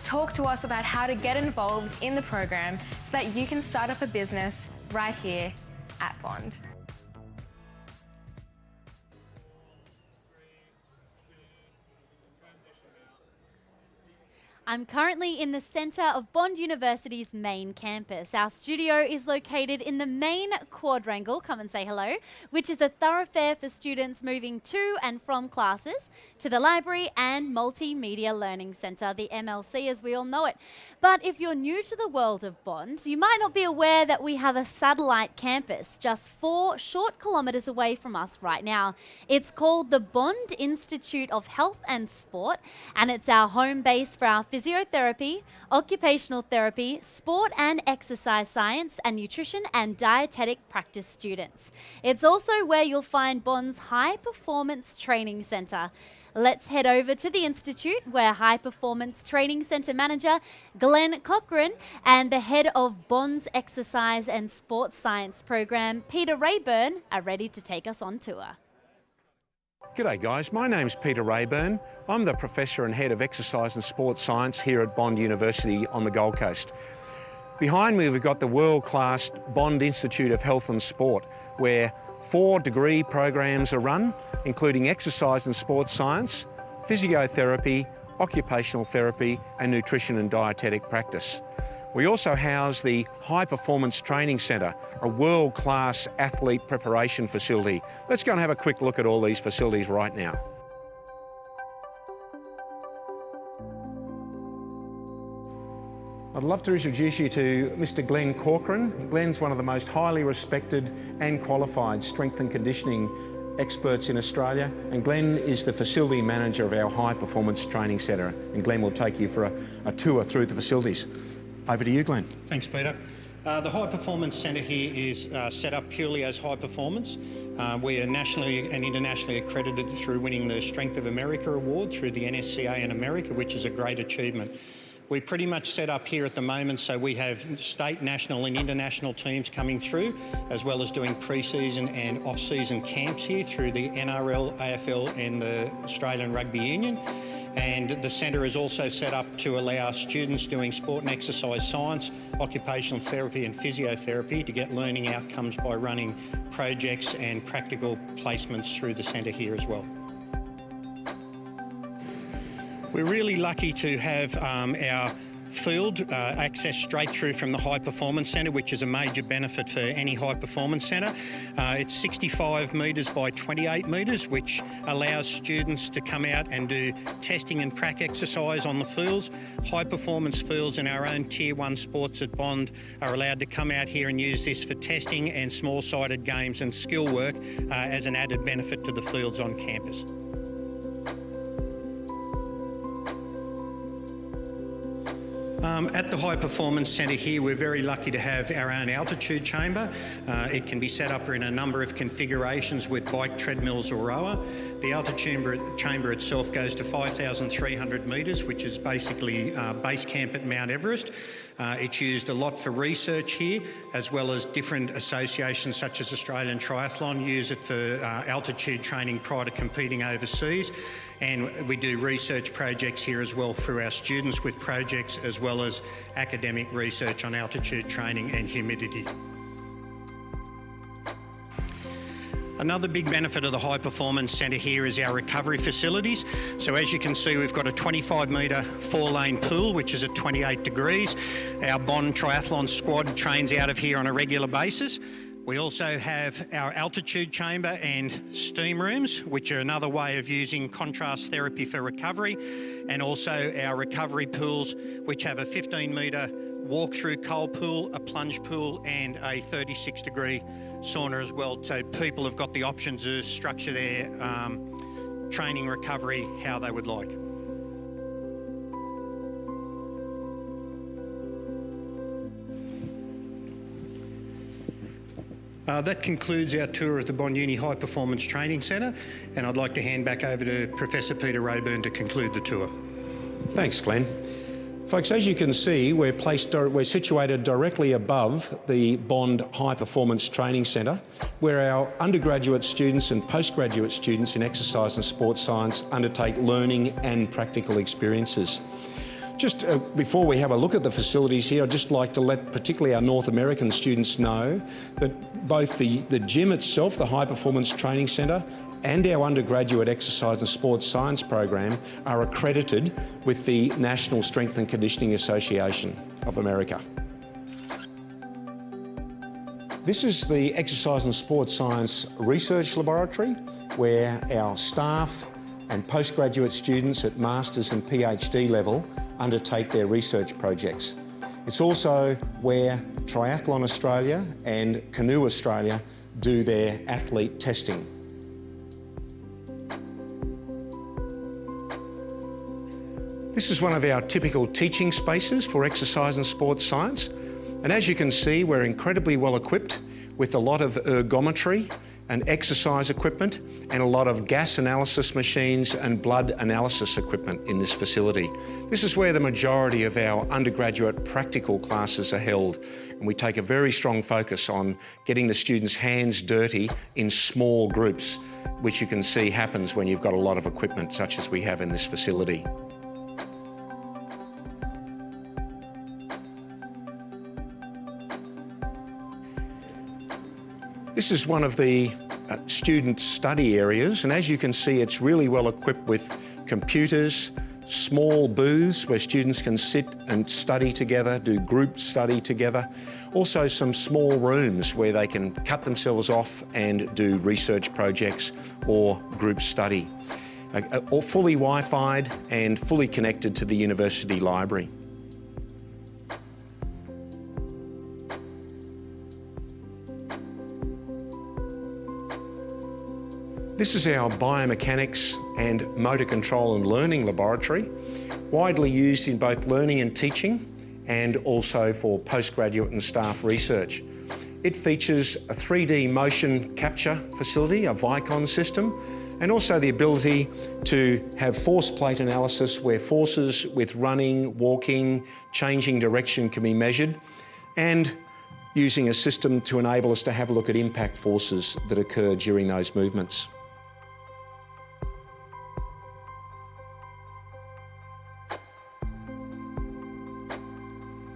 Talk to us about how to get involved in the program so that you can start up a business right here at Bond. I'm currently in the centre of Bond University's main campus. Our studio is located in the main quadrangle, come and say hello, which is a thoroughfare for students moving to and from classes, to the library and Multimedia Learning Centre, the MLC as we all know it. But if you're new to the world of Bond, you might not be aware that we have a satellite campus just 4 short kilometres away from us right now. It's called the Bond Institute of Health and Sport, and it's our home base for our physiotherapy, occupational therapy, sport and exercise science, and nutrition and dietetic practice students. It's also where you'll find Bond's High Performance Training Centre. Let's head over to the Institute where High Performance Training Centre Manager Glenn Cochran and the Head of Bond's Exercise and Sports Science Program, Peter Rayburn, are ready to take us on tour. G'day guys, my name's Peter Rayburn. I'm the Professor and Head of Exercise and Sports Science here at Bond University on the Gold Coast. Behind me we've got the world-class Bond Institute of Health and Sport, where 4 degree programs are run, including Exercise and Sports Science, Physiotherapy, Occupational Therapy and Nutrition and Dietetic Practice. We also house the High Performance Training Centre, a world-class athlete preparation facility. Let's go and have a quick look at all these facilities right now. I'd love to introduce you to Mr. Glenn Cochran. Glenn's one of the most highly respected and qualified strength and conditioning experts in Australia, and Glenn is the facility manager of our High Performance Training Centre, and Glenn will take you for a tour through the facilities. Over to you, Glenn. Thanks, Peter. The High Performance Centre here is set up purely as high performance. We are nationally and internationally accredited through winning the Strength of America Award through the NSCA in America, which is a great achievement. We're pretty much set up here at the moment, so we have state, national and international teams coming through, as well as doing pre-season and off-season camps here through the NRL, AFL and the Australian Rugby Union. And the centre is also set up to allow students doing sport and exercise science, occupational therapy and physiotherapy to get learning outcomes by running projects and practical placements through the centre here as well. We're really lucky to have our field access straight through from the High Performance Centre, which is a major benefit for any high performance centre. It's 65 metres by 28 metres, which allows students to come out and do testing and prac exercise on the fields. High performance fields in our own Tier 1 sports at Bond are allowed to come out here and use this for testing and small-sided games and skill work as an added benefit to the fields on campus. At the High Performance Centre here, we're very lucky to have our own altitude chamber. It can be set up in a number of configurations with bike, treadmills or rower. The altitude chamber itself goes to 5,300 metres, which is basically base camp at Mount Everest. It's used a lot for research here, as well as different associations such as Australian Triathlon use it for altitude training prior to competing overseas. And we do research projects here as well through our students with projects as well as academic research on altitude training and humidity. Another big benefit of the High Performance Centre here is our recovery facilities. So as you can see, we've got a 25 metre 4-lane pool, which is at 28 degrees. Our Bond Triathlon squad trains out of here on a regular basis. We also have our altitude chamber and steam rooms, which are another way of using contrast therapy for recovery, and also our recovery pools, which have a 15 metre walk-through cold pool, a plunge pool and a 36-degree sauna as well. So people have got the options to structure their training recovery how they would like. That concludes our tour of the Bond Uni High Performance Training Centre, and I'd like to hand back over to Professor Peter Rayburn to conclude the tour. Thanks, Glenn. Folks, as you can see, we're situated directly above the Bond High Performance Training Centre, where our undergraduate students and postgraduate students in exercise and sports science undertake learning and practical experiences. Just before we have a look at the facilities here, I'd just like to let particularly our North American students know that both the gym itself, the High Performance Training Centre, and our undergraduate exercise and sports science program are accredited with the National Strength and Conditioning Association of America. This is the Exercise and Sports Science Research Laboratory, where our staff and postgraduate students at Masters and PhD level undertake their research projects. It's also where Triathlon Australia and Canoe Australia do their athlete testing. This is one of our typical teaching spaces for exercise and sports science. And as you can see, we're incredibly well equipped with a lot of ergometry and exercise equipment and a lot of gas analysis machines and blood analysis equipment in this facility. This is where the majority of our undergraduate practical classes are held, and we take a very strong focus on getting the students' hands dirty in small groups, which you can see happens when you've got a lot of equipment such as we have in this facility. This is one of the student study areas, and as you can see, it's really well equipped with computers, small booths where students can sit and study together, do group study together. Also some small rooms where they can cut themselves off and do research projects or group study. All fully Wi-Fi'd and fully connected to the university library. This is our biomechanics and motor control and learning laboratory, widely used in both learning and teaching and also for postgraduate and staff research. It features a 3D motion capture facility, a Vicon system, and also the ability to have force plate analysis where forces with running, walking, changing direction can be measured, and using a system to enable us to have a look at impact forces that occur during those movements.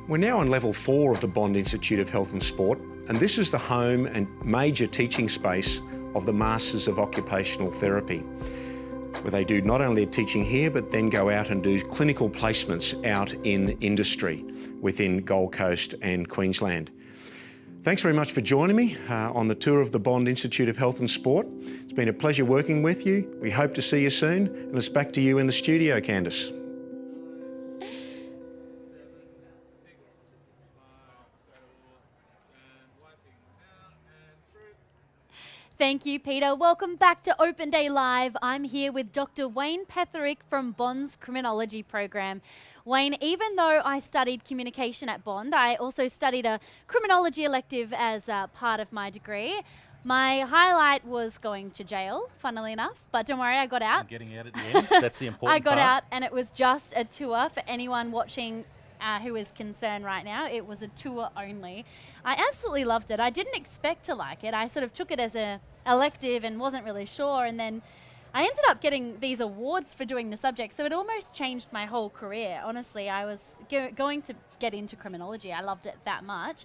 We're now on level 4 of the Bond Institute of Health and Sport, and this is the home and major teaching space of the Masters of Occupational Therapy, where they do not only teaching here, but then go out and do clinical placements out in industry within Gold Coast and Queensland. Thanks very much for joining me on the tour of the Bond Institute of Health and Sport. It's been a pleasure working with you. We hope to see you soon, and it's back to you in the studio, Candice. Thank you, Peter. Welcome back to Open Day Live. I'm here with Dr. Wayne Petherick from Bond's Criminology program. Wayne, even though I studied communication at Bond, I also studied a criminology elective as part of my degree. My highlight was going to jail, funnily enough, but don't worry, I got out. Getting out at the end, that's the important I got part. out, and it was just a tour for anyone watching who is concerned right now. It was a tour only. I absolutely loved it. I didn't expect to like it. I sort of took it as a elective and wasn't really sure, and then I ended up getting these awards for doing the subject, so it almost changed my whole career. Honestly, I was going to get into criminology. I loved it that much.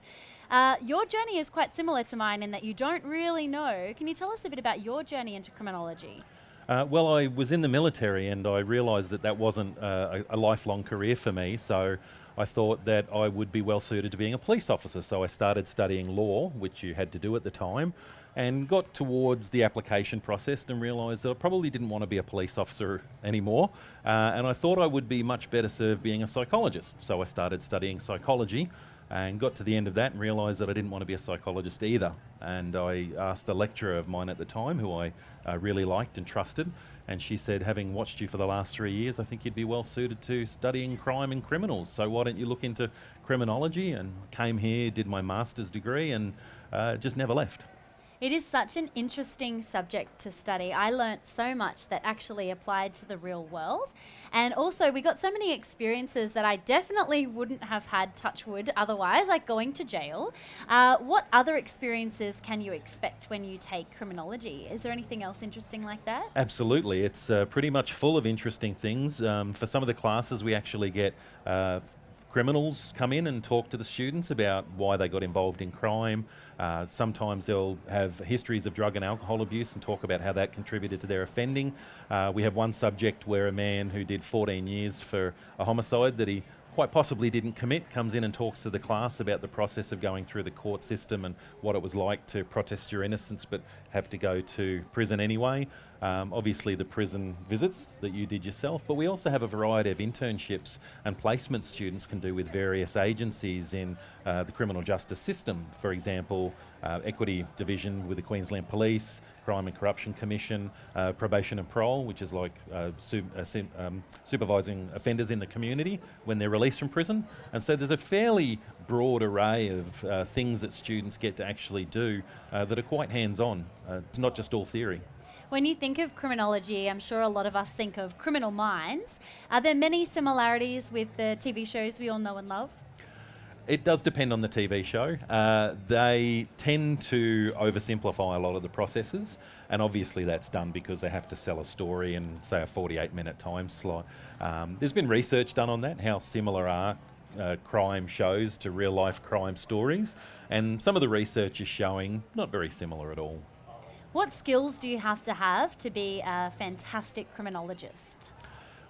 Your journey is quite similar to mine in that you don't really know. Can you tell us a bit about your journey into criminology? Well, I was in the military and I realised that that wasn't a lifelong career for me, so I thought that I would be well suited to being a police officer. So I started studying law, which you had to do at the time, and got towards the application process and realised that I probably didn't want to be a police officer anymore, and I thought I would be much better served being a psychologist. So I started studying psychology and got to the end of that and realised that I didn't want to be a psychologist either. And I asked a lecturer of mine at the time who I really liked and trusted, and she said, having watched you for the last 3 years, I think you'd be well suited to studying crime and criminals, so why don't you look into criminology? And came here, did my master's degree, and just never left. It is such an interesting subject to study. I learnt so much that actually applied to the real world. And also, we got so many experiences that I definitely wouldn't have had, touch wood, otherwise, like going to jail. What other experiences can you expect when you take criminology? Is there anything else interesting like that? Absolutely. It's pretty much full of interesting things. For some of the classes, we actually get criminals come in and talk to the students about why they got involved in crime. Sometimes they'll have histories of drug and alcohol abuse and talk about how that contributed to their offending. We have one subject where a man who did 14 years for a homicide that he quite possibly didn't commit comes in and talks to the class about the process of going through the court system and what it was like to protest your innocence but have to go to prison anyway. Obviously the prison visits that you did yourself, but we also have a variety of internships and placement students can do with various agencies in the criminal justice system. For example, Equity Division with the Queensland Police, Crime and Corruption Commission, Probation and Parole, which is like supervising offenders in the community when they're released from prison. And so there's a fairly broad array of things that students get to actually do that are quite hands-on. It's not just all theory. When you think of criminology, I'm sure a lot of us think of Criminal Minds. Are there many similarities with the TV shows we all know and love? It does depend on the TV show. They tend to oversimplify a lot of the processes, and obviously that's done because they have to sell a story in, say, a 48-minute time slot. There's been research done on that, how similar are crime shows to real-life crime stories, and some of the research is showing not very similar at all. What skills do you have to be a fantastic criminologist?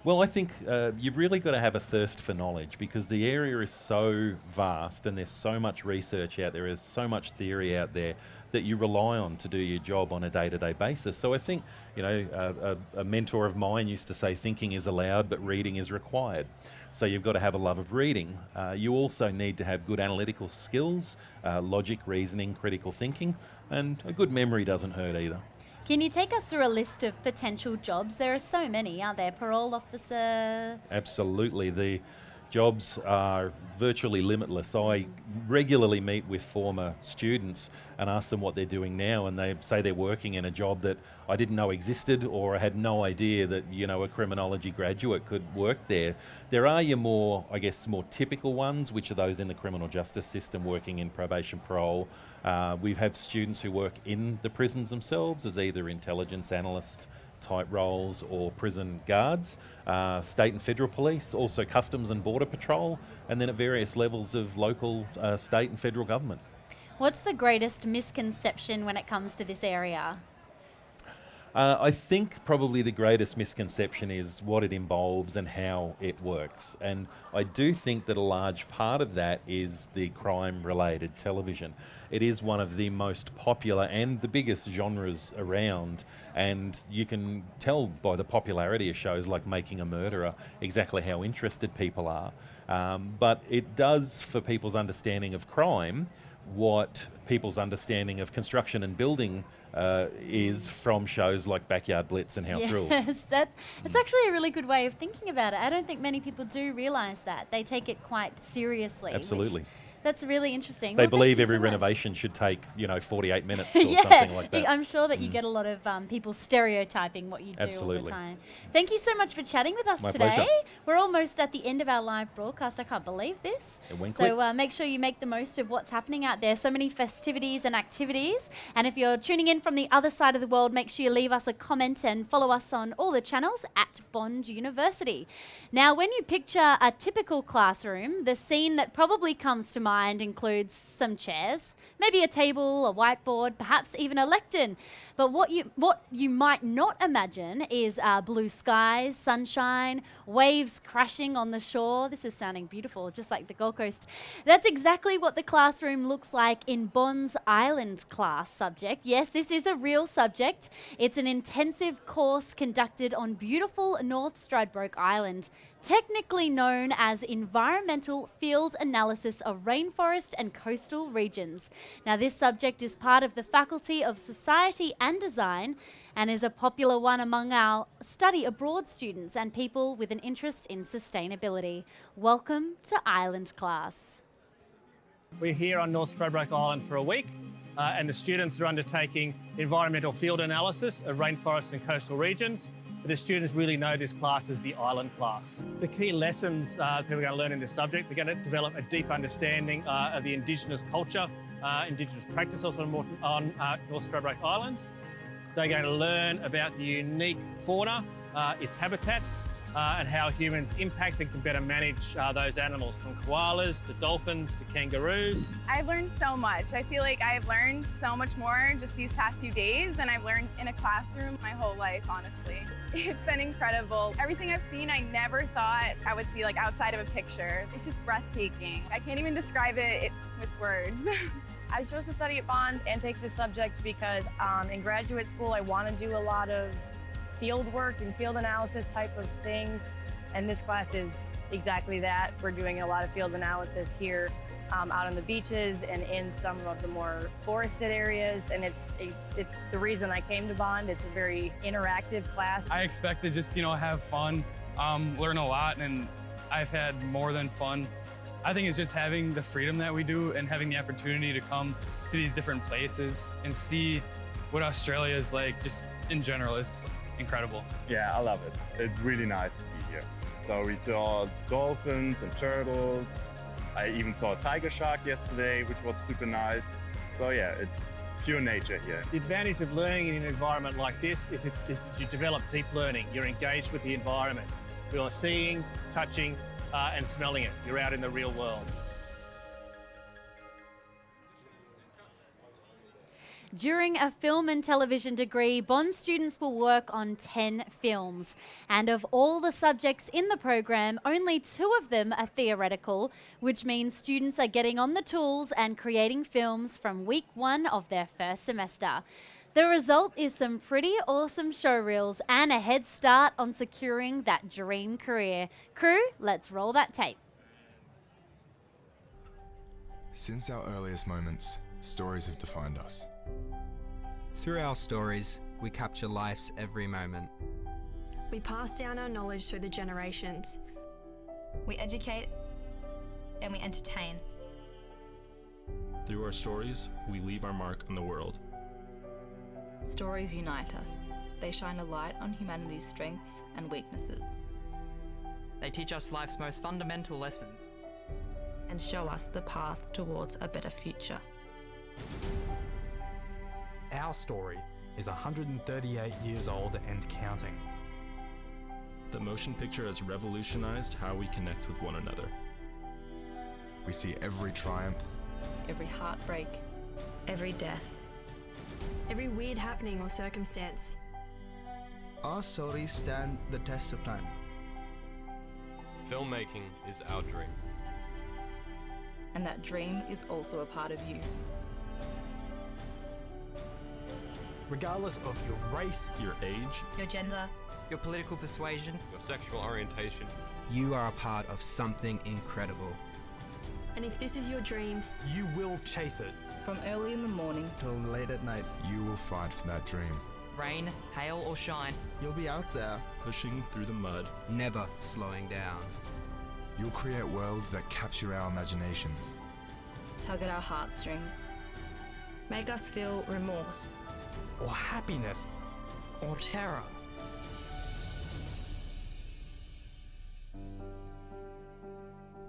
Well, I think you've really got to have a thirst for knowledge because the area is so vast and there's so much research out there, there's so much theory out there that you rely on to do your job on a day-to-day basis. So I think, you know, a mentor of mine used to say thinking is allowed but reading is required. So you've got to have a love of reading. You also need to have good analytical skills, logic, reasoning, critical thinking, and a good memory doesn't hurt either. Can you take us through a list of potential jobs? There are so many, aren't there? Parole officer. Absolutely. The jobs are virtually limitless. I regularly meet with former students and ask them what they're doing now, and they say they're working in a job that I didn't know existed, or I had no idea that, you know, a criminology graduate could work there. There are your more, I guess, more typical ones, which are those in the criminal justice system working in probation parole. We have students who work in the prisons themselves as either intelligence analysts type roles or prison guards, state and federal police, also customs and border patrol, and then at various levels of local, state and federal government. What's the greatest misconception when it comes to this area? I think probably the greatest misconception is what it involves and how it works. And I do think that a large part of that is the crime-related television. It is one of the most popular and the biggest genres around, and you can tell by the popularity of shows like Making a Murderer exactly how interested people are. But it does, for people's understanding of crime, what people's understanding of construction and building is from shows like Backyard Blitz and House Rules. Yes, that's actually a really good way of thinking about it. I don't think many people do realise that. They take it quite seriously. Absolutely. That's really interesting. They Well, believe thank you every so much. renovation should take, 48 minutes or something like that. I'm sure that you get a lot of people stereotyping what you do all the Absolutely. time. Thank you so much for chatting with us My today. pleasure. We're almost at the end of our live broadcast. I can't believe this. It went So quick. make sure you make the most of what's happening out there. So many festivities and activities. And if you're tuning in from the other side of the world, make sure you leave us a comment and follow us on all the channels at Bond University. Now, when you picture a typical classroom, the scene that probably comes to mind includes some chairs, maybe a table, a whiteboard, perhaps even a lectern. But what you might not imagine is blue skies, sunshine, waves crashing on the shore. This is sounding beautiful, just like the Gold Coast. That's exactly what the classroom looks like in Bond's Island class subject. Yes, this is a real subject. It's an intensive course conducted on beautiful North Stradbroke Island, technically known as Environmental Field Analysis of Rainforest and Coastal Regions. Now, this subject is part of the Faculty of Society and Design and is a popular one among our study abroad students and people with an interest in sustainability. Welcome to Island class. We're here on North Stradbroke Island for a week. and the students are undertaking environmental field analysis of rainforests and coastal regions. The students really know this class as the island class. The key lessons people are going to learn in this subject, they're going to develop a deep understanding of the Indigenous culture, Indigenous practice also on North Stradbroke Island. They're going to learn about the unique fauna, its habitats, and how humans impact and can better manage those animals, from koalas to dolphins to kangaroos. I've learned so much. I feel like I've learned so much more just these past few days than I've learned in a classroom my whole life, honestly. It's been incredible. Everything I've seen, I never thought I would see like outside of a picture. It's just breathtaking. I can't even describe it with words. I chose to study at Bond and take this subject because in graduate school I want to do a lot of field work and field analysis type of things, and this class is exactly that. We're doing a lot of field analysis here out on the beaches and in some of the more forested areas, and it's the reason I came to Bond. It's a very interactive class. I expect to just have fun, learn a lot, and I've had more than fun. I think it's just having the freedom that we do and having the opportunity to come to these different places and see what Australia is like just in general. It's incredible. Yeah, I love it. It's really nice to be here. So we saw dolphins and turtles. I even saw a tiger shark yesterday, which was super nice. So yeah, it's pure nature here. The advantage of learning in an environment like this is that you develop deep learning. You're engaged with the environment. You're seeing, touching, and smelling it. You're out in the real world. During a film and television degree, Bond students will work on 10 films. And of all the subjects in the program, only 2 of them are theoretical, which means students are getting on the tools and creating films from week 1 of their first semester. The result is some pretty awesome showreels and a head start on securing that dream career. Crew, let's roll that tape. Since our earliest moments, stories have defined us. Through our stories, we capture life's every moment. We pass down our knowledge through the generations. We educate and we entertain. Through our stories, we leave our mark on the world. Stories unite us. They shine a light on humanity's strengths and weaknesses. They teach us life's most fundamental lessons. And show us the path towards a better future. Our story is 138 years old and counting. The motion picture has revolutionized how we connect with one another. We see every triumph, every heartbreak, every death, every weird happening or circumstance. Our stories stand the test of time. Filmmaking is our dream. And that dream is also a part of you. Regardless of your race, your age, your gender, your political persuasion, your sexual orientation, you are a part of something incredible. And if this is your dream, you will chase it. From early in the morning till late at night, you will fight for that dream. Rain, hail or shine, you'll be out there, pushing through the mud, never slowing down. You'll create worlds that capture our imaginations, tug at our heartstrings, make us feel remorse, or happiness, or terror.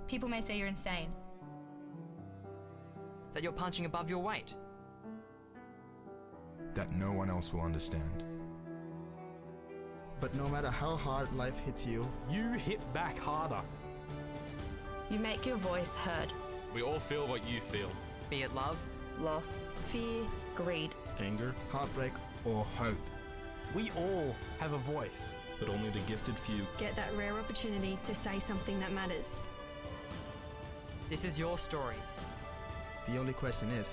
People may say you're insane, that you're punching above your weight, that no one else will understand. But no matter how hard life hits you, you hit back harder. You make your voice heard. We all feel what you feel. Be it love, loss, fear, greed, anger, heartbreak, or hope. We all have a voice. But only the gifted few get that rare opportunity to say something that matters. This is your story. The only question is,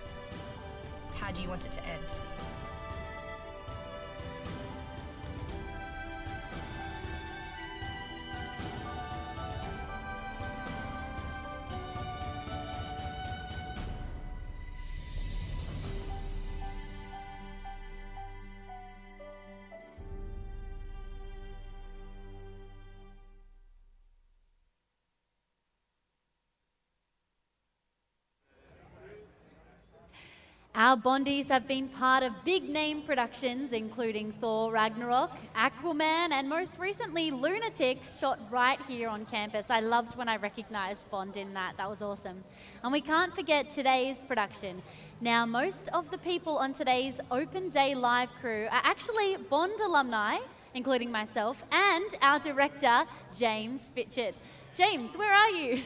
how do you want it to end? Our Bondies have been part of big name productions including Thor Ragnarok, Aquaman, and most recently Lunatics, shot right here on campus. I loved when I recognised Bond in that. That was awesome. And we can't forget today's production. Now, most of the people on today's Open Day Live crew are actually Bond alumni, including myself, and our director, James Fitchett. James, where are you?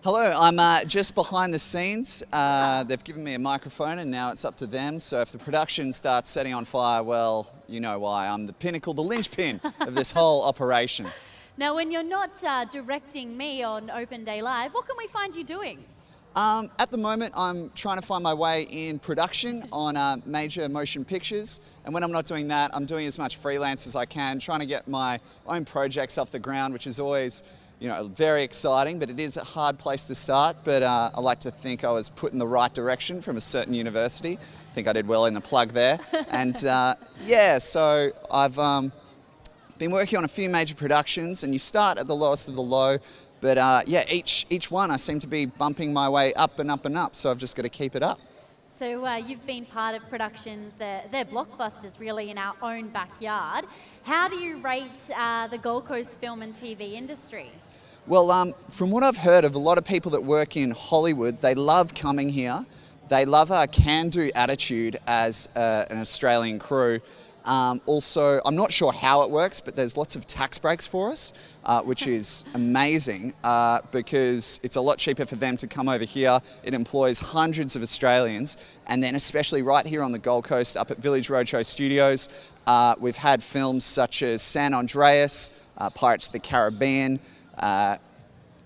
Hello, I'm just behind the scenes. They've given me a microphone and now it's up to them. So if the production starts setting on fire, well, you know why. I'm the pinnacle, the linchpin of this whole operation. Now, when you're not directing me on Open Day Live, what can we find you doing? At the moment, I'm trying to find my way in production on major motion pictures. And when I'm not doing that, I'm doing as much freelance as I can, trying to get my own projects off the ground, which is always, you know, very exciting, but it is a hard place to start. But I like to think I was put in the right direction from a certain university. I think I did well in the plug there. And yeah, so I've been working on a few major productions, and you start at the lowest of the low. But yeah, each one I seem to be bumping my way up and up and up, so I've just got to keep it up. So you've been part of productions, they're blockbusters really in our own backyard. How do you rate the Gold Coast film and TV industry? Well, from what I've heard of a lot of people that work in Hollywood, they love coming here. They love our can-do attitude as an Australian crew. Also, I'm not sure how it works, but there's lots of tax breaks for us, which is amazing because it's a lot cheaper for them to come over here. It employs hundreds of Australians, and then especially right here on the Gold Coast up at Village Roadshow Studios, we've had films such as San Andreas, Pirates of the Caribbean,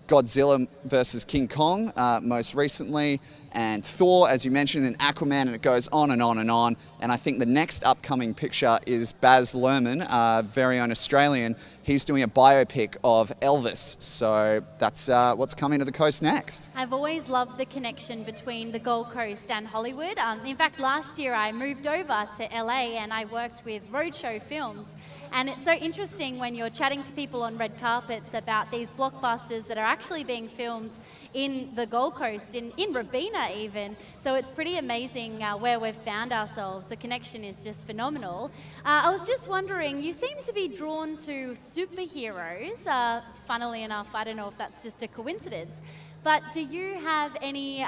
Godzilla vs. King Kong most recently, and Thor, as you mentioned, and Aquaman, and it goes on and on and on. And I think the next upcoming picture is Baz Luhrmann, very own Australian. He's doing a biopic of Elvis, so that's what's coming to the coast next. I've always loved the connection between the Gold Coast and Hollywood. In fact, last year I moved over to LA and I worked with Roadshow Films. And it's so interesting when you're chatting to people on red carpets about these blockbusters that are actually being filmed in the Gold Coast, in Robina even. So it's pretty amazing where we've found ourselves. The connection is just phenomenal. I was just wondering, you seem to be drawn to superheroes. Funnily enough, I don't know if that's just a coincidence, but do you have any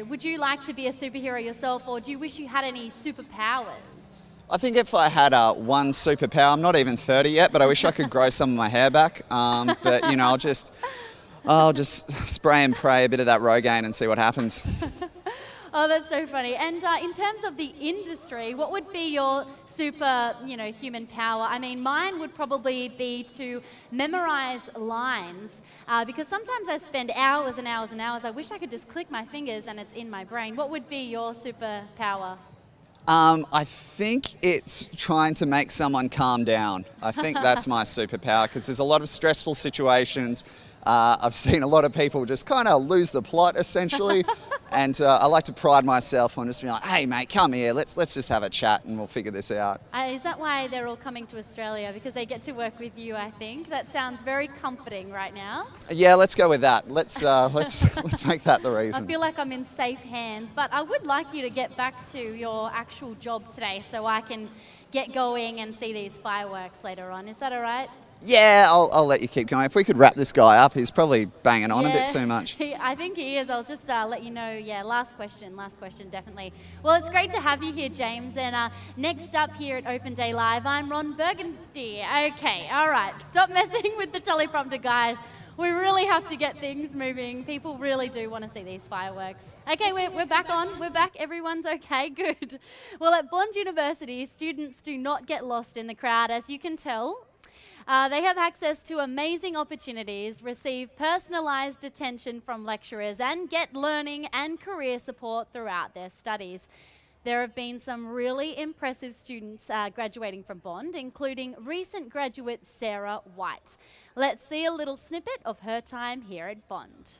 would you like to be a superhero yourself, or do you wish you had any superpowers? I think if I had one superpower, I'm not even 30 yet, but I wish I could grow some of my hair back. But you know, I'll just spray and pray a bit of that Rogaine and see what happens. Oh, that's so funny. And in terms of the industry, what would be your super, human power? I mean, mine would probably be to memorize lines because sometimes I spend hours and hours and hours. I wish I could just click my fingers and it's in my brain. What would be your superpower? I think it's trying to make someone calm down. I think that's my superpower because there's a lot of stressful situations. I've seen a lot of people just kind of lose the plot essentially. And I like to pride myself on just being like, hey mate, come here, let's just have a chat and we'll figure this out. Is that why they're all coming to Australia? Because they get to work with you, I think. That sounds very comforting right now. Yeah, let's go with that. Let's make that the reason. I feel like I'm in safe hands, but I would like you to get back to your actual job today so I can get going and see these fireworks later on. Is that all right? Yeah, I'll let you keep going. If we could wrap this guy up, he's probably banging on a bit too much. I think he is. I'll just let you know. Yeah, last question, definitely. Well, it's great to have you here, James. And next up here at Open Day Live, I'm Ron Burgundy. Okay, all right. Stop messing with the teleprompter, guys. We really have to get things moving. People really do want to see these fireworks. Okay, we're back on. We're back. Everyone's okay. Good. Well, at Bond University, students do not get lost in the crowd, as you can tell. They have access to amazing opportunities, receive personalised attention from lecturers, and get learning and career support throughout their studies. There have been some really impressive students graduating from Bond, including recent graduate Sarah White. Let's see a little snippet of her time here at Bond.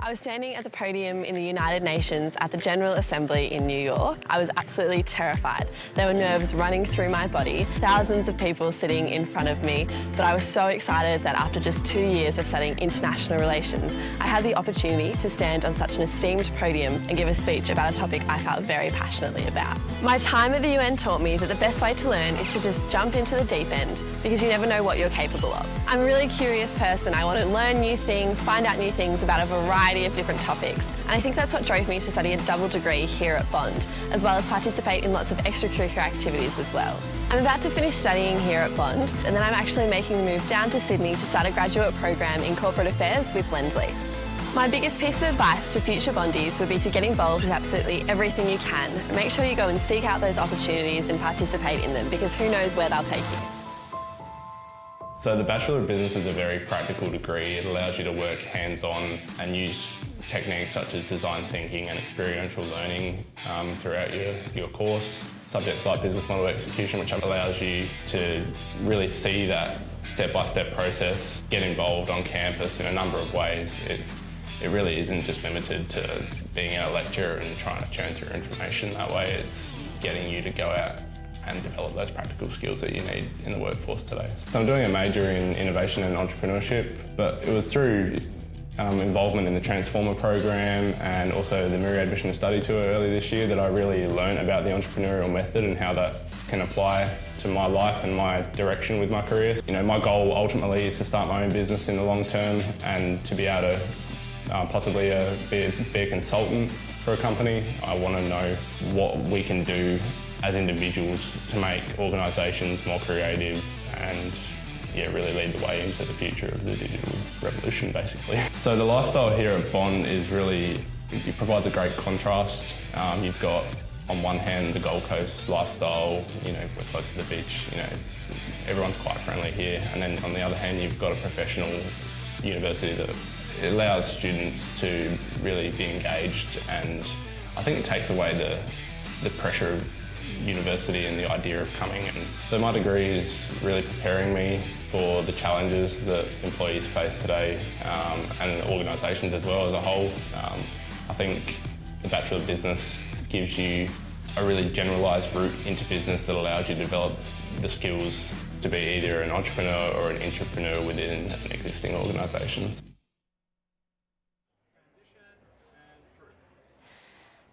I was standing at the podium in the United Nations at the General Assembly in New York. I was absolutely terrified. There were nerves running through my body, thousands of people sitting in front of me, but I was so excited that after just 2 years of studying international relations, I had the opportunity to stand on such an esteemed podium and give a speech about a topic I felt very passionately about. My time at the UN taught me that the best way to learn is to just jump into the deep end, because you never know what you're capable of. I'm a really curious person. I want to learn new things, find out new things about a variety of different topics. And I think that's what drove me to study a double degree here at Bond, as well as participate in lots of extracurricular activities as well. I'm about to finish studying here at Bond, and then I'm actually making the move down to Sydney to start a graduate program in corporate affairs with Lendlease. My biggest piece of advice to future Bondies would be to get involved with absolutely everything you can. Make sure you go and seek out those opportunities and participate in them, because who knows where they'll take you. So the Bachelor of Business is a very practical degree. It allows you to work hands-on and use techniques such as design thinking and experiential learning throughout your course. Subjects like business model execution, which allows you to really see that step-by-step process, get involved on campus in a number of ways. It really isn't just limited to being in a lecture and trying to churn through information that way. It's getting you to go out and develop those practical skills that you need in the workforce today. So I'm doing a major in innovation and entrepreneurship, but it was through involvement in the Transformer program and also the Myriad Mission Study Tour early this year that I really learned about the entrepreneurial method and how that can apply to my life and my direction with my career. You know, my goal ultimately is to start my own business in the long term and to be able to possibly be a consultant for a company. I want to know what we can do as individuals to make organisations more creative and really lead the way into the future of the digital revolution, basically. So the lifestyle here at Bond is really, it provides a great contrast. You've got, on one hand, the Gold Coast lifestyle, we're close to the beach, everyone's quite friendly here. And then on the other hand, you've got a professional university that it allows students to really be engaged, and I think it takes away the pressure of university and the idea of coming in. So my degree is really preparing me for the challenges that employees face today and organisations as well as a whole. I think the Bachelor of Business gives you a really generalised route into business that allows you to develop the skills to be either an entrepreneur or an intrapreneur within an existing organisation.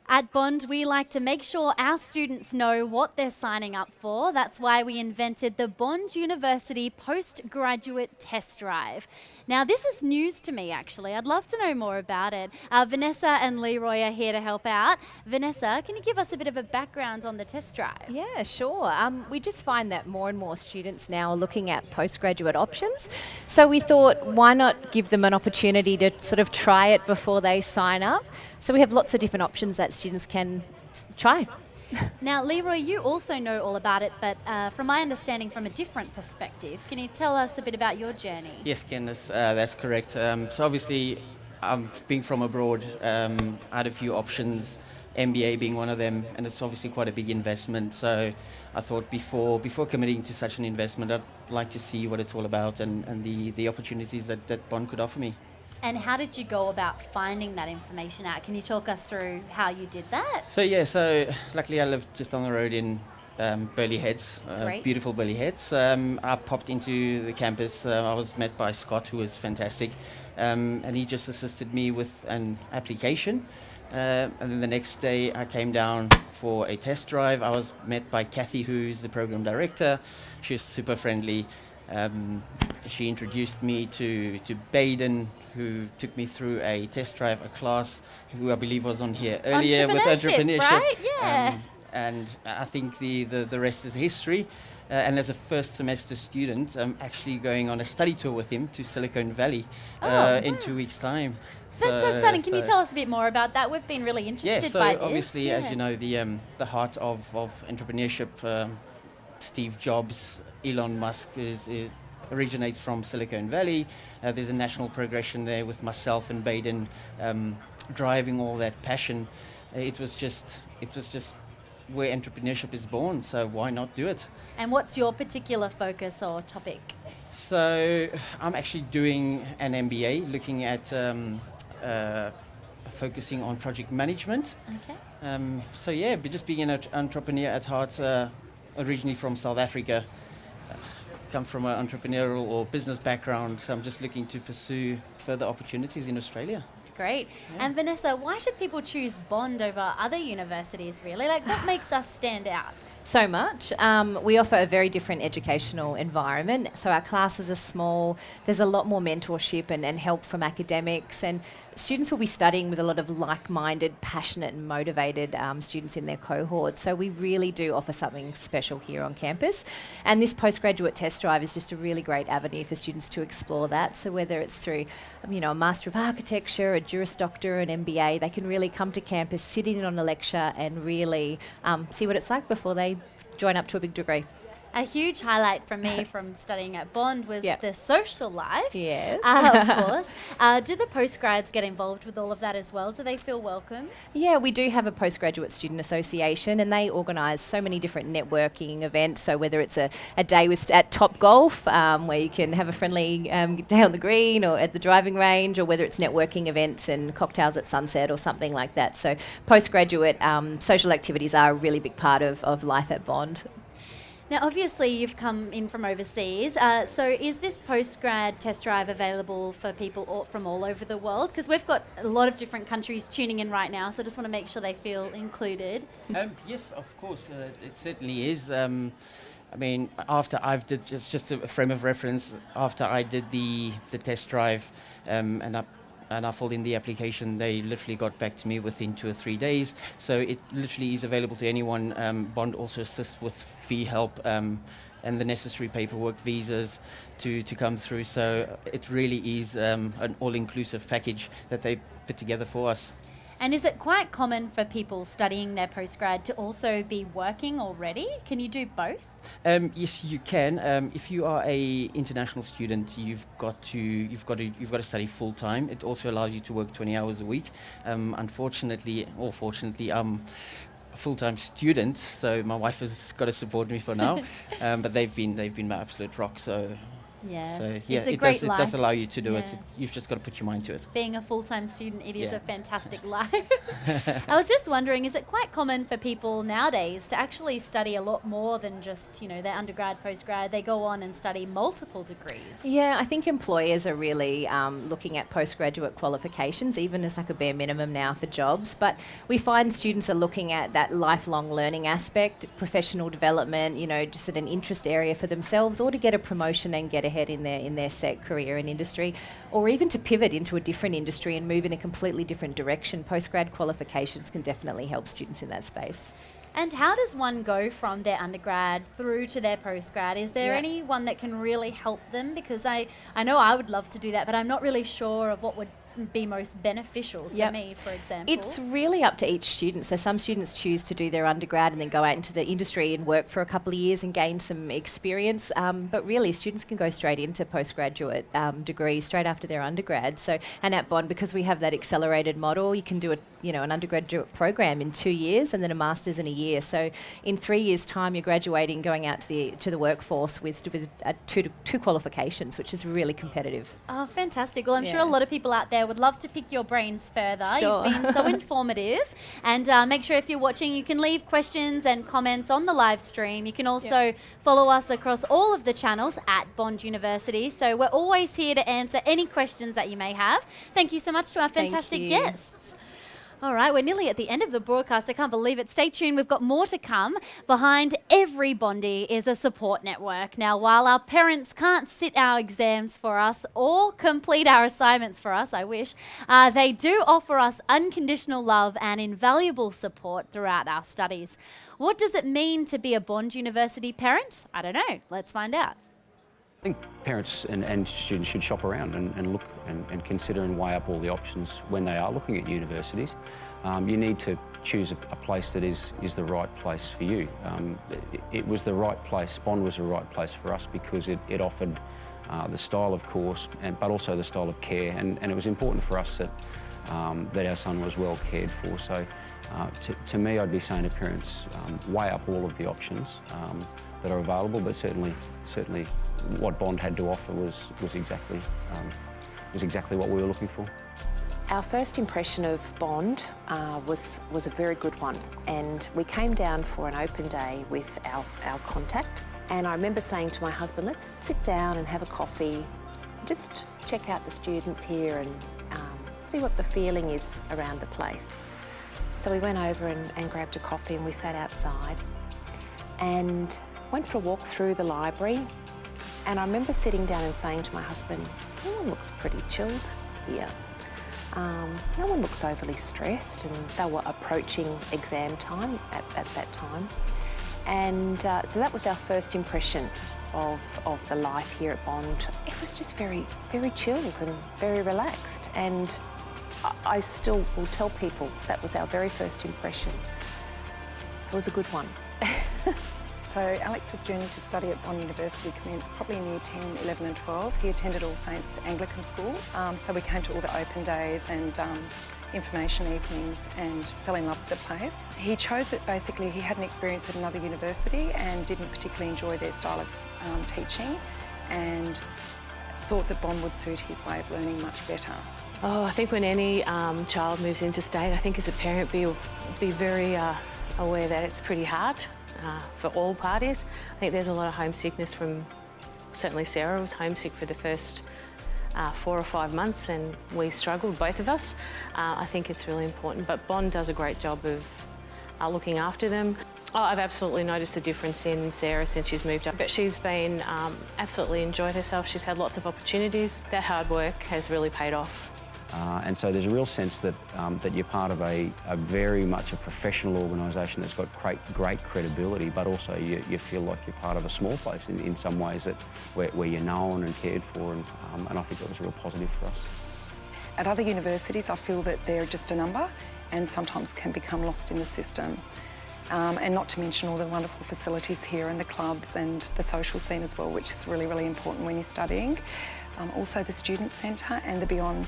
At Bond, we like to make sure our students know what they're signing up for. That's why we invented the Bond University Postgraduate Test Drive. Now, this is news to me, actually. I'd love to know more about it. Vanessa and Leroy are here to help out. Vanessa, can you give us a bit of a background on the test drive? Yeah, sure. We just find that more and more students now are looking at postgraduate options. So we thought, why not give them an opportunity to sort of try it before they sign up? So we have lots of different options that students can try. Now, Leroy, you also know all about it, but from my understanding, from a different perspective. Can you tell us a bit about your journey? Yes, Candice, that's correct. So obviously, being from abroad, I had a few options, MBA being one of them, and it's obviously quite a big investment. So I thought before committing to such an investment, I'd like to see what it's all about and the opportunities that Bond could offer me. And how did you go about finding that information out? Can you talk us through how you did that? So luckily I live just on the road in Burleigh Heads, beautiful Burleigh Heads. I popped into the campus. I was met by Scott, who was fantastic, and he just assisted me with an application. And then the next day I came down for a test drive. I was met by Kathy, who's the program director. She was super friendly. She introduced me to Baden, who took me through a test drive, a class, who I believe was on here earlier with entrepreneurship. Right? Yeah. And I think the rest is history. And as a first semester student, I'm actually going on a study tour with him to Silicon Valley in 2 weeks' time. That's so exciting. Can you tell us a bit more about that? We've been really interested by this. Obviously, as you know, the heart of entrepreneurship, Steve Jobs, Elon Musk originates from Silicon Valley. There's a national progression there with myself and Baden driving all that passion. It was just where entrepreneurship is born, so why not do it? And what's your particular focus or topic? So I'm actually doing an MBA looking at focusing on project management. Okay. So yeah, but just being an entrepreneur at heart, originally from South Africa, come from an entrepreneurial or business background, so I'm just looking to pursue further opportunities in Australia. That's great. Yeah. And Vanessa, why should people choose Bond over other universities really? Like what makes us stand out? So much. We offer a very different educational environment. So our classes are small. There's a lot more mentorship and help from academics, and students will be studying with a lot of like-minded, passionate and motivated students in their cohort. So we really do offer something special here on campus. And this postgraduate test drive is just a really great avenue for students to explore that. So whether it's through, a Master of Architecture, a Juris Doctor, an MBA, they can really come to campus, sit in on a lecture and really see what it's like before they join up to a big degree. A huge highlight for me from studying at Bond was the social life. Yes. Of course. Do the postgrads get involved with all of that as well? Do they feel welcome? Yeah, we do have a postgraduate student association, and they organise so many different networking events. So whether it's a day at Top Golf, where you can have a friendly day on the green or at the driving range, or whether it's networking events and cocktails at sunset or something like that. So postgraduate social activities are a really big part of life at Bond. Now, obviously, you've come in from overseas. So is this postgrad test drive available for people from all over the world? Because we've got a lot of different countries tuning in right now, so I just want to make sure they feel included. Yes, of course, it certainly is. After I've did just a frame of reference, after I did the test drive and I filled in the application, they literally got back to me within 2 or 3 days. So it literally is available to anyone. Bond also assists with fee help and the necessary paperwork, visas to come through. So it really is an all-inclusive package that they put together for us. And is it quite common for people studying their postgrad to also be working already? Can you do both? Yes, you can. If you are a international student, you've got to study full time. It also allows you to work 20 hours a week. Unfortunately, or fortunately, I'm a full-time student, so my wife has got to support me for now. But they've been my absolute rock. Yes. So yeah, it does allow you to do it. You've just got to put your mind to it. Being a full-time student, it is a fantastic life. I was just wondering, is it quite common for people nowadays to actually study a lot more than just, their undergrad, postgrad? They go on and study multiple degrees. Yeah, I think employers are really looking at postgraduate qualifications, even as like a bare minimum now for jobs. But we find students are looking at that lifelong learning aspect, professional development, just at an interest area for themselves, or to get a promotion and get ahead in their set career and industry, or even to pivot into a different industry and move in a completely different direction. Postgrad qualifications can definitely help students in that space. And how does one go from their undergrad through to their postgrad? Is there anyone that can really help them? Because I know I would love to do that, but I'm not really sure of what would be most beneficial to me, for example? It's really up to each student. So some students choose to do their undergrad and then go out into the industry and work for a couple of years and gain some experience. But really, students can go straight into postgraduate degrees straight after their undergrad. So, and at Bond, because we have that accelerated model, you can do an undergraduate program in 2 years and then a master's in a year. So in 3 years' time, you're graduating, going out to the workforce with two qualifications, which is really competitive. Oh, fantastic. Well, I'm sure a lot of people out there would love to pick your brains further. Sure. You've been so informative. And make sure if you're watching, you can leave questions and comments on the live stream. You can also follow us across all of the channels at Bond University. So we're always here to answer any questions that you may have. Thank you so much to our fantastic guests. All right, we're nearly at the end of the broadcast. I can't believe it. Stay tuned. We've got more to come. Behind every Bondie is a support network. Now, while our parents can't sit our exams for us or complete our assignments for us, I wish, they do offer us unconditional love and invaluable support throughout our studies. What does it mean to be a Bond University parent? I don't know. Let's find out. I think parents and students should shop around and look and consider and weigh up all the options when they are looking at universities. You need to choose a place that is the right place for you. It was the right place, Bond was the right place for us because it offered the style of course, but also the style of care, and it was important for us that our son was well cared for. So to me, I'd be saying to parents, weigh up all of the options that are available, but certainly what Bond had to offer was exactly what we were looking for. Our first impression of Bond was a very good one, and we came down for an open day with our contact, and I remember saying to my husband, let's sit down and have a coffee, just check out the students here and see what the feeling is around the place. So we went over and grabbed a coffee and we sat outside and went for a walk through the library, and I remember sitting down and saying to my husband, everyone looks pretty chilled here. No one looks overly stressed, and they were approaching exam time at that time. And so that was our first impression of the life here at Bond. It was just very, very chilled and very relaxed. And I still will tell people that was our very first impression. So it was a good one. So Alex's journey to study at Bond University commenced probably in year 10, 11 and 12. He attended All Saints Anglican School, so we came to all the open days and information evenings and fell in love with the place. He chose it basically, he had an experience at another university and didn't particularly enjoy their style of teaching, and thought that Bond would suit his way of learning much better. Oh, I think when any child moves interstate, I think as a parent be very aware that it's pretty hard. For all parties. I think there's a lot of homesickness from, certainly Sarah was homesick for the first 4 or 5 months, and we struggled, both of us. I think it's really important, but Bond does a great job of looking after them. Oh, I've absolutely noticed a difference in Sarah since she's moved up, but she's been absolutely enjoyed herself. She's had lots of opportunities. That hard work has really paid off. And so there's a real sense that that you're part of a very much a professional organisation that's got great credibility, but also you feel like you're part of a small place in some ways where you're known and cared for, and I think that was real positive for us. At other universities, I feel that they're just a number and sometimes can become lost in the system. And not to mention all the wonderful facilities here and the clubs and the social scene as well, which is really, really important when you're studying. Also the Student Centre and the Beyond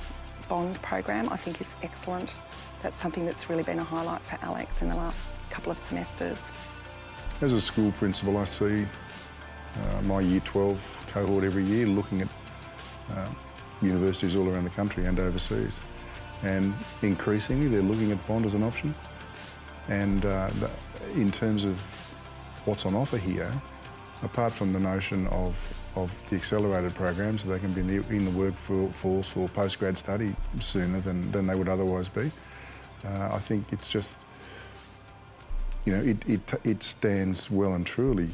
Bond program I think is excellent. That's something that's really been a highlight for Alex in the last couple of semesters. As a school principal, I see my Year 12 cohort every year looking at universities all around the country and overseas, and increasingly they're looking at Bond as an option. And in terms of what's on offer here, apart from the notion of the accelerated program, so they can be in the workforce or postgrad study sooner than they would otherwise be. I think it's just, it stands well and truly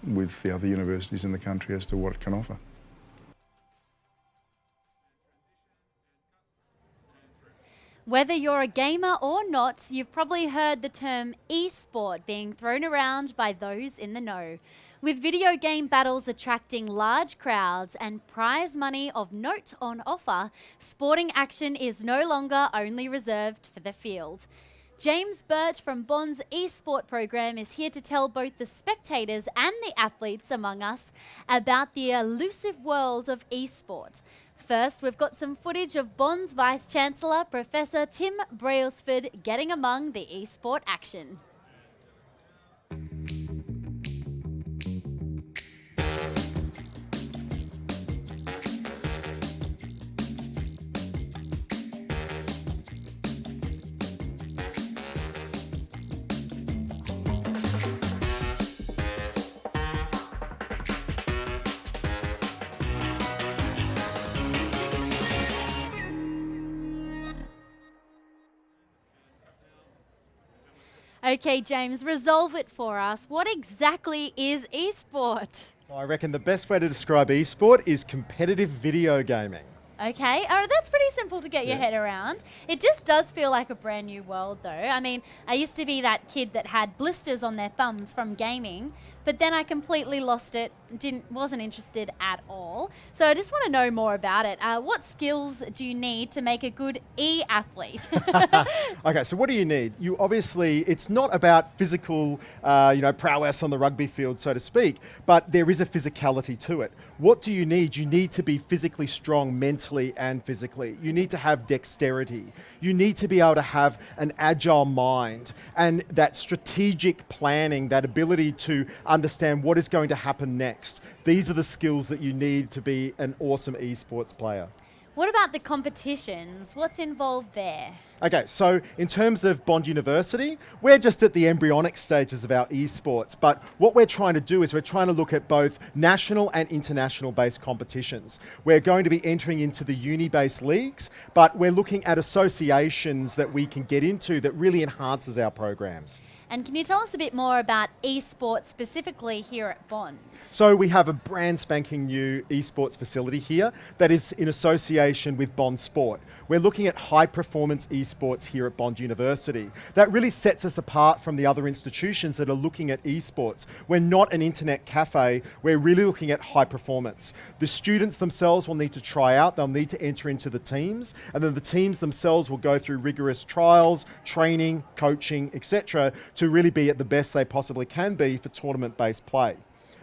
with the other universities in the country as to what it can offer. Whether you're a gamer or not, you've probably heard the term e-sport being thrown around by those in the know. With video game battles attracting large crowds and prize money of note on offer, sporting action is no longer only reserved for the field. James Burt from Bond's eSport program is here to tell both the spectators and the athletes among us about the elusive world of eSport. First, we've got some footage of Bond's Vice-Chancellor, Professor Tim Brailsford, getting among the eSport action. Okay, James, resolve it for us. What exactly is eSport? So I reckon the best way to describe eSport is competitive video gaming. Okay, that's pretty simple to get your head around. It just does feel like a brand new world though. I mean, I used to be that kid that had blisters on their thumbs from gaming, but then I completely lost it, wasn't interested at all. So I just want to know more about it. What skills do you need to make a good e-athlete? Okay, so what do you need? You obviously, it's not about physical, prowess on the rugby field, so to speak, but there is a physicality to it. What do you need? You need to be physically strong mentally and physically. You need to have dexterity. You need to be able to have an agile mind and that strategic planning, that ability to understand what is going to happen next. These are the skills that you need to be an awesome esports player. What about the competitions? What's involved there? Okay, so in terms of Bond University, we're just at the embryonic stages of our esports, but what we're trying to do is we're trying to look at both national and international based competitions. We're going to be entering into the uni-based leagues, but we're looking at associations that we can get into that really enhances our programs. And can you tell us a bit more about esports specifically here at Bond? So we have a brand spanking new esports facility here that is in association with Bond Sport. We're looking at high performance esports here at Bond University. That really sets us apart from the other institutions that are looking at esports. We're not an internet cafe, we're really looking at high performance. The students themselves will need to try out, they'll need to enter into the teams, and then the teams themselves will go through rigorous trials, training, coaching, etc. to really be at the best they possibly can be for tournament-based play.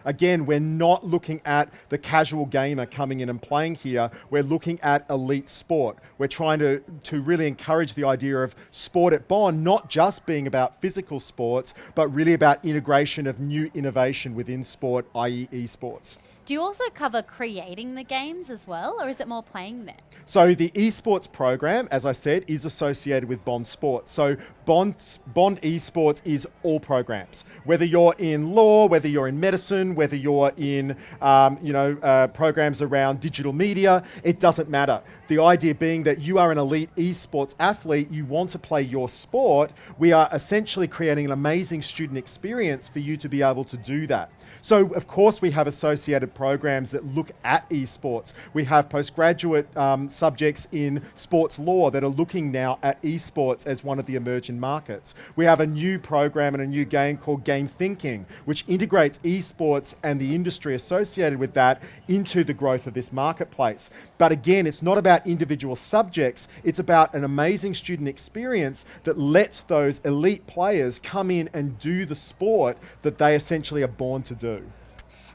Again, we're not looking at the casual gamer coming in and playing here. We're looking at elite sport. We're trying to really encourage the idea of sport at Bond, not just being about physical sports, but really about integration of new innovation within sport, i.e. esports. Do you also cover creating the games as well, or is it more playing them? So the esports program, as I said, is associated with Bond Sport. So Bond Esports is all programs. Whether you're in law, whether you're in medicine, whether you're in programs around digital media, it doesn't matter. The idea being that you are an elite esports athlete, you want to play your sport, we are essentially creating an amazing student experience for you to be able to do that. So, of course, we have associated programs that look at esports. We have postgraduate subjects in sports law that are looking now at esports as one of the emerging markets. We have a new program and a new game called Game Thinking, which integrates esports and the industry associated with that into the growth of this marketplace. But again, it's not about individual subjects, it's about an amazing student experience that lets those elite players come in and do the sport that they essentially are born to do.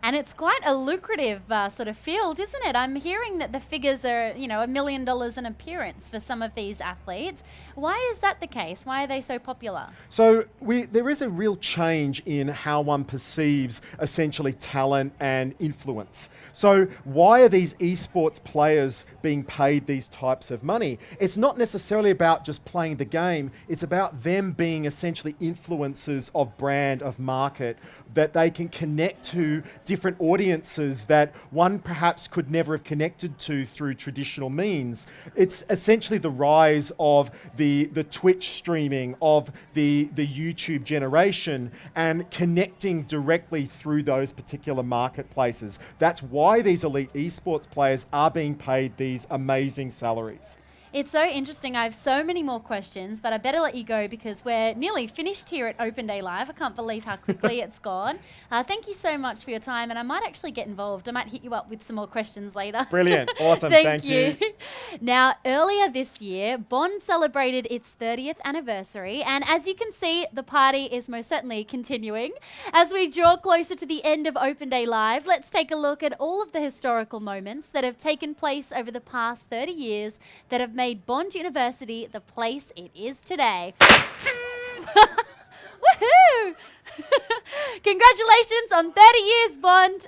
And it's quite a lucrative sort of field, isn't it? I'm hearing that the figures are, $1 million an appearance for some of these athletes. Why is that the case? Why are they so popular? So there is a real change in how one perceives essentially talent and influence. So why are these esports players being paid these types of money? It's not necessarily about just playing the game. It's about them being essentially influencers of brand, of market, that they can connect to different audiences that one perhaps could never have connected to through traditional means. It's essentially the rise of the Twitch streaming, of the YouTube generation, and connecting directly through those particular marketplaces. That's why these elite esports players are being paid these amazing salaries. It's so interesting. I have so many more questions, but I better let you go because we're nearly finished here at Open Day Live. I can't believe how quickly it's gone. Thank you so much for your time, and I might actually get involved. I might hit you up with some more questions later. Brilliant. Awesome. Thank you. Now, earlier this year, Bond celebrated its 30th anniversary, and as you can see, the party is most certainly continuing. As we draw closer to the end of Open Day Live, let's take a look at all of the historical moments that have taken place over the past 30 years that have made Bond University the place it is today. Woohoo! Congratulations on 30 years, Bond!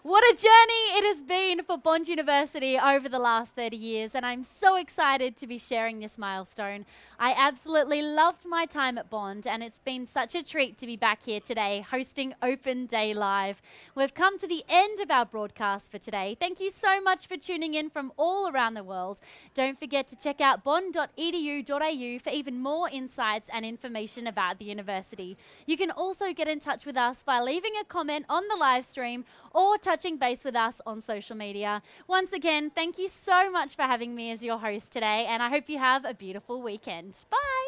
What a journey it has been for Bond University over the last 30 years, and I'm so excited to be sharing this milestone. I absolutely loved my time at Bond, and it's been such a treat to be back here today hosting Open Day Live. We've come to the end of our broadcast for today. Thank you so much for tuning in from all around the world. Don't forget to check out bond.edu.au for even more insights and information about the university. You can also get in touch with us by leaving a comment on the live stream or touch touching base with us on social media. Once again, thank you so much for having me as your host today, and I hope you have a beautiful weekend. Bye.